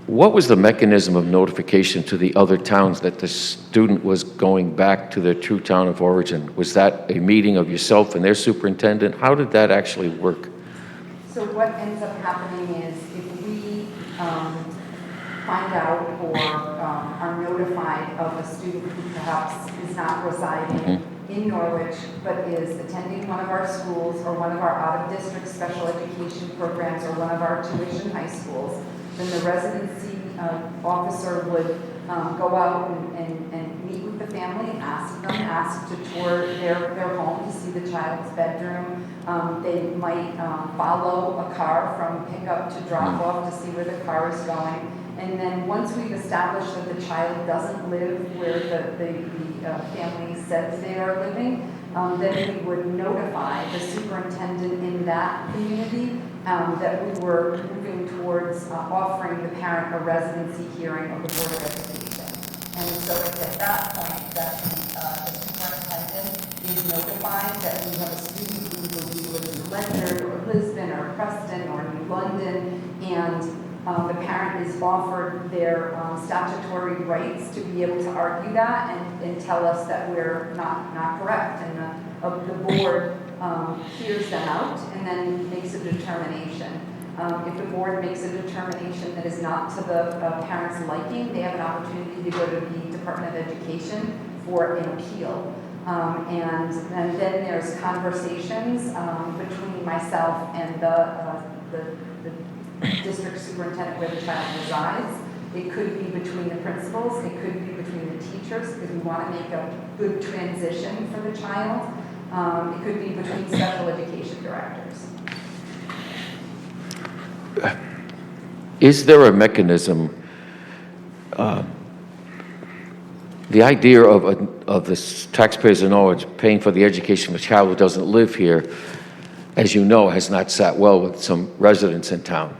What was the mechanism of notification to the other towns that the student was going back to their true town of origin? Was that a meeting of yourself and their superintendent? How did that actually work? So what ends up happening is if we find out or are notified of a student who perhaps is not residing in Norwich, but is attending one of our schools or one of our out-of-district special education programs or one of our tuition high schools, then the residency officer would go out and meet with the family and ask to tour their home to see the child's bedroom. They might follow a car from pickup to drop off to see where the car is going. And then once we've established that the child doesn't live where the family says they are living, then we would notify the superintendent in that community that we were moving towards offering the parent a residency hearing of the Board of Education. And so it's at that point that the superintendent is notified that we have a student who we believe lives in Ledyard or Lisbon or Preston or New London, and the parent is offered their statutory rights to be able to argue that and tell us that we're not correct. And the board hears them out and then makes a determination. If the board makes a determination that is not to the parent's liking, they have an opportunity to go to the Department of Education for an appeal. And then there's conversations between myself and the district superintendent where the child resides. It could be between the principals, it could be between the teachers, because we want to make a good transition for the child. It could be between special education directors. Is there a mechanism, the idea of the taxpayers in Norwich paying for the education of a child who doesn't live here, as you know, has not sat well with some residents in town.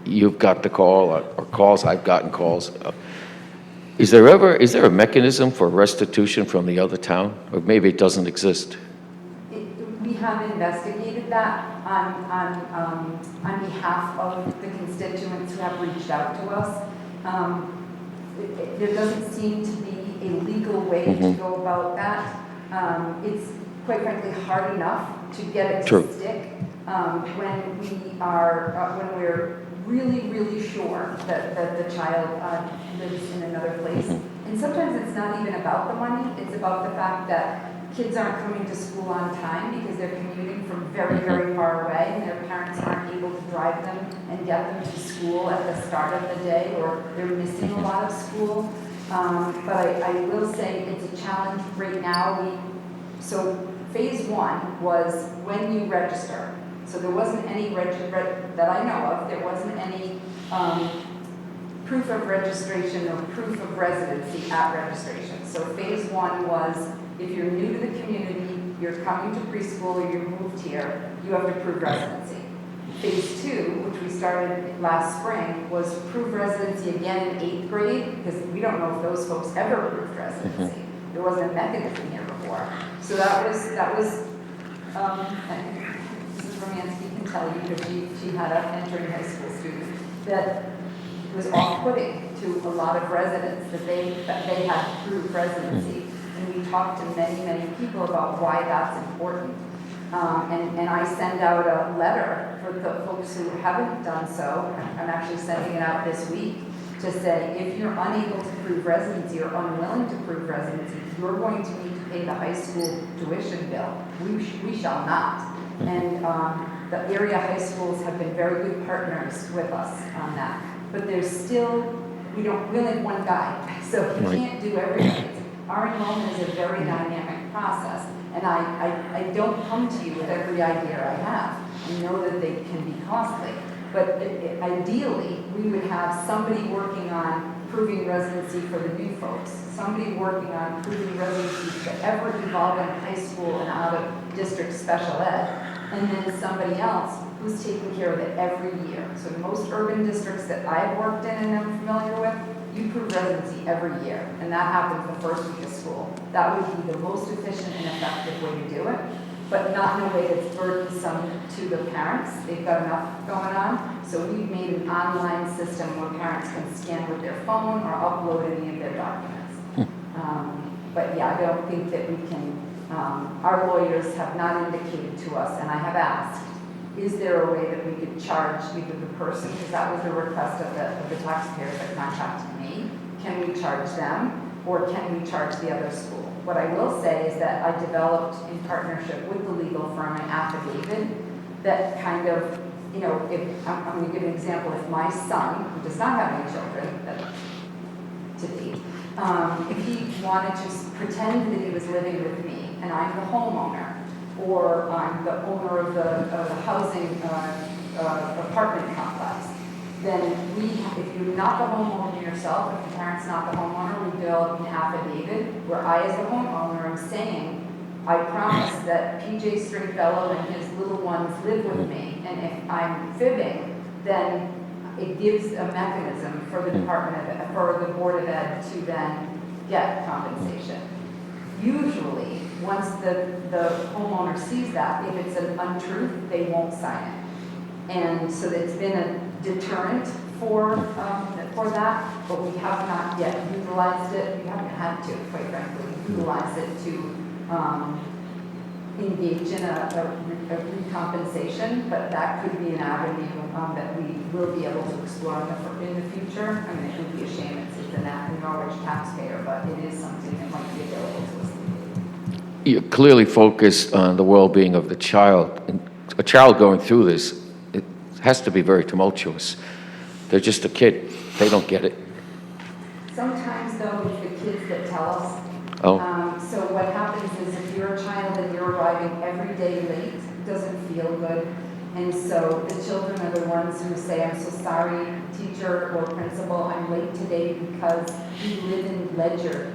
You've got the call or calls, I've gotten calls. Is there a mechanism for restitution from the other town? Or maybe it doesn't exist? We have investigated that on behalf of the constituents who have reached out to us. There doesn't seem to be a legal way to go about that. It's quite frankly hard enough to get it to stick when we're really sure that the child lives in another place. And sometimes it's not even about the money, it's about the fact that kids aren't coming to school on time because they're commuting from very far away and their parents aren't able to drive them and get them to school at the start of the day, or they're missing a lot of school. But I will say it's a challenge right now. So phase one was when you register. So there wasn't any, that I know of, there wasn't any proof of registration or proof of residency at registration. So phase one was, if you're new to the community, you're coming to preschool or you're moved here, you have to prove residency. Phase two, which we started last spring, was prove residency again in 8th grade, because we don't know if those folks ever proved residency. There wasn't a mechanism here before. So that was Mrs. Romansky can tell you, because she had an entering high school student, that it was off-putting to a lot of residents that they had to prove residency. And we talked to many people about why that's important. And I send out a letter for the folks who haven't done so. I'm actually sending it out this week to say, if you're unable to prove residency or unwilling to prove residency, you're going to need to pay the high school tuition bill. We shall not. And the area high schools have been very good partners with us on that. But there's still we only have one guy, so he Right. can't do everything. Our enrollment is a very dynamic process, and I don't come to you with every idea I have. I know that they can be costly, but ideally, we would have somebody working on proving residency for the new folks, somebody working on proving residency for ever evolving high school and out of district special ed, and then somebody else who's taking care of it every year. So most urban districts that I've worked in and am familiar with, you prove residency every year, and that happens the first week of school. That would be the most efficient and effective way to do it, but not in a way that's burdensome to the parents. They've got enough going on. So we've made an online system where parents can scan with their phone or upload any of their documents. But yeah, I don't think that we can, our lawyers have not indicated to us, and I have asked, is there a way that we could charge either the person, because that was the request of the taxpayers that contacted me, can we charge them, or can we charge the other school? What I will say is that I developed in partnership with the legal firm an affidavit that kind of, you know, if, I'm going to give an example, if my son, who does not have any children, to be, if he wanted to pretend that he was living with me and I'm the homeowner, or I'm the owner of the housing apartment complex, then if you're not the homeowner yourself, if the parent's not the homeowner, we develop an affidavit where I, as the homeowner, am saying, I promise that PJ Stringfellow and his little ones live with me, and if I'm fibbing, then it gives a mechanism for the for the Board of Ed to then get compensation. Usually, once the homeowner sees that, if it's an untruth, they won't sign it. And so it's been a deterrent for that, but we have not yet utilized it. We haven't had to, quite frankly, utilize it to engage in a recompensation, but that could be an avenue that we will be able to explore in the future. I mean, it would be a shame it's an Norwich taxpayer, but it is something that might be available to us. You're clearly focused on the well-being of the child. And a child going through this, it has to be very tumultuous. They're just a kid. They don't get it. Sometimes, though, it's the kids that tell us. Oh. So what happens is if you're a child and you're arriving every day late, it doesn't feel good. And so the children are the ones who say, I'm so sorry, teacher or principal, I'm late today because we live in Ledger.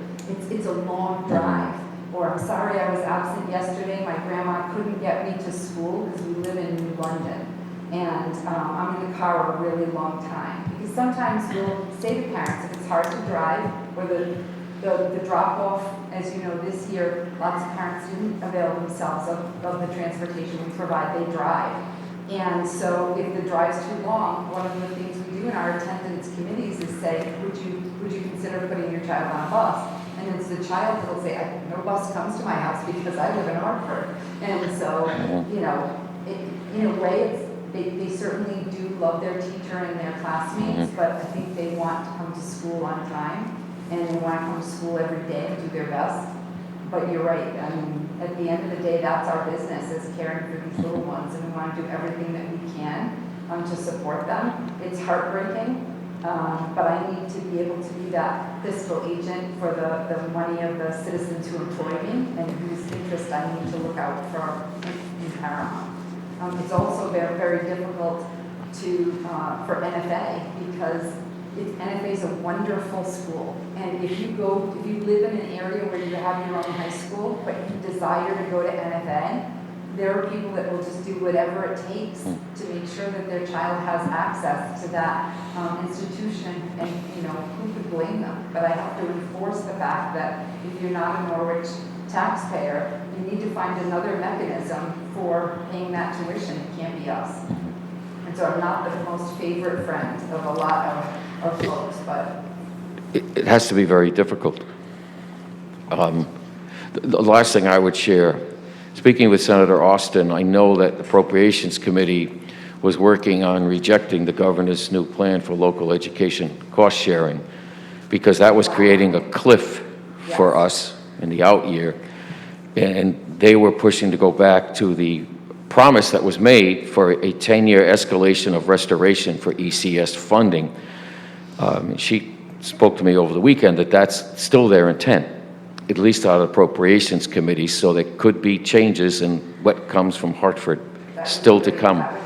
It's a long drive. Or I'm sorry I was absent yesterday, my grandma couldn't get me to school because we live in New London. And I'm in the car a really long time. Because sometimes we'll say to parents, if it's hard to drive, or the drop-off, as you know, this year, lots of parents didn't avail themselves of the transportation we provide, they drive. And so if the drive's too long, one of the things we do in our attendance committees is say, would you consider putting your child on a bus? And it's the child that'll say, no bus comes to my house because I live in Hartford. And so, you know, in a way, they certainly do love their teacher and their classmates, but I think they want to come to school on time, and they want to come to school every day and do their best. But you're right, I mean, at the end of the day, that's our business, is caring for these little ones, and we want to do everything that we can to support them. It's heartbreaking. But I need to be able to be that fiscal agent for the money of the citizens who employ me and whose interest I need to look out for in Paramount. It's also very, very difficult for NFA because NFA is a wonderful school. And if you live in an area where you have your own high school, but you desire to go to NFA, there are people that will just do whatever it takes to make sure that their child has access to that institution, and you know, who could blame them? But I have to enforce the fact that if you're not a Norwich taxpayer, you need to find another mechanism for paying that tuition. It can't be us. And so I'm not the most favorite friend of a lot of folks, but It has to be very difficult. The last thing I would share, speaking with Senator Austin, I know that the Appropriations Committee was working on rejecting the governor's new plan for local education cost sharing because that was creating a cliff for us in the out year. And they were pushing to go back to the promise that was made for a 10-year escalation of restoration for ECS funding. She spoke to me over the weekend that that's still their intent, at least out of appropriations committee, so there could be changes in what comes from Hartford still to come. That would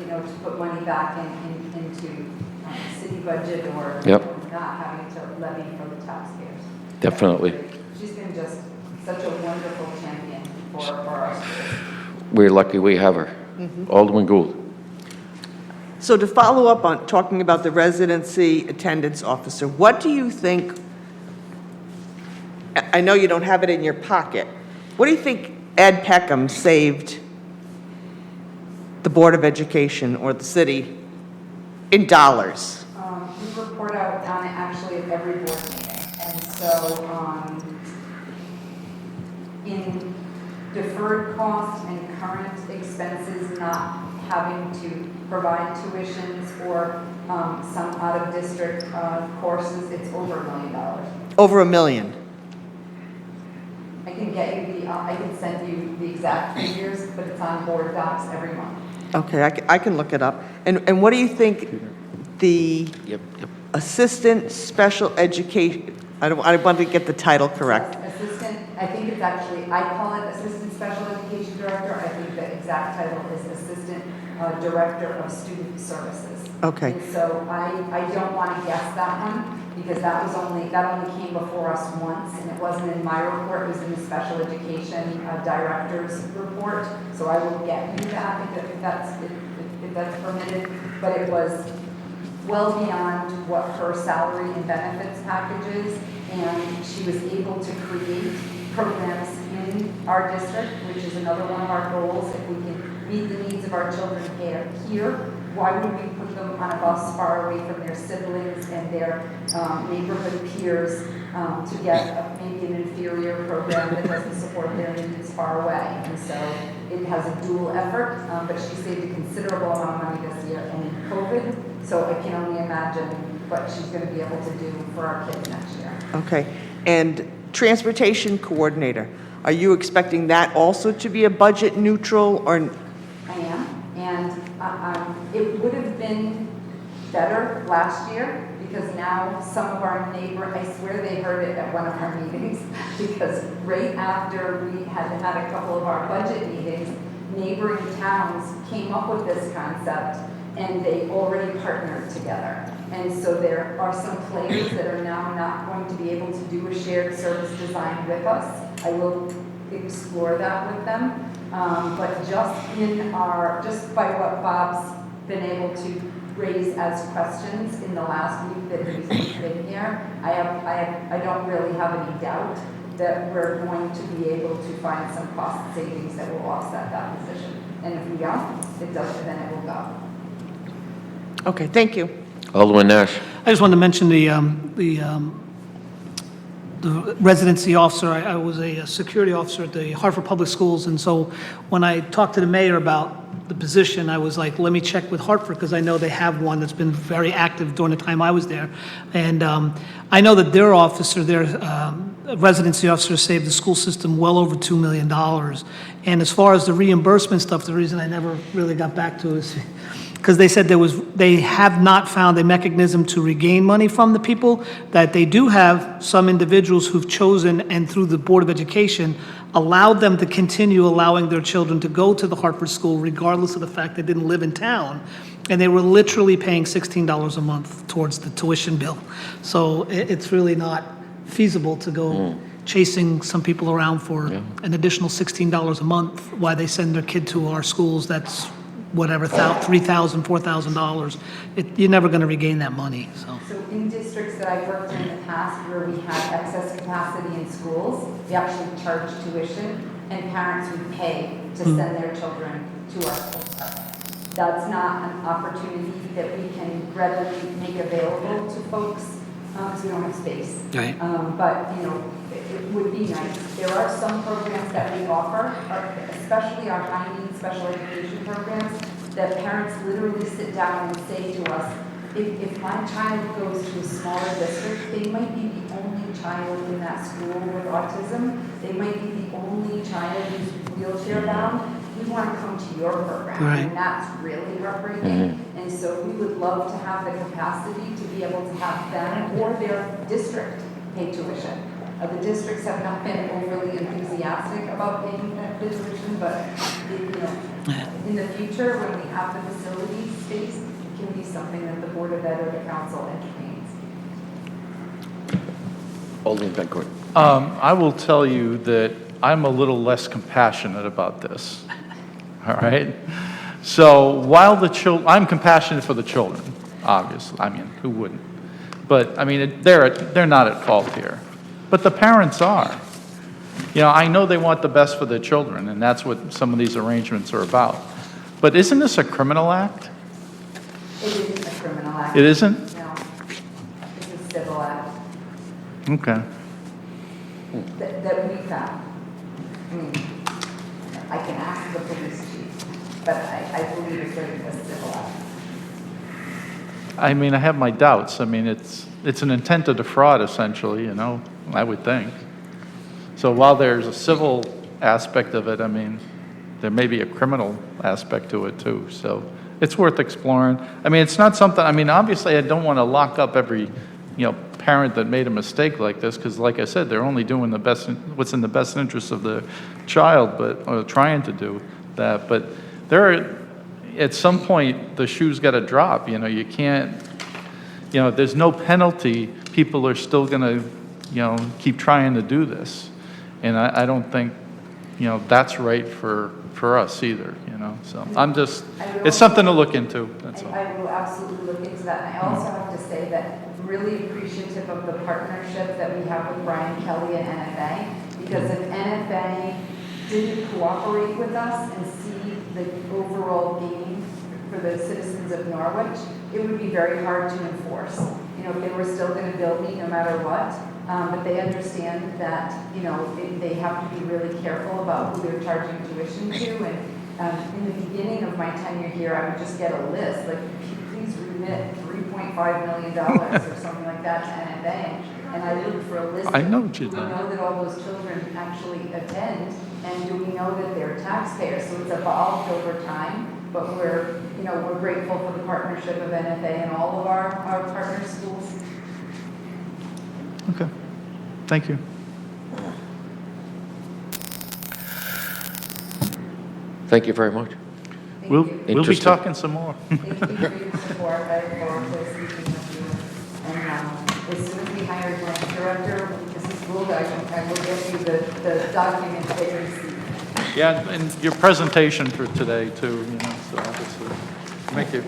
help, to put money back into city budget or Yep. not having to levy for the taxpayers. Definitely. She's been just such a wonderful champion for our schools. We're lucky we have her. Alderman Gould. So to follow up on talking about the residency attendance officer, what do you think, I know you don't have it in your pocket, what do you think Ed Peckham saved the Board of Education or the city in dollars? We report out on it actually at every board meeting. And so in deferred costs and current expenses, not having to provide tuitions or some out-of-district courses, it's over $1 million. Over $1 million. I can get you I can send you the exact figures, but it's on board docs every month. Okay, I can look it up. And what do you think the assistant special education, I want to get the title correct. Assistant, I think it's actually, I call it Assistant Special Education Director. I think the exact title is Assistant Director of Student Services. Okay. And so I don't want to guess that one because that only came before us once and it wasn't in my report, it was in the Special Education Director's report. So I will get you that if that's permitted, but it was well beyond what her salary and benefits package is, and she was able to create programs in our district, which is another one of our goals. If we can meet the needs of our children here, why would we put them on a bus far away from their siblings and their neighborhood peers to get maybe an inferior program that doesn't support their needs far away? And so it has a dual effort, but she saved a considerable amount of money this year and in COVID. So I can only imagine what she's going to be able to do for our kids next year. Okay. And transportation coordinator, are you expecting that also to be a budget neutral or? I am, and it would have been better last year because now some of our I swear they heard it at one of our meetings because right after we had a couple of our budget meetings, neighboring towns came up with this concept and they already partnered together. And so there are some players that are now not going to be able to do a shared service design with us. I will explore that with them. But just by what Bob's been able to raise as questions in the last week that he's been here, I don't really have any doubt that we're going to be able to find some cost savings that will offset that position. And if we don't, then it will go. Okay, thank you. Alderman Nash. I just wanted to mention the residency officer. I was a security officer at the Hartford Public Schools, and so when I talked to the mayor about the position, I was like, let me check with Hartford, because I know they have one that's been very active during the time I was there. And I know that their residency officer saved the school system well over $2 million. And as far as the reimbursement stuff, the reason I never really got back to is because they said they have not found a mechanism to regain money from the people, that they do have some individuals who've chosen, and through the Board of Education, allowed them to continue allowing their children to go to the Hartford School regardless of the fact they didn't live in town. And they were literally paying $16 a month towards the tuition bill. So it's really not feasible to go chasing some people around for an additional $16 a month while they send their kid to our schools. That's whatever, $3,000, $4,000, you're never going to regain that money. So in districts that I've worked in the past where we had excess capacity in schools, we actually charge tuition, and parents would pay to send their children to our schools. That's not an opportunity that we can readily make available to folks because we don't have space. Right. But it would be nice. There are some programs that we offer, especially our high needs special education programs, that parents literally sit down and say to us, if my child goes to a smaller district, they might be the only child in that school with autism. They might be the only child who's wheelchair bound. we want to come to your program. Right. And that's really heartbreaking. And so we would love to have the capacity to be able to have them or their district pay tuition. The districts have not been overly enthusiastic about paying the tuition, but, in the future, when we have the facility space, it can be something that the Board of Ed or the council entertains. Alderman Bencourt. I will tell you that I'm a little less compassionate about this, all right? So while I'm compassionate for the children, obviously, I mean, who wouldn't? But, I mean, they're not at fault here, but the parents are. I know they want the best for their children, and that's what some of these arrangements are about. But isn't this a criminal act? It isn't a criminal act. It isn't? No. It's a civil act Okay. that we found. I mean, I can ask the police chief, but I believe it's a civil act. I mean, I have my doubts. I mean, it's an intent to defraud, essentially, I would think. So while there's a civil aspect of it, I mean, there may be a criminal aspect to it too. So it's worth exploring. I mean, it's not something, I mean, obviously I don't want to lock up every, parent that made a mistake like this, because like I said, they're only doing what's in the best interest of the child, or trying to do that. But at some point, the shoe's got to drop. You can't, there's no penalty. People are still going to, keep trying to do this. And I don't think, that's right for us either, So it's something to look into, that's all. I will absolutely look into that. And I also have to say that I'm really appreciative of the partnership that we have with Brian Kelly and NFA, because if NFA didn't cooperate with us and see the overall gain for the citizens of Norwich, it would be very hard to enforce. They were still going to bill me no matter what, but they understand that, they have to be really careful about who they're charging tuition to. And in the beginning of my tenure here, I would just get a list, like, please remit $3.5 million or something like that to NFA. And I looked for a list. I know what you Do we did. know that all those children actually attend? And do we know that they're taxpayers? So it's evolved over time. But we're grateful for the partnership of NFA and all of our partner schools. Okay, thank you. Thank you very much. Thank We'll you. be Interesting. talking some more. Thank you for your support. I look forward to speaking with you. And as soon as we hire a grant director, Mrs. Gould, I will get you the documents that you received. Yeah, and your presentation for today too, so obviously, thank you.